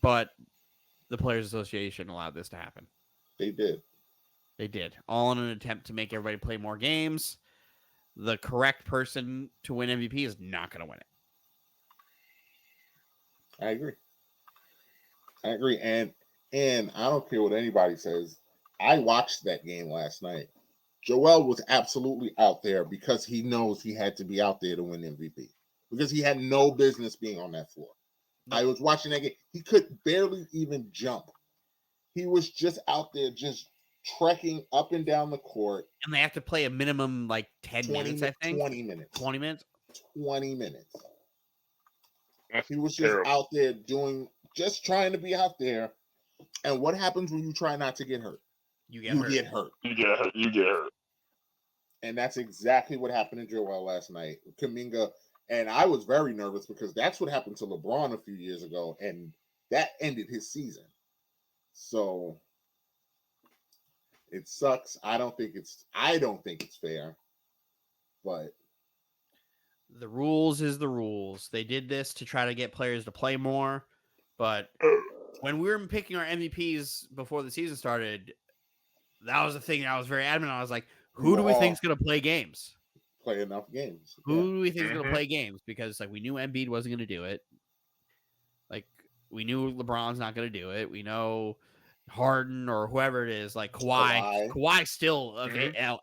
but the Players Association allowed this to happen. They did. They did. All in an attempt to make everybody play more games. The correct person to win MVP is not going to win it. I agree. And I don't care what anybody says. I watched that game last night. Joel was absolutely out there because he knows he had to be out there to win MVP. Because he had no business being on that floor. No. I was watching that game. He could barely even jump. He was just out there just trekking up and down the court. And they have to play a minimum like 10 minutes, I think. 20 minutes. 20 minutes? 20 minutes. that's He was terrible. just out there just trying to be out there. And what happens when you try not to get hurt? You get hurt. You get hurt. And that's exactly what happened to Joel last night. Kuminga, and I was very nervous because that's what happened to LeBron a few years ago, and that ended his season. So it sucks. I don't think it's fair, but The rules is the rules. They did this to try to get players to play more, but when we were picking our MVPs before the season started, that was the thing I was very adamant on. I was like, who do we think is going to play games? Play enough games. Who do we think is going to play games? Because like we knew Embiid wasn't going to do it. Like we knew LeBron's not going to do it. We know Harden or whoever it is, like Kawhi's still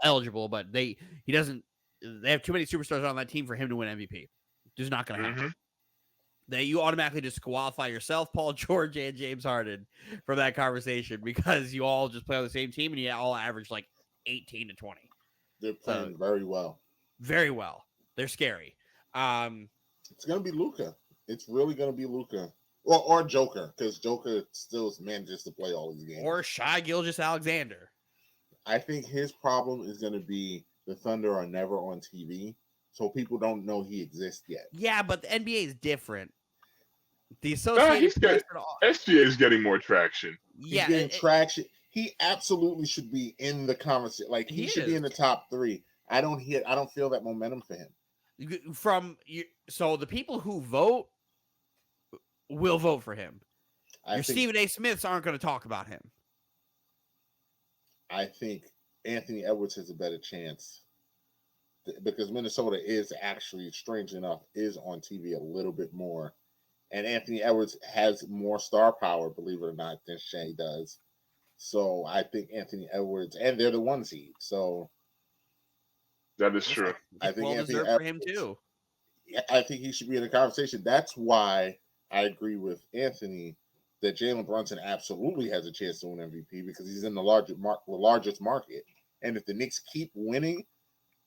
eligible, but he doesn't. They have too many superstars on that team for him to win MVP. Just not going to happen. That you automatically disqualify yourself, Paul George, and James Harden from that conversation because you all just play on the same team and you all average like 18 to 20. They're playing very well. Very well. They're scary. It's gonna be Luka. It's really gonna be Luka. Or Joker, because Joker still manages to play all these games. Or Shai Gilgeous-Alexander. I think his problem is gonna be the Thunder are never on TV, so people don't know he exists yet. Yeah, but the NBA is different. The Associated SGA is getting more traction. He's getting traction. He absolutely should be in the conversation. Like he should be in the top 3. I don't feel that momentum for him. So the people who vote will vote for him. Your Stephen A. Smiths aren't going to talk about him. I think Anthony Edwards has a better chance because Minnesota is actually, strangely enough, is on TV a little bit more. And Anthony Edwards has more star power, believe it or not, than Shea does. So I think Anthony Edwards, and they're the 1 seed. So that is true. I think Anthony Edwards, for him too. I think he should be in the conversation. That's why I agree with Anthony that Jalen Brunson absolutely has a chance to win MVP because he's in the largest market. And if the Knicks keep winning,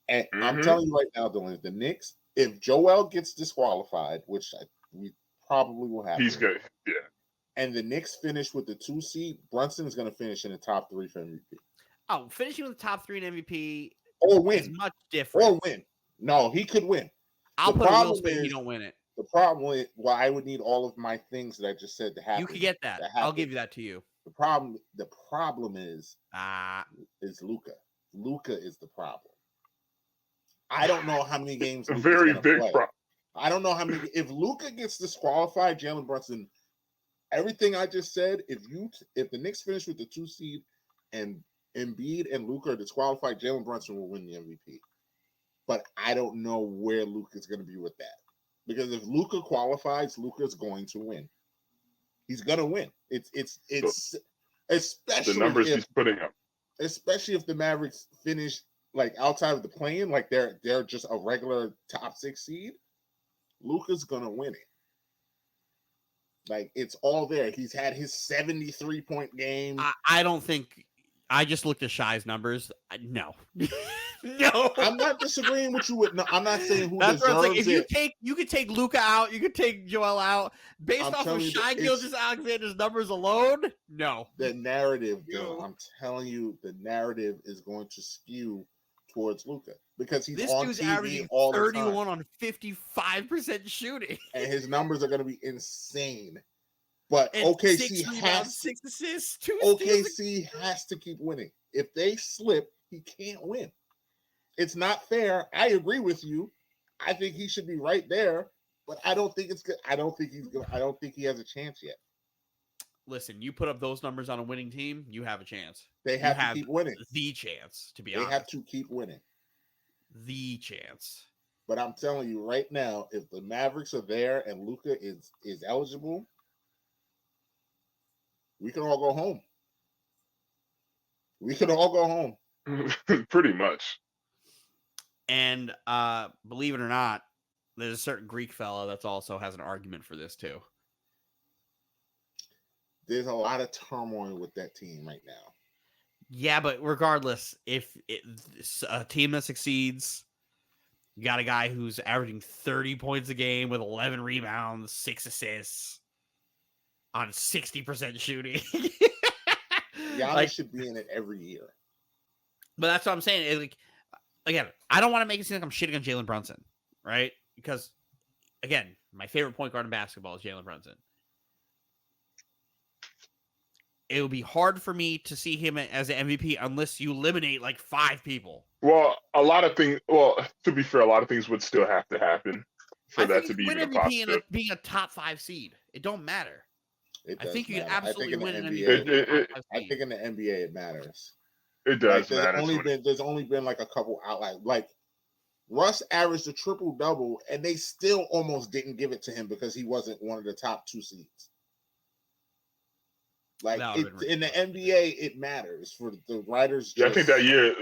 and I'm telling you right now, Dylan, the Knicks, if Joel gets disqualified, which we probably will happen. He's good. Yeah. And the Knicks finish with the 2 seed, Brunson is going to finish in the top 3 for MVP. Oh, finishing with the top 3 in MVP or win is much different. Or win. No, he could win. I'll put a Will Smith if you don't win it. The problem is, I would need all of my things that I just said to happen. You could get that. I'll give you that to you. The problem is Luka. Luka is the problem. I don't know how many games. A very big problem. I don't know how many. If Luka gets disqualified, Jalen Brunson, everything I just said. If the Knicks finish with the 2 seed and Embiid and Luka are disqualified, Jalen Brunson will win the MVP. But I don't know where Luka's going to be with that. Because if Luka qualifies, Luka's going to win. He's going to win. It's especially the numbers he's putting up. Especially if the Mavericks finish like outside of the play-in, like they're just a regular top 6 seed. Luka's going to win it. Like it's all there. He's had his 73-point game. I don't think. I just looked at Shai's numbers. No. No, I'm not disagreeing with you. No, I'm not saying who that's deserves what I'm saying. it. You could take Luka out, you could take Joel out based off of Shai Gilgeous-Alexander's numbers alone. No, the narrative, though, I'm telling you, the narrative is going to skew towards Luka because he's on dude's TV averaging all 31 on 55% shooting, and his numbers are going to be insane. But and OKC has 6 assists, 2 OKC has to keep winning. If they slip, he can't win. It's not fair. I agree with you. I think he should be right there, but I don't think it's good. I don't think he's good. I don't think he has a chance yet. Listen, you put up those numbers on a winning team, you have a chance. They have to keep winning. The chance, to be honest. They have to keep winning. The chance. But I'm telling you right now, if the Mavericks are there and Luka is eligible, we can all go home. We can all go home. Pretty much. And believe it or not, there's a certain Greek fellow that also has an argument for this too. There's a lot of turmoil with that team right now. Yeah, but regardless, if it's a team that succeeds, you got a guy who's averaging 30 points a game with 11 rebounds, 6 assists on 60% shooting. Giannis should be in it every year. But that's what I'm saying. Like, again, I don't want to make it seem like I'm shitting on Jalen Brunson, right? Because, again, my favorite point guard in basketball is Jalen Brunson. It would be hard for me to see him as an MVP unless you eliminate like 5 people. Well, a lot of things. Well, to be fair, a lot of things would still have to happen for I that think to you be can even win a MVP in possibility. being a top 5 seed. It don't matter. It I does think you can matter. I think absolutely in the win an NBA, MVP. It, Top it, 5 I seed. think in the NBA it matters. it Like does matter. there's only been like a couple outliers. Like Russ averaged a triple double, and they still almost didn't give it to him because he wasn't one of the top 2 seeds. Like That would've been in the ridiculous. NBA, it matters for the writers. Yeah, I think that year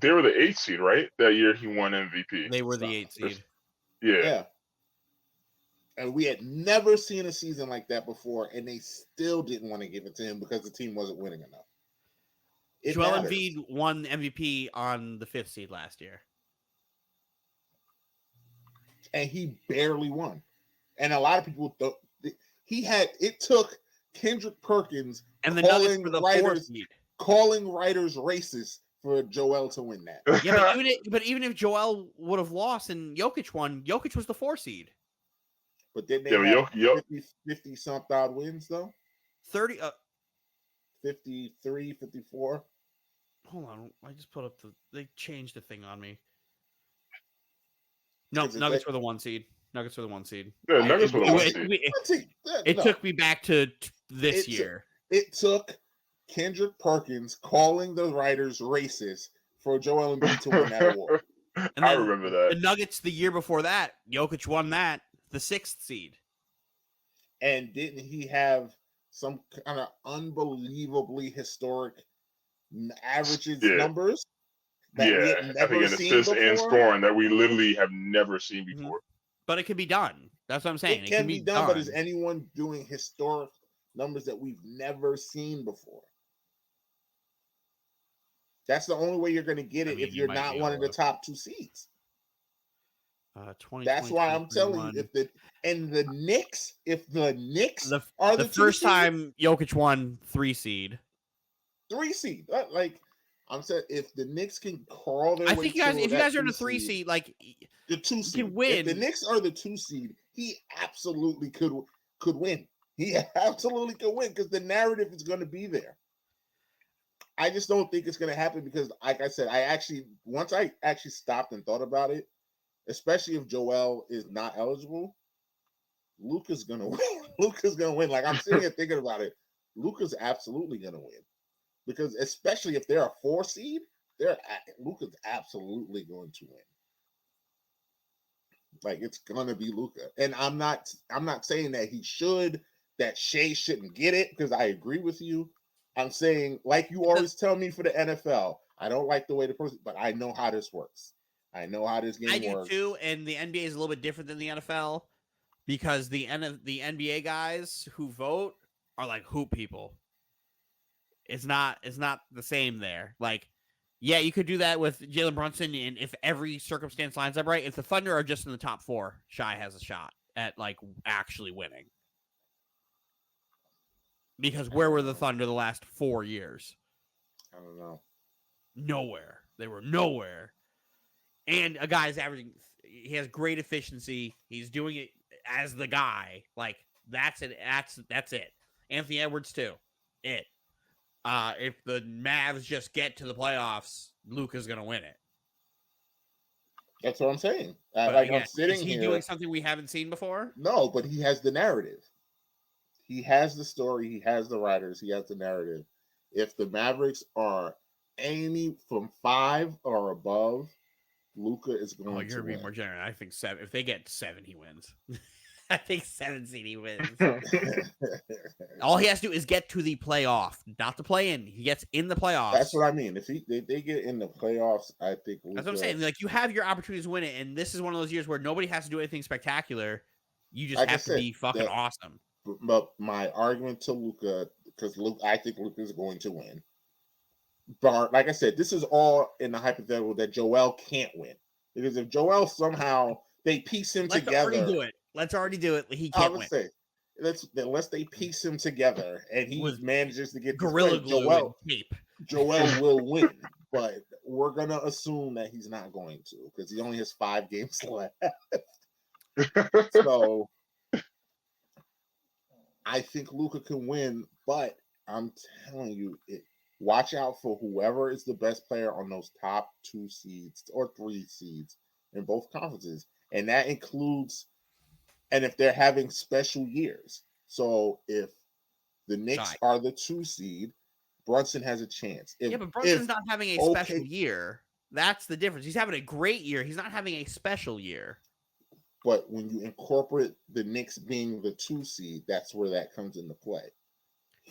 they were the 8th seed, right? That year he won MVP. They were the 8th seed. Yeah. And we had never seen a season like that before, and they still didn't want to give it to him because the team wasn't winning enough. It Joel matters. Embiid won MVP on the 5th seed last year. And he barely won. And a lot of people thought it took Kendrick Perkins And the Nuggets calling for the 4th writers seed. racist for Joel to win that. Yeah, but even if Joel would have lost and Jokic won, Jokic was the 4 seed. But then they Yeah, have 50 something odd wins though. 30 53, 54. Hold on, I just put up they changed the thing on me. No, Is it Nuggets that- were the 1 seed. Nuggets were the 1 seed. Yeah, Nuggets were the 1 It- seed. It No. took me back to this It year. It took Kendrick Perkins calling the writers racist for Joel Embiid to win that award. And I then remember The that. Nuggets the year before that, Jokic won that, the 6th seed. And didn't he have some kind of unbelievably historic averages numbers that we had I think never in seen assists before? and scoring that we literally have never seen Mhm. before. But it can be done. That's what I'm saying. It can be done, but is anyone doing historic numbers that we've never seen before? That's the only way you're going to get it I mean, if you you're might not be one of able the to. top 2 seeds. 20, That's why I'm telling you, the Knicks are the 2 first seed, time Jokic won 3 seed. 3 seed. Like I'm saying, if the Knicks can crawl their I way think if you to guys are in that a 3 seed, like the 2 seed, can win. If the Knicks are the 2 seed, he absolutely could win. He absolutely could win because the narrative is going to be there. I just don't think it's going to happen because, like I said, once I actually stopped and thought about it, especially if Joel is not eligible, Luka's going to win. Luka's going to win. Like I'm sitting here thinking about it, Luka's absolutely going to win because especially if they're a 4 seed, Luka's absolutely going to win. Like it's gonna be Luka, and I'm not saying that he should, that Shea shouldn't get it because I agree with you. I'm saying, like you always tell me for the NFL, I don't like the way the person, but I know how this works. I know how this game works. I do too, and the NBA is a little bit different than the NFL because the NBA guys who vote are like hoop people. It's not the same there. Like, yeah, you could do that with Jalen Brunson, and if every circumstance lines up right, if the Thunder are just in the top 4, Shai has a shot at like actually winning. Because where were the Thunder the last 4 years? I don't know. Nowhere. They were nowhere. And a guy's averaging. He has great efficiency. He's doing it as the guy. Like that's it. That's it. Anthony Edwards too. It. If the Mavs just get to the playoffs, Luka's gonna win it. That's what I'm saying. But Like again, I'm sitting is he here doing something we haven't seen before? No, but he has the narrative. He has the story. He has the writers. He has the narrative. If the Mavericks are aiming from 5 or above, Luka is going to You're being win. more generous. I think 7. If they get 7, he wins. I think 7 seed he wins. All he has to do is get to the playoff, not the play-in. He gets in the playoffs. That's what I mean. If they get in the playoffs, I think Luka, that's what I'm saying. Like you have your opportunities to win it, and this is one of those years where nobody has to do anything spectacular. You just have to be fucking awesome. But my argument to Luka, because I think Luka is going to win. But like I said, this is all in the hypothetical that Joel can't win. Because if Joel somehow they piece him together, Let's already do it. He can't win. Say, unless they piece him together and he manages to get Gorilla Glue and tape. Joel will win. But we're gonna assume that he's not going to because he only has 5 games left. So I think Luka can win, but I'm telling you, watch out for whoever is the best player on those top 2 seeds or 3 seeds in both conferences. And that includes, and if they're having special years. So if the Knicks are the 2 seed, Brunson has a chance. But Brunson's not having a special year. That's the difference. He's having a great year. He's not having a special year. But when you incorporate the Knicks being the 2 seed, that's where that comes into play.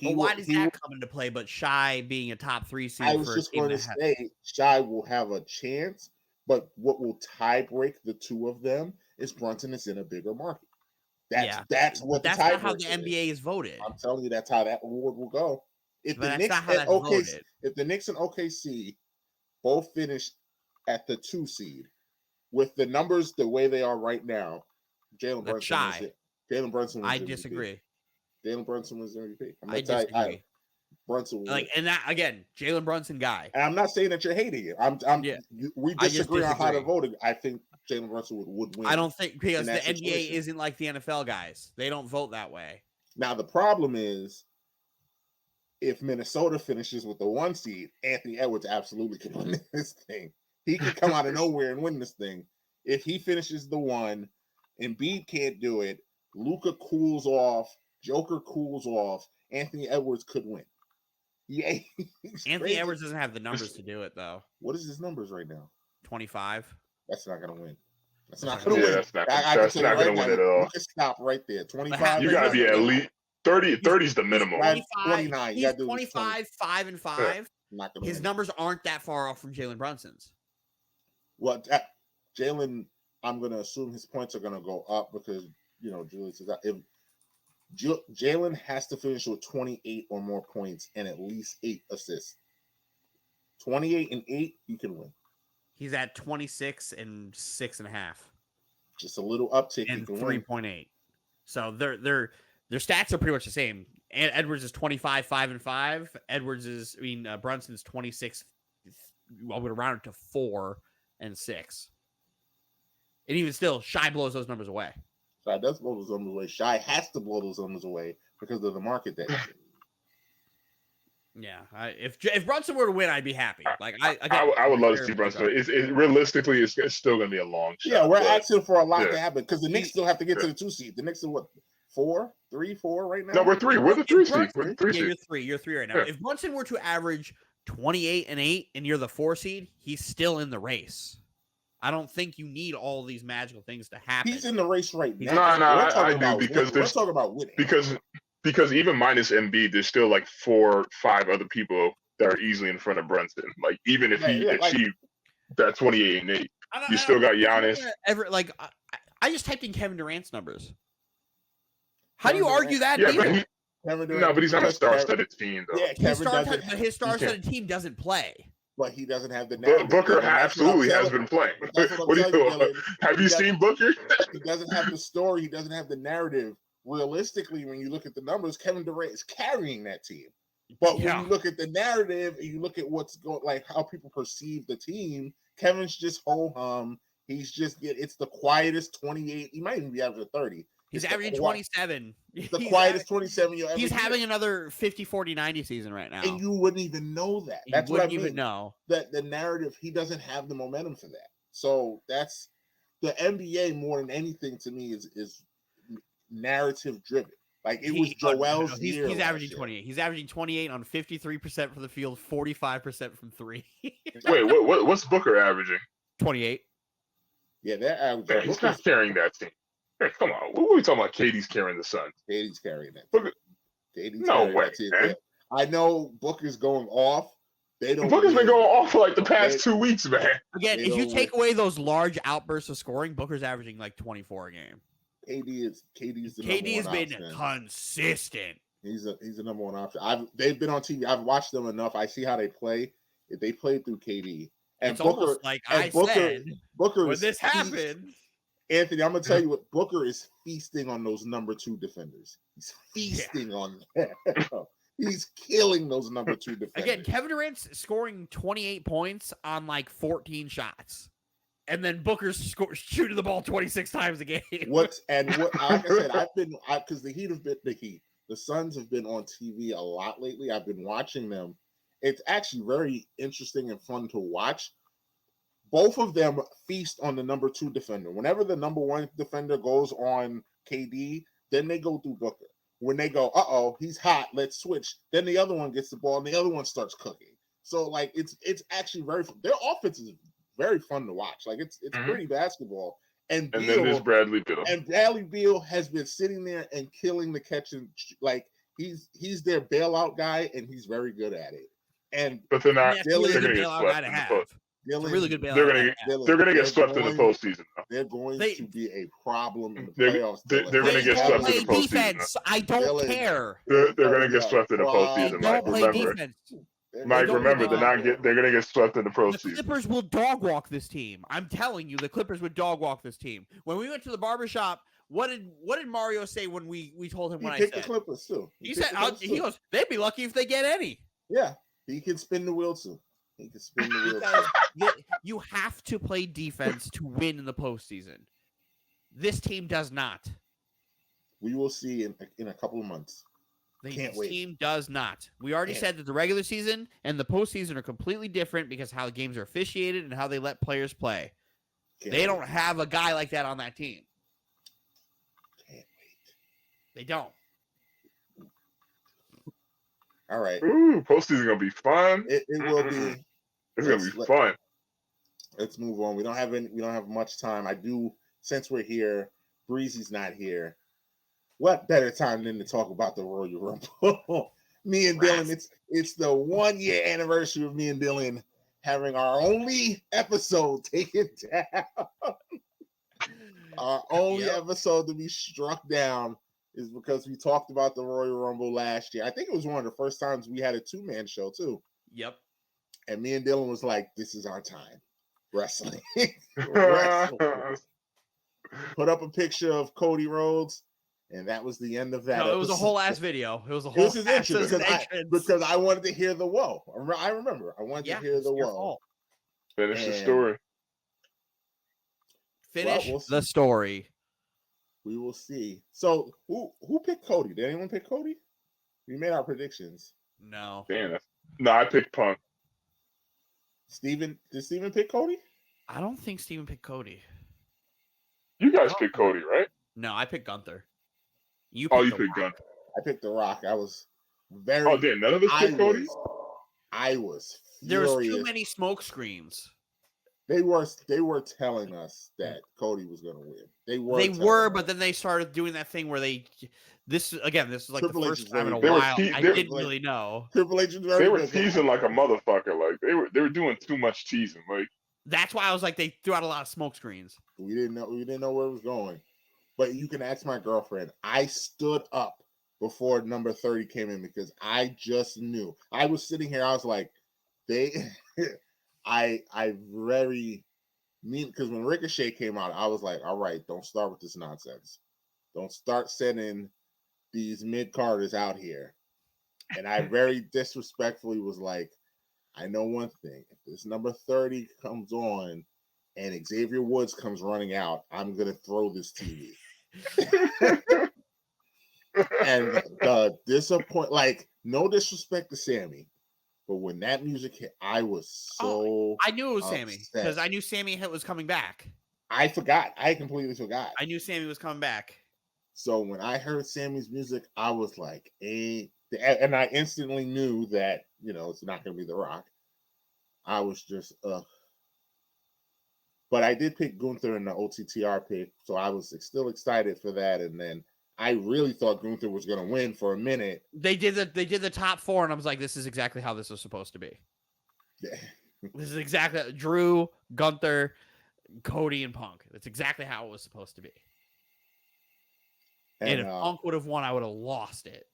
But why does that come into play? But Shai being a top 3 seed. I was just going to say Shai will have a chance, but what will tie break the two of them is Brunson is in a bigger market. That's what that's not how the NBA is voted. I'm telling you, that's how that award will go. If but the Knicks and if the Knicks and OKC both finish at the 2 seed with the numbers the way they are right now, Jalen Brunson. I disagree. Jalen Brunson was MVP. I disagree. Brunson was and that again, Jalen Brunson guy. And I'm not saying that you're hating it. We disagree on how to vote it. I think Jalen Brunson would win. I don't think because the NBA isn't like the NFL guys. They don't vote that way. Now the problem is, if Minnesota finishes with the 1 seed, Anthony Edwards absolutely can win this thing. He could come out of nowhere and win this thing. If he finishes the 1, Embiid can't do it. Luka cools off. Joker cools off. Anthony Edwards could win. Yeah, Anthony Edwards doesn't have the numbers to do it, though. What is his numbers right now? 25. That's not going to win. That's not going to win. That's not going to win at all. You can stop right there. 25. You got to be at least 30. 30 is the minimum. 29. He's 25, 5 and 5. Yeah. His numbers aren't that far off from Jalen Brunson's. Well, Jalen, I'm going to assume his points are going to go up because, Julius is if Jalen has to finish with 28 or more points and at least 8 assists. 28 and 8, you can win. He's at 26 and 6.5. Just a little uptick. And 3.8. So their stats are pretty much the same. Edwards is 25, 5 and 5. Brunson's 26. I would round it to 4 and 6. And even still, Shai blows those numbers away. Shai does blow those numbers away. Shai has to blow those numbers away because of the market that he's in. Yeah, if Brunson were to win, I'd be happy. Like I would love to see Brunson. Realistically, it's still going to be a long shot. Yeah, we're asking for a lot to happen because the Knicks still have to get to the 2 seed. The Knicks are what, 4 right now? No, we're 3. We're the 3 seed. We're the 3 seed. You're 3. You're 3 right now. Yeah. If Brunson were to average 28 and 8, and you're the 4 seed, he's still in the race. I don't think you need all these magical things to happen. He's in the race right now. No, I do because we're talking about winning. Because even minus Embiid, there's still like 4 or 5 other people that are easily in front of Brunson. Like even if he achieved that 28 and 8, you still got Giannis. I just typed in Kevin Durant's numbers. How do you argue that? Yeah, but he's not a star-studded team though. Yeah, his star-studded team doesn't play. But he doesn't have the narrative. Booker absolutely has been playing. What do you know? Have you seen Booker? He doesn't have the story. He doesn't have the narrative. Realistically, when you look at the numbers, Kevin Durant is carrying that team. But when you look at the narrative and you look at what's going, like how people perceive the team, Kevin's just ho-hum. He's just it's the quietest 28. He might even be averaging 30. He's averaging 27. The quietest 27 you'll ever He's having another 50, 40, 90 season right now. And you wouldn't even know that. That's what I mean. Even know that the narrative, he doesn't have the momentum for that. So that's the NBA more than anything to me is narrative driven. Like it was Joel's year. He's averaging 28. He's averaging 28 on 53% from the field, 45% from 3. Wait, what's Booker averaging? 28. Yeah, they're averaging. Man, he's not carrying that team. Hey, come on. What are we talking about? KD's carrying the Suns. KD's carrying that. Booker. No way, man. I know Booker's going off. Booker's been going off for like the past 2 weeks, man. Again, if you take away those large outbursts of scoring, Booker's averaging like 24 a game. KD has been consistent. He's a number one option. They've been on TV. I've watched them enough. I see how they play. If they play through KD, and it's Booker, almost like said when this happened. Anthony, I'm gonna tell you what Booker is feasting on those number 2 defenders. He's feasting on them. He's killing those number 2 defenders. Again, Kevin Durant's scoring 28 points on like 14 shots. And then Booker's shooting the ball 26 times a game. Like I said, because the Suns have been on TV a lot lately. I've been watching them, it's actually very interesting and fun to watch. Both of them feast on the number 2 defender. Whenever the number 1 defender goes on KD, then they go through Booker. When they go, he's hot, let's switch. Then the other one gets the ball and the other one starts cooking. So like it's actually very fun. Their offense is very fun to watch. Like it's pretty basketball. And then there's Bradley Beal. And Bradley Beal has been sitting there and killing the catch and like he's their bailout guy and he's very good at it. But they're not. They're They're going going to get swept in the post. It's a really good bailout. They're going to get swept in the postseason. They're going to be a problem in the playoffs. They're going to get swept in the postseason. I don't care. They're going to get swept in the postseason. Mike, remember. Mike, remember, they're going to get swept in the postseason. The Clippers will dog walk this team. I'm telling you, the Clippers would dog walk this team. When we went to the barbershop, what did Mario say when we told him he what I picked said? The Clippers too. He said he goes, they'd be lucky if they get any. Yeah, he can spin the wheel too. He can spin the wheel. You have to play defense to win in the postseason. This team does not. We will see in a couple of months. This team does not. We already said that the regular season and the postseason are completely different because how the games are officiated and how they let players play. They don't have a guy like that on that team. Can't wait. They don't. All right. Ooh, postseason gonna be fun. It will be. It's gonna be fun. Let's move on. We don't have much time. I do, since we're here. Breezy's not here. What better time than to talk about the Royal Rumble? Me and Dylan, it's the 1 year anniversary of me and Dylan having our only episode taken down. Our only episode to be struck down is because we talked about the Royal Rumble last year. I think it was one of the first times we had a 2-man show too. Yep. And me and Dylan was like, this is our time. Wrestling. Put up a picture of Cody Rhodes. And that was the end of that. No, it was a whole ass video. It was a whole his intro because I wanted to hear the whoa. I remember. I wanted to hear the whoa. Finish the story. Finish the story. We will see. So who picked Cody? Did anyone pick Cody? We made our predictions. No. Damn. No, I picked Punk. Did Steven pick Cody? I don't think Steven picked Cody. You guys picked Cody, right? No, I picked Gunther. You picked Gunther. I picked The Rock. I was very. Oh, damn! None of us picked Cody. I was. There was too many smoke screens. They were telling us that Cody was going to win. They were, but then they started doing that thing where this is like Triple the H first time in a while. I didn't really know. Triple H they were teasing like a motherfucker. Like they were doing too much teasing. Like that's why I was like they threw out a lot of smoke screens. We didn't know where it was going. But you can ask my girlfriend. I stood up before number 30 came in because I just knew. I was sitting here. I was like, I very mean because when Ricochet came out, I was like, all right, don't start with this nonsense. Don't start sending these mid-carders out here. And I very disrespectfully was like, I know one thing. If this number 30 comes on and Xavier Woods comes running out, I'm going to throw this TV. And the disappointment, like, no disrespect to Sammy, but when that music hit, I was so I knew it was Sammy because I knew Sammy was coming back. I forgot. I completely forgot. I knew Sammy was coming back. So when I heard Sammy's music, I was like, and I instantly knew that, it's not going to be The Rock. I was just, But I did pick Gunther in the OTTR pick, so I was still excited for that. And then I really thought Gunther was going to win for a minute. They did the top 4, and I was like, this is exactly how this was supposed to be. Yeah. This is exactly Drew, Gunther, Cody, and Punk. That's exactly how it was supposed to be. And if Punk would have won, I would have lost it.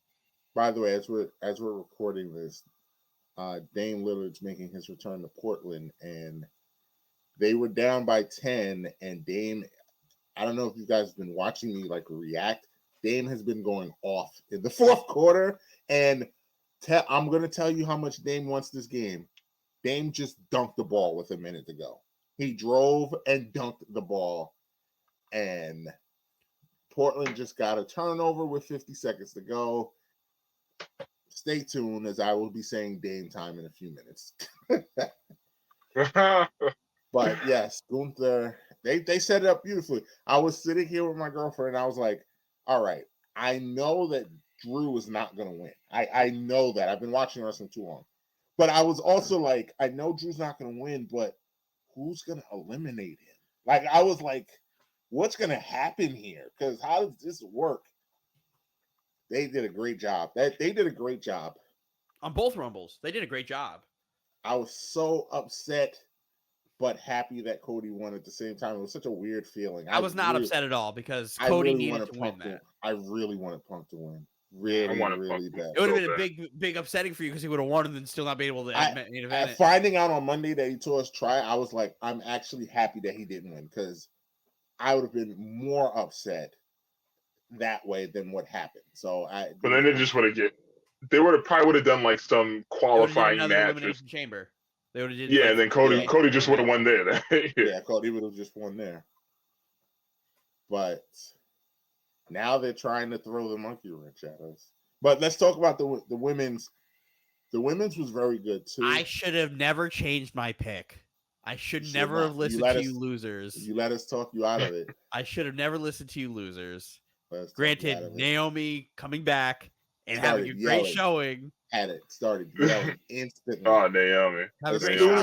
By the way, as we're recording this, Dame Lillard's making his return to Portland, and they were down by 10, and Dame, I don't know if you guys have been watching me react. Dame has been going off in the fourth quarter, and I'm going to tell you how much Dame wants this game. Dame just dunked the ball with a minute to go. He drove and dunked the ball, and Portland just got a turnover with 50 seconds to go. stay tuned as I will be saying Dame time in a few minutes. But yes, Gunther, they set it up beautifully. I was sitting here with my girlfriend and I was like, all right, I know that Drew is not going to win. I know that. I've been watching wrestling too long. But I was also like, I know Drew's not going to win, but who's going to eliminate him? Like, I was like, what's going to happen here? Because how does this work? They did a great job. They did a great job. On both Rumbles. They did a great job. I was so upset but happy that Cody won at the same time. It was such a weird feeling. I was not upset at all because Cody needed to win that. I really wanted Punk to win. Really bad. It would have been a big upsetting for you because he would have won and then still not be able to main event it. Finding out on Monday that he told us try, I was like, I'm actually happy that he didn't win because I would have been more upset that way than what happened. But then they just would have probably would have done like some qualifying match. Chamber. They would have did. Yeah, and then Cody just would have won there. Yeah, Cody would have just won there. But now they're trying to throw the monkey wrench at us. But let's talk about the women's. The women's was very good too. I should have never changed my pick. I should never have listened to you losers. You let us talk you out of it. I should have never listened to you losers. Granted, Naomi coming back and having a great showing. Had it started yelling instantly. Oh, Naomi! As soon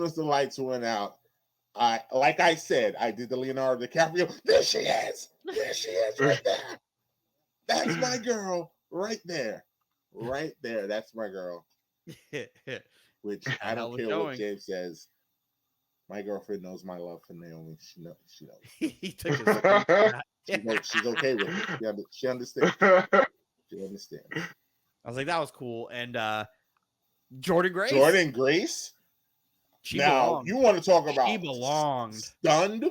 as the lights went out, like I said, I did the Leonardo DiCaprio. There she is. There she is, right there. That's my girl, right there, right there. That's my girl. Which I don't care what James says. My girlfriend knows my love for Naomi. She knows. He took his she's okay with it. She understands. She understands. I was like, that was cool. And Jordan Grace. She belonged. You want to talk about she belonged. Stunned?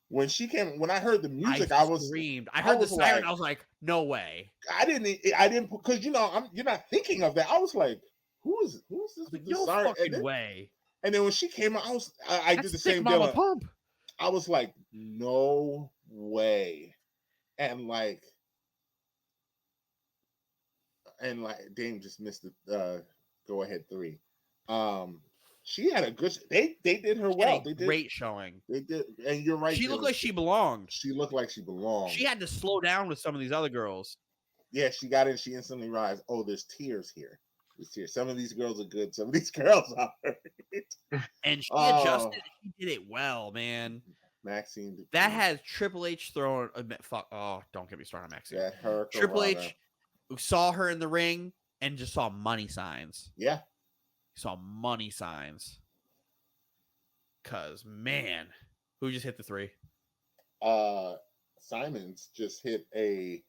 When she came, when I heard the music, I screamed. I heard the siren. I was like, no way. I didn't because you're not thinking of that. I was like, who's this? Like, no fucking way. And then when she came out, I did the same deal. Pump. I was like, no way. And like Dame just missed the go ahead 3. She had a good. They did her well. They did great showing. They did, and you're right. She looked like she belonged. She looked like she belonged. She had to slow down with some of these other girls. Yeah, she got in. She instantly realized, oh, there's tears here. There's tears. Some of these girls are good. Some of these girls are. And she adjusted. She did it well, man. Maxine. That has Triple H throwing. Fuck. Oh, don't get me started on Maxine. Yeah, her. Triple H saw her in the ring and just saw money signs. Yeah. Saw money signs. Cause man, who just hit the 3? Simons just hit a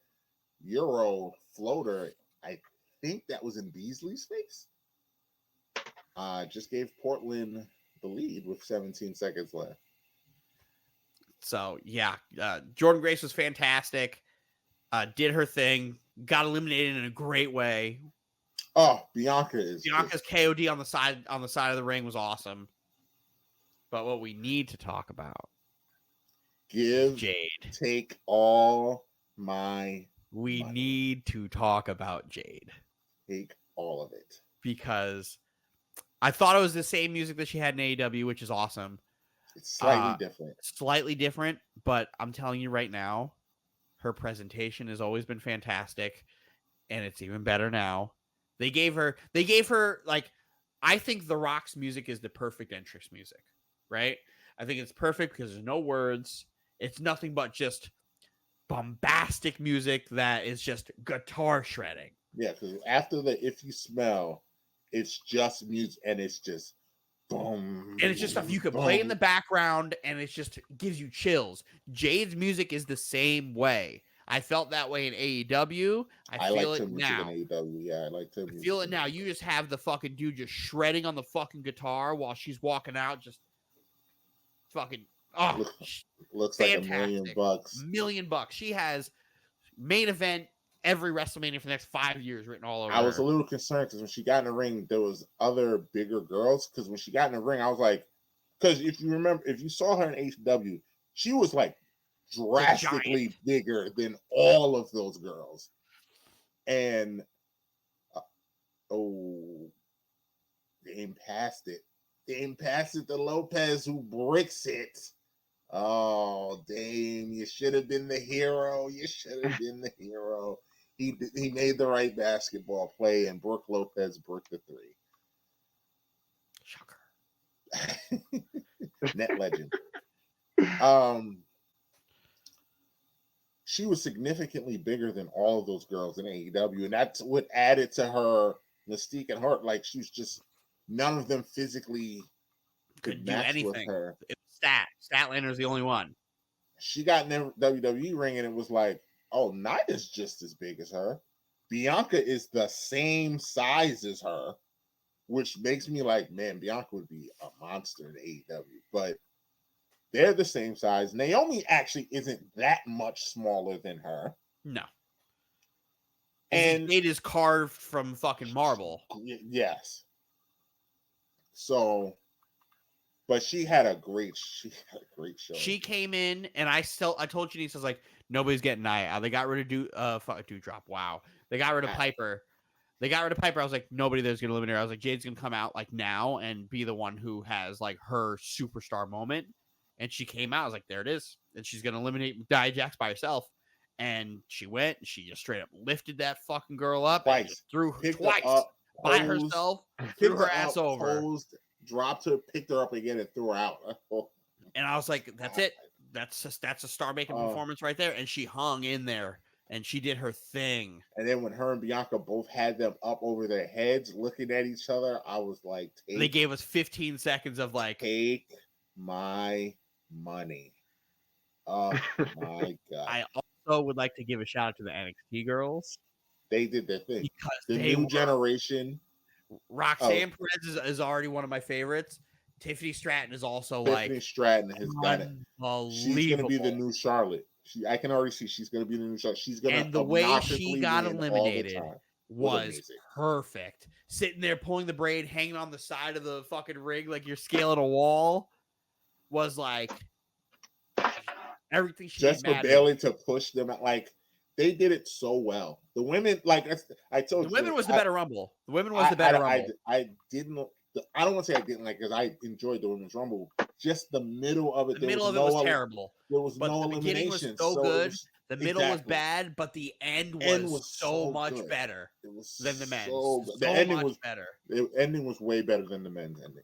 Euro floater. I think that was in Beasley's face. Just gave Portland the lead with 17 seconds left. So yeah, Jordan Grace was fantastic. Did her thing. Got eliminated in a great way. Oh, Bianca's KOD on the side of the ring was awesome. But what we need to talk about, take all my money. Need to talk about Jade. Take all of it. Because I thought it was the same music that she had in AEW, which is awesome. It's slightly different. But I'm telling you right now, her presentation has always been fantastic, and it's even better now. They gave her like, I think The Rock's music is the perfect entrance music, right? I think it's perfect because there's no words. It's nothing but just bombastic music that is just guitar shredding. Yeah, because after the If You Smell, it's just music and it's just boom. And it's just stuff you could play in the background and it just gives you chills. Jade's music is the same way. I felt that way in AEW. I feel it now. In AEW. Yeah, I like to feel it now. You just have the fucking dude just shredding on the fucking guitar while she's walking out, just fucking looks fantastic. Like $1 million. $1 million. She has main event every WrestleMania for the next 5 years written all over. I was a little concerned because when she got in the ring, there was other bigger girls. Because when she got in the ring, I was like, because if you remember, if you saw her in HW, she was like drastically bigger than all of those girls. And Oh, Dame passed it. Dame passed it to Lopez, who bricks it. Oh, Dame, you should have been the hero. You should have been the hero. He made the right basketball play, and Brooke Lopez bricked the three. Shocker. Net legend. She was significantly bigger than all of those girls in AEW, and that's what added to her mystique and heart. Like, she was just, none of them physically could do match with anything. her. It was Statlander's the only one. She got in the WWE ring, and it was like, oh, Nida's just as big as her. Bianca is the same size as her, which makes me like, man, Bianca would be a monster in AEW. But they're the same size. Naomi actually isn't that much smaller than her. No. And Jade is carved from fucking marble. Yes. So, but she had a great show. She came in, and I told Janice, I was like, nobody's getting Nia. They got rid of Dewdrop. Wow. They got rid of Piper. I was like, nobody there's gonna eliminate her. I was like, Jade's gonna come out like now and be the one who has like her superstar moment. And she came out. I was like, there it is. And she's gonna eliminate Nia Jax by herself. And she went. She just straight up lifted that fucking girl up twice, and threw her picked twice her up, by posed, herself, threw her ass over, posed, dropped her, picked her up again, and threw her out. And I was like, that's it. That's a star making performance right there. And she hung in there and she did her thing. And then when her and Bianca both had them up over their heads looking at each other, I was like, they gave us 15 seconds of like, take my money. Oh my God. I also would like to give a shout out to the NXT girls. They did their thing. Because the new generation. Roxanne Perez is already one of my favorites. Tiffany Stratton is also Tiffany Stratton has got it. She's going to be the new Charlotte. I can already see she's going to be the new Charlotte. She's going to, and the way she got eliminated was perfect. Sitting there pulling the braid, hanging on the side of the fucking ring like you're scaling a wall, was like everything she just for Bailey to push them out. Like, they did it so well. The women, like I told you, the women was the better Rumble. The women was the better Rumble. I don't want to say I didn't like, because I enjoyed the women's Rumble. Just the middle of it. The middle of it was terrible. There was no elimination. Was so good. The middle was bad, but the end was so much good. better than the men's. The ending was better. The ending was way better than the men's ending.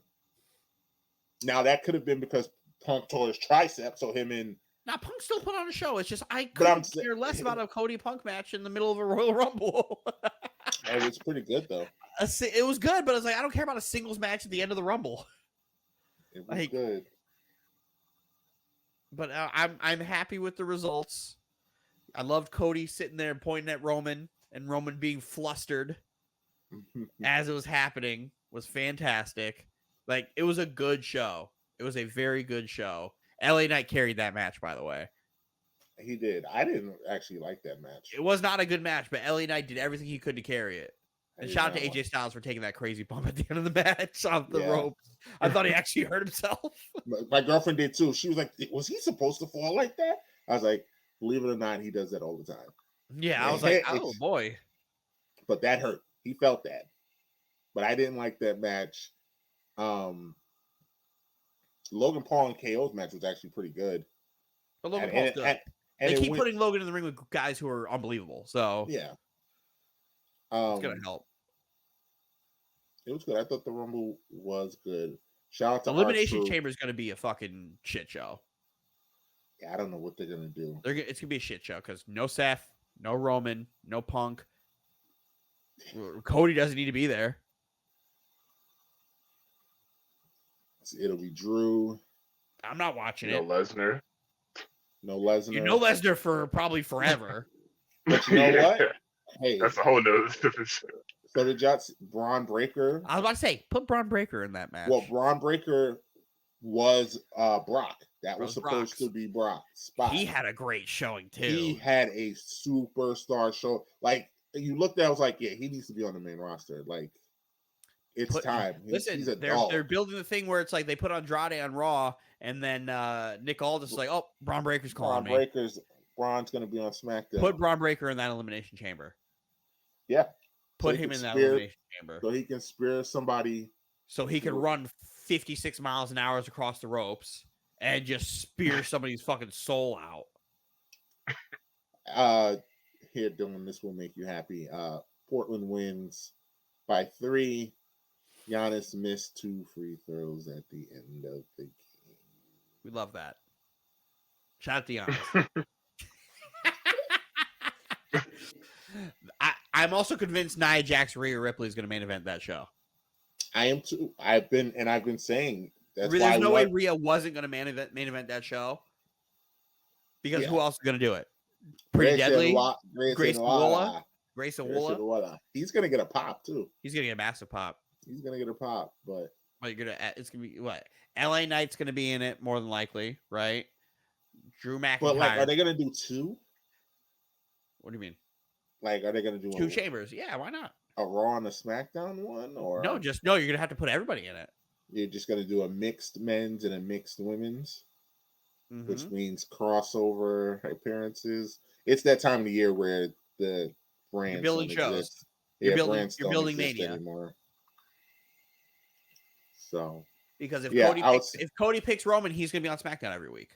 Now, that could have been because Punk tore his tricep, so him and... Now, Punk still put on a show. It's just I couldn't care less about a Cody Punk match in the middle of a Royal Rumble. It was pretty good, though. It was good, but I was like, I don't care about a singles match at the end of the Rumble. It was good. But I'm happy with the results. I loved Cody sitting there pointing at Roman, and Roman being flustered as it was happening was fantastic. Like, it was a good show. It was a very good show. LA Knight carried that match, by the way. He did. I didn't actually like that match. It was not a good match, but LA Knight did everything he could to carry it. And shout out to AJ Styles for taking that crazy bump at the end of the match off the ropes. I thought he actually hurt himself. My girlfriend did too. She was like, was he supposed to fall like that? I was like, believe it or not, he does that all the time. Yeah, I was like, oh boy. But that hurt. He felt that. But I didn't like that match. Logan Paul and KO's match was actually pretty good. But Logan Paul's good. They keep putting Logan in the ring with guys who are unbelievable. So yeah. It's going to help. It was good. I thought the Rumble was good. Shout out to Elimination Chamber is going to be a fucking shit show. Yeah, I don't know what they're going to do. It's going to be a shit show because no Seth, no Roman, no Punk. Cody doesn't need to be there. It'll be Drew. I'm not watching it. Lesnar. No Lesnar. You know Lesnar for probably forever. But you know what? Hey, that's a whole nother different shit. So did y'all Braun Breaker? I was about to say, put Braun Breaker in that match. Well, Braun Breaker was Brock. That was supposed to be Brock's spot. He had a great showing too. He had a superstar show. Like, you looked at it, I was like, yeah, he needs to be on the main roster. Like, it's time. Listen, they're building the thing where it's like they put Andrade on Raw, and then Nick Aldis is like, oh, Braun Breaker's calling me. Braun's going to be on SmackDown. Put Braun Breaker in that Elimination Chamber. Yeah. Put he him can in that spear- elimination chamber. So he can spear somebody. So he can run 56 miles an hour across the ropes and just spear somebody's fucking soul out. Here, Dylan, this will make you happy. Portland wins by 3. Giannis missed 2 free throws at the end of the game. We love that. Shout out to Giannis. I'm also convinced Nia Jax, Rhea Ripley is going to main event that show. I am too. I've been saying that's There's why no way Rhea wasn't going to main event that show. Because who else is going to do it? Pretty Deadly, Grayson Waller. He's going to get a pop too. He's going to get a massive pop. He's going to get a pop, but it's going to be what? LA Knight's going to be in it more than likely, right? Drew McIntyre. But like, are they going to do 2? What do you mean? Like, are they going to do 2 chambers? Yeah, why not? A Raw and a SmackDown one, or no? You're going to have to put everybody in it. You're just going to do a mixed men's and a mixed women's, which Mhm. means crossover appearances. It's that time of the year where the brands You're building don't shows. exist. You're brands you're don't building exist Mania. anymore. So, Because if Yeah, Cody picks Roman, he's going to be on SmackDown every week.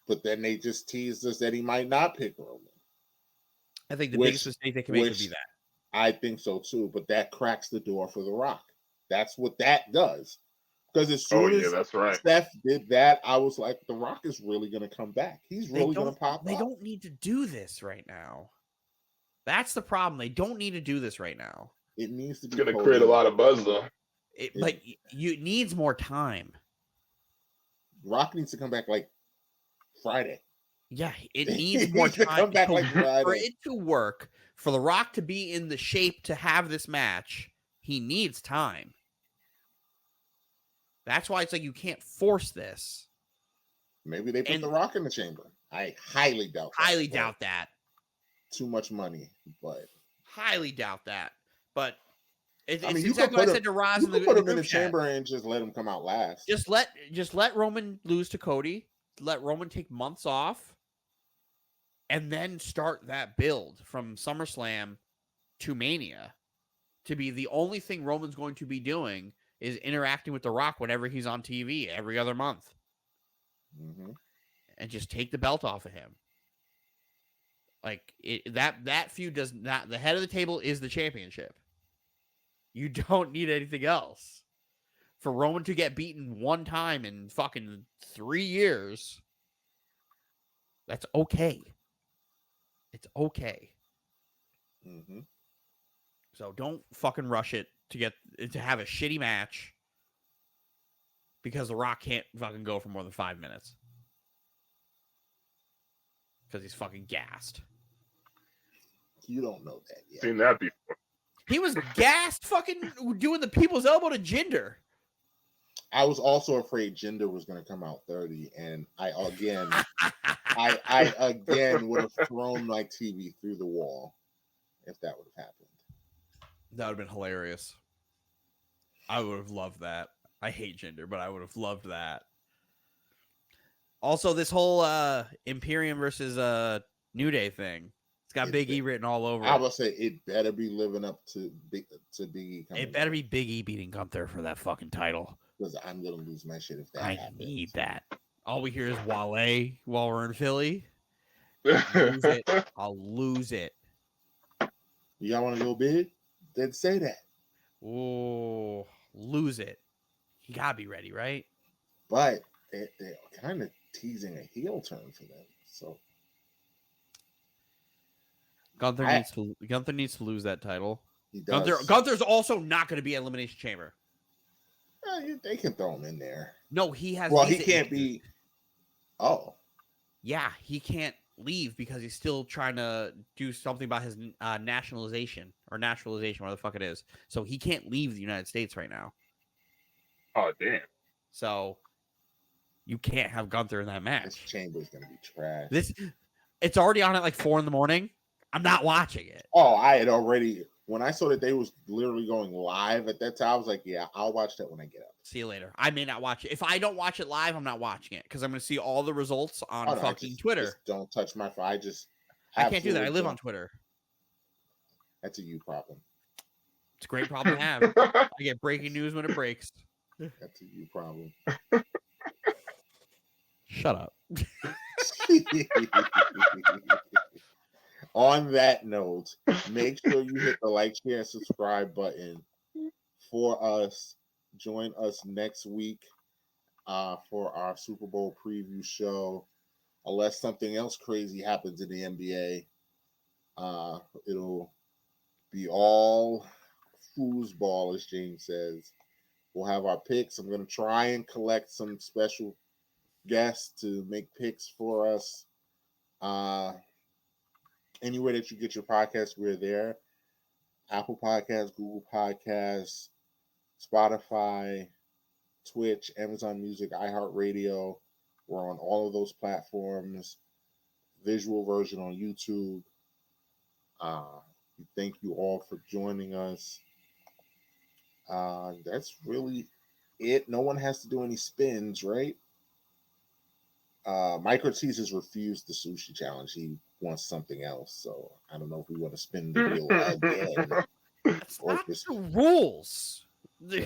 but then they just teased us that he might not pick Roman. I think the Which- biggest mistake they can make would be which- that. I think so too, but that cracks the door for The Rock. That's what that does. Because as Oh soon yeah, as that's right. Steph did that, I was like, The Rock is really going to come back. He's really going to pop They up. don't need to do this right now. That's the problem. They don't need to do this right now. It needs to It's be gonna create a lot of buzz though. But it needs more time. Rock needs to come back like Friday. Yeah, it He needs more needs to time come back like for Friday. it to work. For The Rock to be in the shape to have this match, he needs time. That's why it's like you can't force this. Maybe they put And- The Rock in the chamber. I highly doubt that. Highly but doubt that. Too much money, but Highly doubt that. But it's I mean, you exactly could what I put said to Roz you in the, could put him in the group chat. chamber and just let him come out last. Just let Roman lose to Cody. Let Roman take months off, and then start that build from SummerSlam to Mania. To be the only thing Roman's going to be doing is interacting with The Rock whenever he's on TV every other month, Mhm. and just take the belt off of him. Like that feud does not. The head of the table is the championship. You don't need anything else. For Roman to get beaten one time in fucking 3 years, that's okay. It's okay. Mhm. So don't fucking rush it to have a shitty match because The Rock can't fucking go for more than 5 minutes. Because he's fucking gassed. You don't know that yet. Seen that before. He was gassed fucking doing the people's elbow to Jinder. I was also afraid Jinder was going to come out 30, and I again would have thrown my TV through the wall if that would have happened. That would have been hilarious. I would have loved that. I hate Jinder, but I would have loved that. Also, this whole Imperium versus New Day thing. It's got Big E written all over I it. would say it better be living up to Big E. It better be Big E beating Gunther for that fucking title. Because I'm going to lose my shit if that I happens. need that. All we hear is Wale while we're in Philly. Lose it. I'll lose it. Y'all want to go big? Then say that. Oh, lose it. You gotta be ready, right? But they're kind of teasing a heel turn for them. So Gunther needs to lose that title. he does. Gunther's also not going to be at Elimination Chamber. They can throw him in there. No, he has. Well, he visa can't issues. be. Oh, Yeah, he can't leave because he's still trying to do something about his nationalization, whatever the fuck it is. So he can't leave the United States right now. Oh damn. So you can't have Gunther in that this match. chamber's gonna be trash. It's already on at like 4 a.m. I'm not watching it. Oh, I had already when I saw that they was literally going live at that time. I was like, yeah, I'll watch that when I get up. See you later. I may not watch it. If I don't watch it live, I'm not watching it because I'm going to see all the results on Oh, no, fucking Twitter. Just don't touch my phone. I can't do that. I absolutely live don't. on Twitter. That's a you problem. It's a great problem to have. I get breaking news when it breaks. That's a you problem. Shut up. On that note, make sure you hit the like, share, and subscribe button for us. Join us next week for our Super Bowl preview show. Unless something else crazy happens in the NBA, it'll be all foosball, as James says. We'll have our picks. I'm going to try and collect some special guests to make picks for us. Anywhere that you get your podcast, we're there. Apple Podcasts, Google Podcasts, Spotify, Twitch, Amazon Music, iHeartRadio. We're on all of those platforms. Visual version on YouTube. We thank you all for joining us. That's really it. No one has to do any spins, right? Mike Ortiz has refused the sushi challenge. He wants something else. So I don't know if we want to spin the wheel again. That's Or not just- the rules. The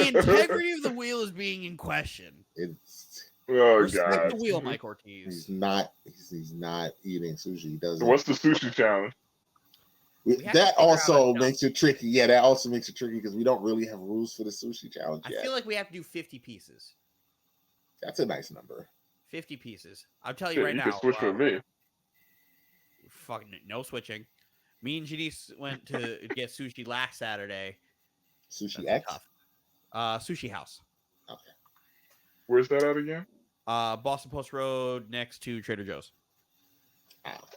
integrity of the wheel is being in question. It's Oh Respect god. the wheel, Mike Ortiz. he's not eating sushi. He doesn't. What's the sushi challenge? have to That figure also out a makes it tricky. Yeah, that also makes it tricky because we don't really have rules for the sushi challenge I yet. feel like we have to do 50 pieces. That's a nice number. 50 pieces. I'll tell you Shit, right you now. can switch with me. Fucking no switching. Me and Janice went to get sushi last Saturday. Sushi That's X. tough. Sushi House. Okay. Where's that at again? Boston Post Road next to Trader Joe's.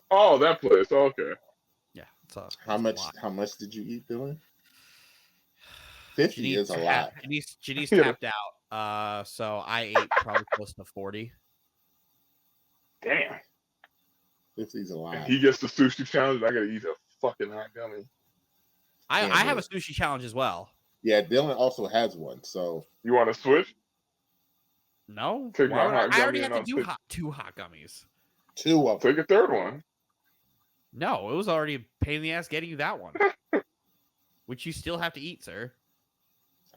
Oh, that place. Oh, okay. Yeah. It's How it's a much? lot. How much did you eat, Dylan? 50 is a lot. Janice Yeah. tapped out. So I ate probably close to 40. Damn. 50 is a lot. If he gets the sushi challenge, I gotta eat a fucking hot gummy. I Yeah, have a but- sushi challenge as well. Yeah, Dylan also has one. So You want to switch? No, Take why my would I? hot I already gummy had and to I'll do take- two hot gummies. 2 of them. Take a third one. No, it was already a pain in the ass getting you that one, which you still have to eat, sir.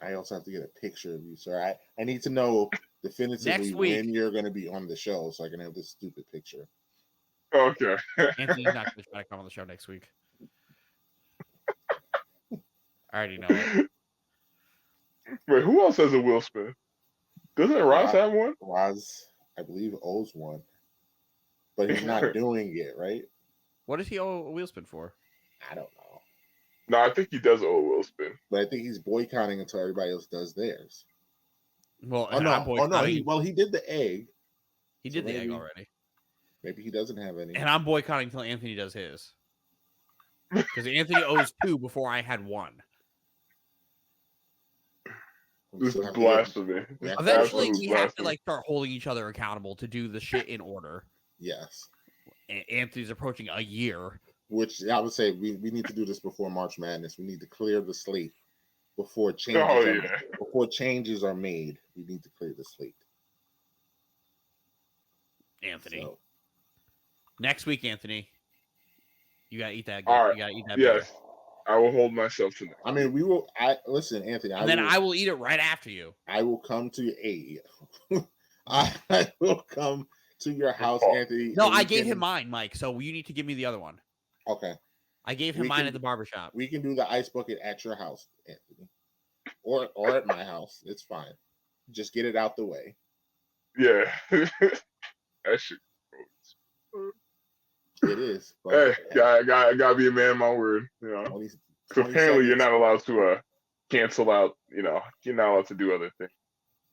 I also have to get a picture of you, sir. I need to know definitively Next week. when you're going to be on the show so I can have this stupid picture. Okay. Anthony's not going to try to come on the show next week. I already know it. Wait, who else has a wheel spin? Doesn't Ross have one? Roz, I believe, owes one. But he's not doing it, right? What does he owe a wheel spin for? I don't know. No, I think he does owe a wheel spin. But I think he's boycotting until everybody else does theirs. Well, Oh and I'm no! Oh no! boycotting. He did the egg. He so did the egg maybe- already, Maybe he doesn't have any. and I'm boycotting until Anthony does his. Because Anthony owes 2 before I had 1. We This still is have to get- blasphemy. we have to- Eventually, Absolute we have to blasphemy. like start holding each other accountable to do the shit in order. Yes. And Anthony's approaching a year. Which I would say we need to do this before March Madness. We need to clear the slate before changes. Oh, are, yeah. Before changes are made, we need to clear the slate. Anthony, So, next week, Anthony, you gotta eat that. All right. You gotta eat that. Yes. beer. I will hold myself to that. I mean, we will. I listen, Anthony. And then I will eat it right after you. I will come to I will come to your house, Oh. Anthony. No, and we I gave can- him mine, Mike. So you need to give me the other one. Okay, I gave him We mine can- at the barbershop. we can do the ice bucket at your house, Anthony, or at my house. It's fine. Just get it out the way. Yeah. That shit. It is. Hey, gotta be a man of my word. You know. 20 So 20 apparently you're seconds. not allowed to cancel out, you're not allowed to do other things.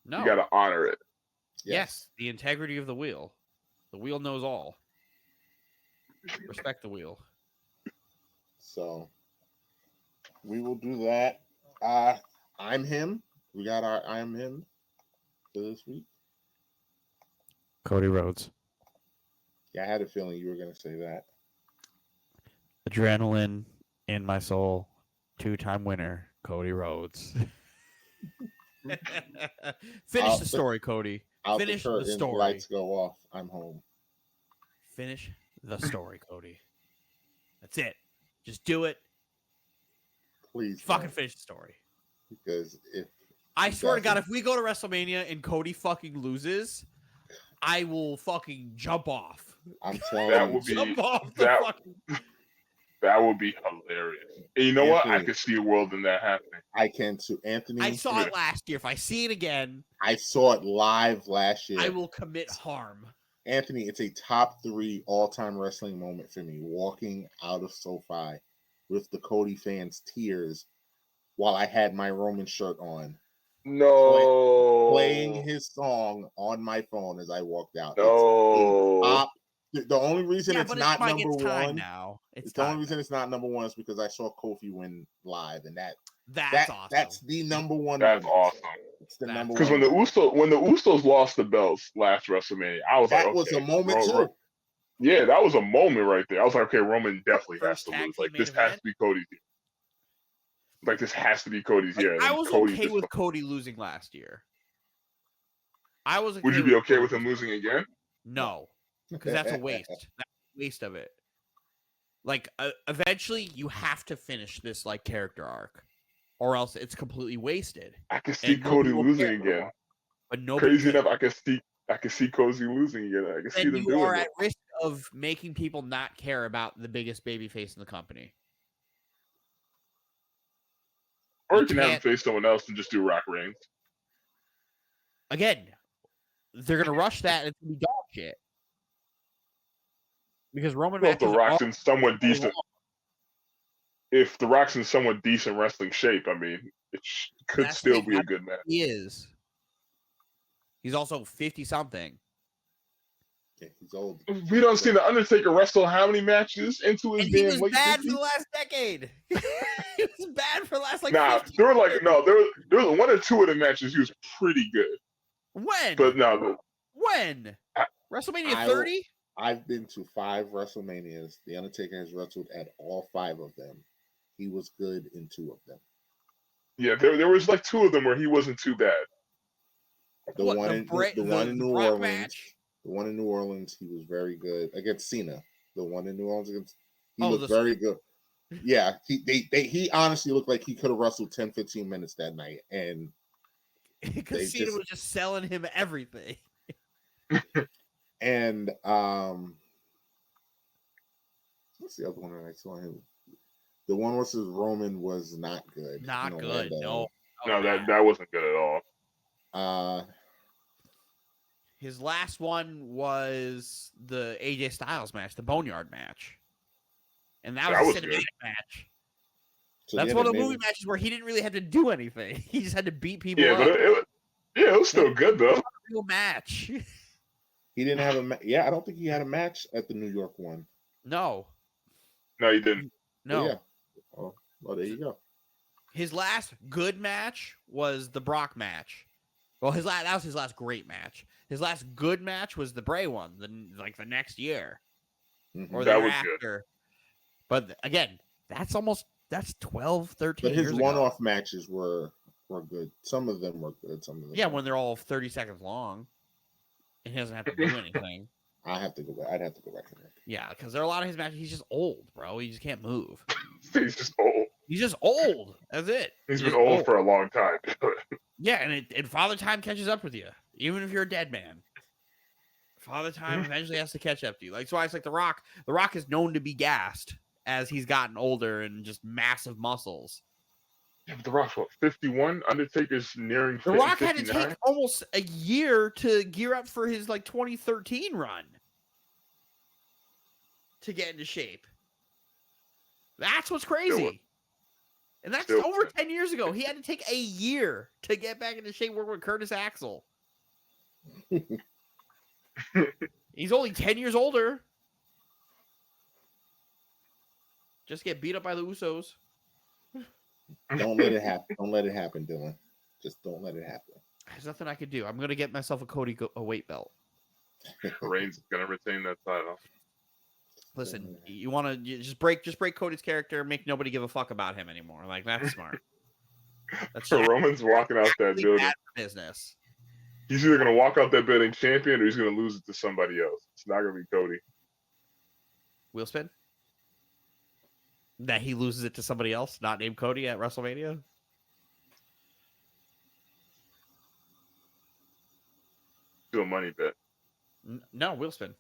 No. You gotta honor it. Yes, the integrity of the wheel. The wheel knows all. Respect the wheel. So we will do that. I'm him. We got our I'm him for this week. Cody Rhodes. Yeah, I had a feeling you were going to say that. Adrenaline in my soul. 2-time winner, Cody Rhodes. Finish the story, Cody. Out Finish the the curtain, story. lights go off. I'm home. Finish the story, Cody. That's it. Just do it. Please Fucking don't, finish the story. because if I he swear to God, doesn't- if we go to WrestleMania and Cody fucking loses, I will fucking jump off. I'm telling That you, would be Jump off the that fucking. that would be hilarious. And you know what? I Anthony. could see a world in that happening. I can too. Anthony, I saw it last year. If I see it again, I saw it live last year. I will commit harm. Anthony, it's a top 3 all-time wrestling moment for me. Walking out of SoFi with the Cody fans' tears while I had my Roman shirt on, No. playing his song on my phone as I walked out. No. It's a top. The only reason Yeah, it's but not Mike, number it's time one. now. It's The only time reason now. it's not number one is because I saw Kofi win live, and That's awesome. that's the number one. That's moment. awesome. It's the That's number Because one. when the Usos lost the belts last WrestleMania, I was That like, was okay, a moment too. yeah, that was a moment right there. I was like, okay, Roman definitely has First to tag lose. team Like main this has event? to be Cody's year. Like this has to be Cody's Like, year. And I then was Cody okay just- with Cody losing last year. I was. Would you be okay with him losing again? No, because that's a waste. That's a waste of it. Like, eventually, you have to finish this like character arc, or else it's completely wasted. I can see And nobody Cody will losing care. again. But nobody Crazy cares. enough, I can see Cody losing again. I can see Then them you doing are it. at risk of making people not care about the biggest babyface in the company. Or You you can have him can't- face someone else and just do Rock Reigns. Again, they're gonna rush that and it's gonna be dog shit. Because Roman Well, if the matches Rock's are in somewhat very decent, long. if the Rock's in somewhat decent wrestling shape, I mean, it could That's the still thing, be a I- good match. He is. He's also 50 something. Yeah, he's old. We don't see the Undertaker wrestle how many matches into his And he damn was late bad 50s? for the last decade. he was bad for the last like Nah, 15 there were like years. there was one or two of the matches he was pretty good, When? but no, When? I- WrestleMania 30? I've been to 5 WrestleManias. The Undertaker has wrestled at all 5 of them. He was good in 2 of them. yeah, there was like 2 of them where he wasn't too bad. The What, one the in Bra- the one the in New Brock Orleans. match? The one in New Orleans, he was very good against Cena. The one in New Orleans against he Oh, looked very good. Yeah, he honestly looked like he could have wrestled 10, 15 minutes that night. And they Because Cena just- was just selling him everything. and what's the other one that I saw him? The one versus Roman was not good. Not in good. Orlando. No. No, that wasn't good at all. His last one was the AJ Styles match, the Boneyard match. And that That was a was cinematic good. match. So That's yeah, one of the they movie made- matches where he didn't really have to do anything. He just had to beat people Yeah, up. but it was still good though. Real match. He didn't have a yeah. I don't think he had a match at the New York one. No. No, he didn't. No. Yeah. Oh, well, there you go. His last good match was the Brock match. Well, that was his last great match. His last good match was the Bray one, the next year Mhm. or That the year was good. after. But again, that's 12, 13 But his years ago. one-off matches were good. Some of them were good. Some of them. Yeah, weren't. when they're all 30 seconds long. And he doesn't have to do anything. I have to go back. I'd have to go back and look. Yeah, because there are a lot of his matches. He's just old, bro. He just can't move. He's just old. He's just old. That's it. He's He's been old for a long time. Yeah, and Father Time catches up with you, even if you're a dead man. Father Time eventually has to catch up to you. Like, so it's like The Rock. The Rock is known to be gassed as he's gotten older and just massive muscles. Yeah, but The Rock's what, 51? Undertaker's nearing 50, The Rock had to 59? take almost a year to gear up for his 2013 run to get into shape. That's what's crazy. And that's Still- over 10 years ago. He had to take a year to get back into shape working with Curtis Axel. He's only 10 years older. Just get beat up by the Usos. Don't let it happen. Don't let it happen, Dylan. Just don't let it happen. There's nothing I could do. I'm going to get myself a weight belt. Reigns is going to retain that title. Listen, you want to just break Cody's character, make nobody give a fuck about him anymore. Like, that's smart. That's Roman's walking out that actually building. bad for business. He's either going to walk out that building champion or he's going to lose it to somebody else. It's not going to be Cody. Wheel spin? That he loses it to somebody else, not named Cody at WrestleMania? Do a money bet. No, wheel spin.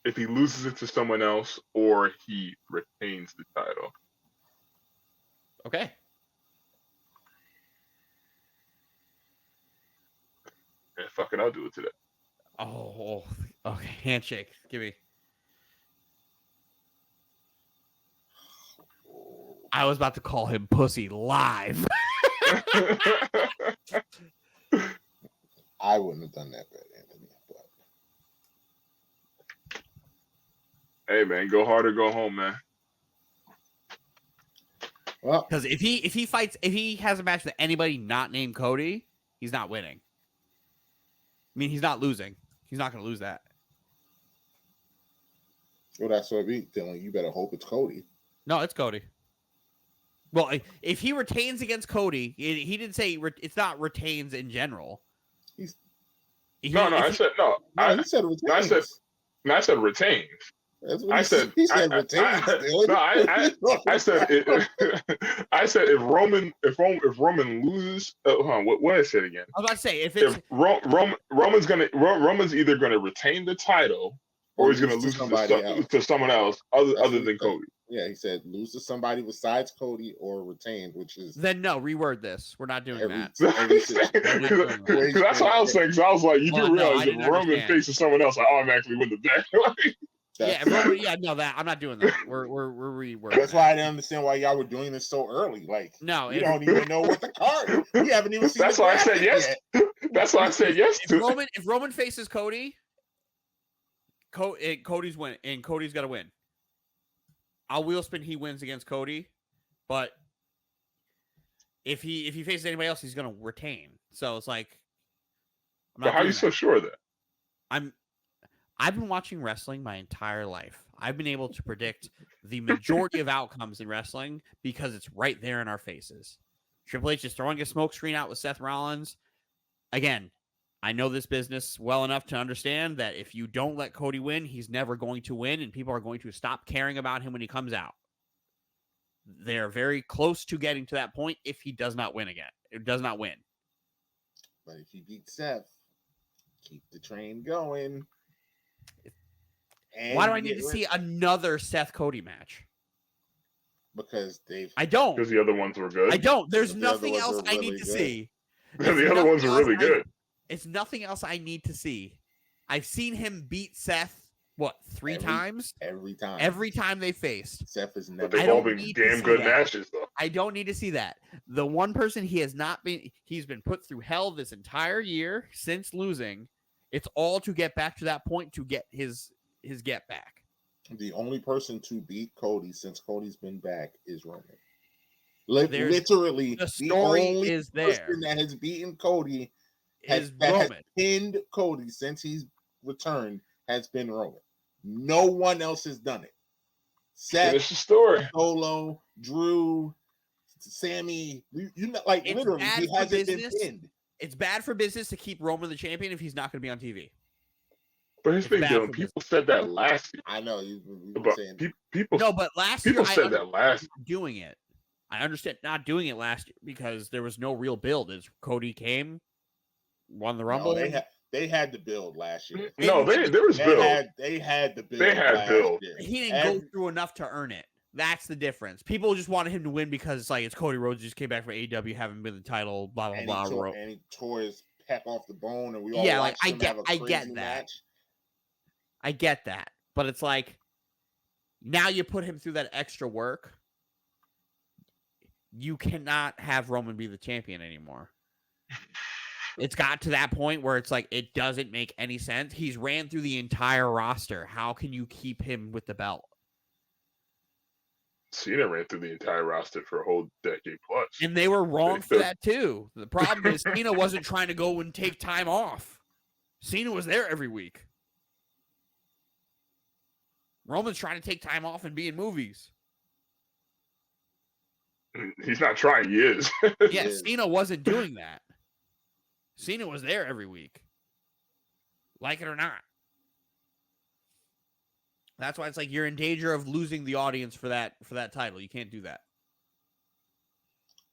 If he loses it to someone else or he retains the title. Okay. Yeah, fuck it, I'll do it today. Oh, okay. Handshake. Give me. I was about to call him pussy live. I wouldn't have done that bet, Anthony. But Hey man, go hard or go home, man. well, Because if he has a match with anybody not named Cody, he's not winning. I mean, he's not losing. He's not going to lose that. well, that's what I be telling you. Better hope it's Cody. No, it's Cody. Well, if he retains against Cody, he didn't say it's not retains in general. I said no. No, he said retains. I said retains. That's what he said retains. I said it. I said if Roman loses, what I said again? I was about to say if Roman's either gonna retain the title or he's gonna lose to someone else other than Cody. Yeah, he said lose to somebody besides Cody or retain, which is then no, reword this. We're not doing that. Because that's what I was saying. Because I was like, you do realize if Roman faces someone else, I automatically win the bet. That I'm not doing that. We're rewording. That's why I didn't understand why y'all were doing this so early. Like, no, you don't even know what the card. We haven't even seen. That's why I said yes. That's why I said yes. If Roman faces Cody, Cody's win, and Cody's got to win. I'll wheel spin. He wins against Cody, but if he faces anybody else, he's gonna retain. So it's like, but how are you so sure of that? I've been watching wrestling my entire life. I've been able to predict the majority of outcomes in wrestling because it's right there in our faces. Triple H is throwing a smokescreen out with Seth Rollins. Again, I know this business well enough to understand that if you don't let Cody win, he's never going to win, and people are going to stop caring about him when he comes out. They're very close to getting to that point if he does not win again. It does not win. But if he beats Seth, keep the train going. Why do I need to see another Seth Cody match? Because I don't. Because the other ones were good. I don't. There's nothing else I need to see. The other ones are really good. It's nothing else I need to see. I've seen him beat Seth, three times? Every time. Every time they faced. Seth is never. But they've all been damn good matches, though. I don't need to see that. The one person he's been put through hell this entire year since losing. It's all to get back to that point to get his get back. The only person to beat Cody since Cody's been back is Roman. Literally, the story only is there. Person that has beaten Cody is Roman. Roman. Has pinned Cody since he's returned has been Roman. No one else has done it. Seth, finish the story. Solo, Drew, Sammy. You know, like it's literally, he hasn't been pinned. It's bad for business to keep Roman the champion if he's not going to be on TV. But here's the thing, people said that last year. I know you saying people. No, but last people year said that last year. Doing it. I understand not doing it last year because there was no real build. As Cody came, won the Rumble. No, they had the build last year. No, there was build. They had the build. They had build. He didn't go through enough to earn it. That's the difference. People just wanted him to win because it's like it's Cody Rhodes just came back from AEW, haven't been the title, blah blah blah. And he tore his pec off the bone, and we all like I get that. Match. I get that, but it's like now you put him through that extra work. You cannot have Roman be the champion anymore. It's got to that point where it's like it doesn't make any sense. He's ran through the entire roster. How can you keep him with the belt? Cena ran through the entire roster for a whole decade plus. And they were wrong for that too. The problem is Cena wasn't trying to go and take time off. Cena was there every week. Roman's trying to take time off and be in movies. He's not trying, he is. Yeah, Cena wasn't doing that. Cena was there every week. like it or not. That's why it's like you're in danger of losing the audience for that title. You can't do that.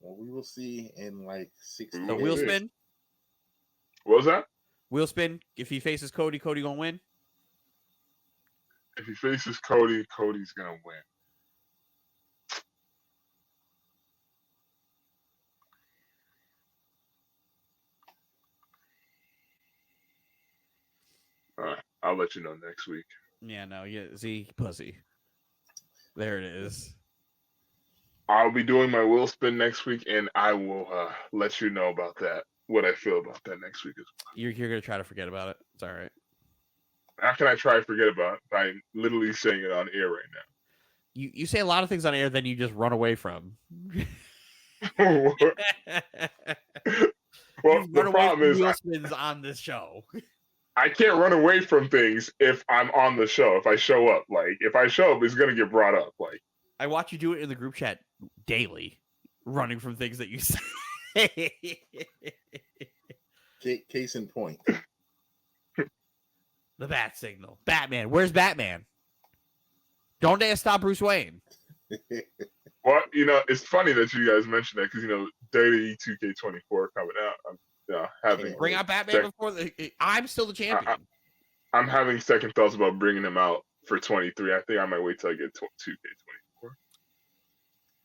Well, we will see in like 60 But But days. wheel spin. What was that? Wheel spin. If he faces Cody, Cody gonna win. If he faces Cody, Cody's gonna win. All right, I'll let you know next week. Yeah, no, yeah, see, pussy. There it is. I'll be doing my wheel spin next week, and I will let you know about that. What I feel about that next week as well. You're gonna try to forget about it. It's all right. How can I try to forget about it by literally saying it on air right You say a lot of things on air, then you just run away from. now? Well, You've the run away problem from is wheel spins on this show. I can't run away from things if I'm on the show. If I show up, like if I show up, it's gonna get brought up. Like I watch you do it in the group chat daily, running from things that you say. Case in point. The bat signal. Batman. Where's Batman? Don't dare stop Bruce Wayne. well, it's funny that you guys mentioned that because Daily 2K24 coming out. I'm having Bring out Batman before I'm still the champion. I'm having second thoughts about bringing him out for 23. I think I might wait till I get 2K24.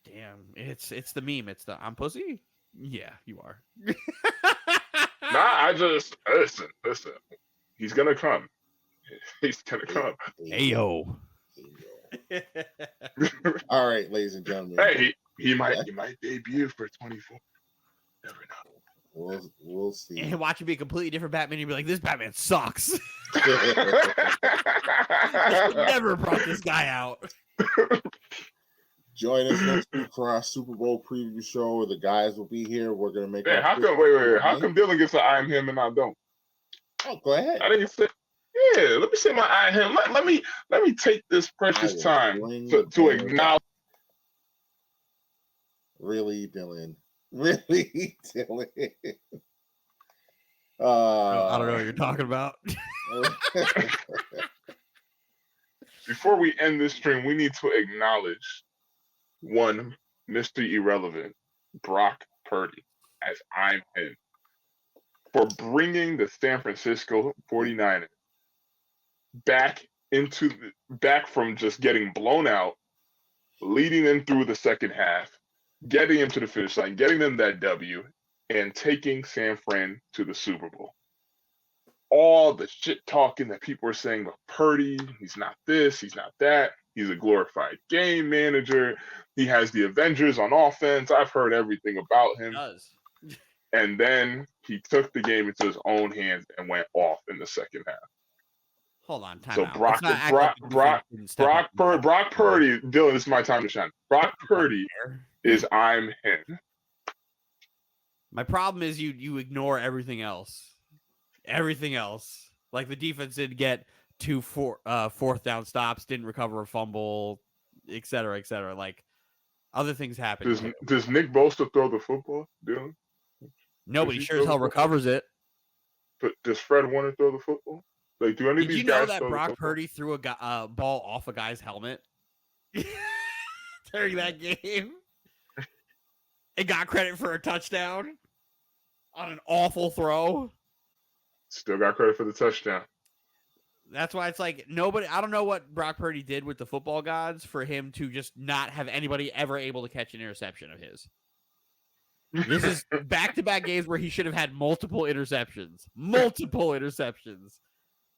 Damn, it's the meme. It's the I'm pussy. Yeah, you are. Nah, I just listen. He's gonna come. He's gonna come. Ayo. All right, ladies and gentlemen. Hey, he might debut for 24. Never know. We'll see. And watch it be a completely different Batman. You'd be like, this Batman sucks. Never brought this guy out. Join us next week for our Super Bowl preview show. The guys will be here. We're gonna make. Hey, how come? Wait. How come Dylan gets an I am him and I don't? Oh, go ahead. I didn't say. Yeah, let me say my I am him. Let me take this precious time to acknowledge. Really, Dylan. Really, Dylan. I don't know what you're talking about. Before we end this stream, we need to acknowledge one Mr. Irrelevant, Brock Purdy, as I'm him, for bringing the San Francisco 49ers back from just getting blown out, leading them through the second half, getting them to the finish line, getting them that W, and taking San Fran to the Super Bowl. All the shit talking that people are saying about Purdy, he's not this, he's not that. He's a glorified game manager. He has the Avengers on offense. I've heard everything about him. He does. And then he took the game into his own hands and went off in the second half. Hold on, time So out. Brock Purdy, Dylan, this is my time to shine. Brock Purdy is I'm him. My problem is you ignore everything else. Everything else. Like the defense did get 2 fourth down stops, didn't recover a fumble, et cetera, et cetera. Like other things happen. Does Nick Bosa throw the football, Dylan? Nobody sure as hell recovers it. But does Fred Warner throw the football? Like, do any of Did these you know guys that throw Brock the football? Purdy threw a ball off a guy's helmet during that game? And got credit for a touchdown on an awful throw. Still got credit for the touchdown. That's why it's like nobody. I don't know what Brock Purdy did with the football gods for him to just not have anybody ever able to catch an interception of his. This is back-to-back games where he should have had multiple interceptions.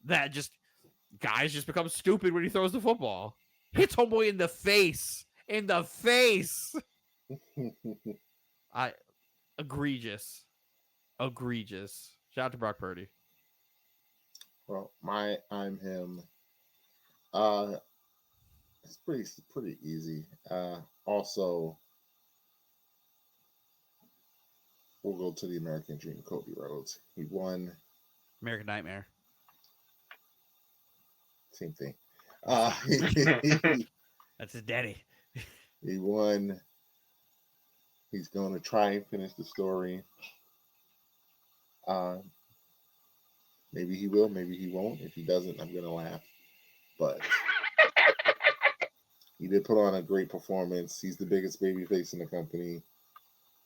That just guys just become stupid when he throws the football. Hits homeboy in the face. Egregious. Shout out to Brock Purdy. Well, I'm him. It's pretty easy. Also, we'll go to the American Dream, Cody Rhodes. He won. American Nightmare. Same thing. That's his daddy. He won. He's going to try and finish the story. Maybe he will, maybe he won't. If he doesn't, I'm gonna laugh. But he did put on a great performance. He's the biggest babyface in the company.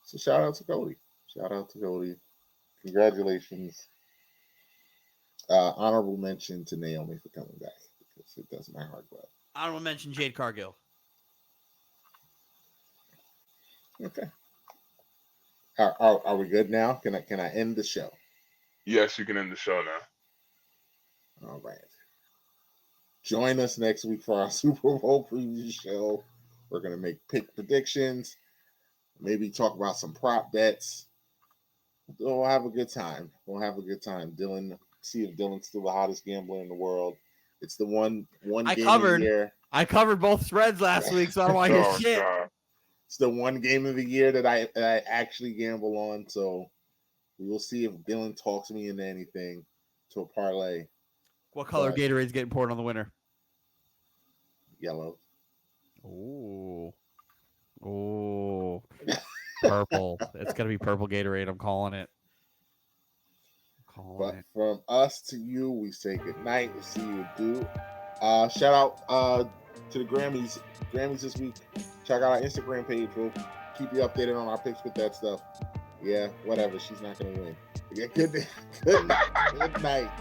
So shout out to Cody. Shout out to Cody. Congratulations. Honorable mention to Naomi for coming back because it does my heart well. I don't want to mention Jade Cargill. Okay. Are we good now? Can I end the show? Yes, you can end the show now. All right. Join us next week for our Super Bowl preview show. We're gonna make pick predictions, maybe talk about some prop bets. We'll have a good time. Dylan, see if Dylan's still the hottest gambler in the world. It's the one game of the year. I covered both spreads last week, so I don't want to hear Oh, shit. God. It's the one game of the year that I actually gamble on. So we will see if Dylan talks me into anything to a parlay. What color But- Gatorade's getting poured on the winner? Yellow. Oh. Purple. It's gonna be purple Gatorade. I'm calling it. But from us to you, we say good night. We'll see you do. Shout out to the Grammys this week. Check out our Instagram page. We'll keep you updated on our picks with that stuff. Yeah, whatever. She's not gonna win. Yeah, good night.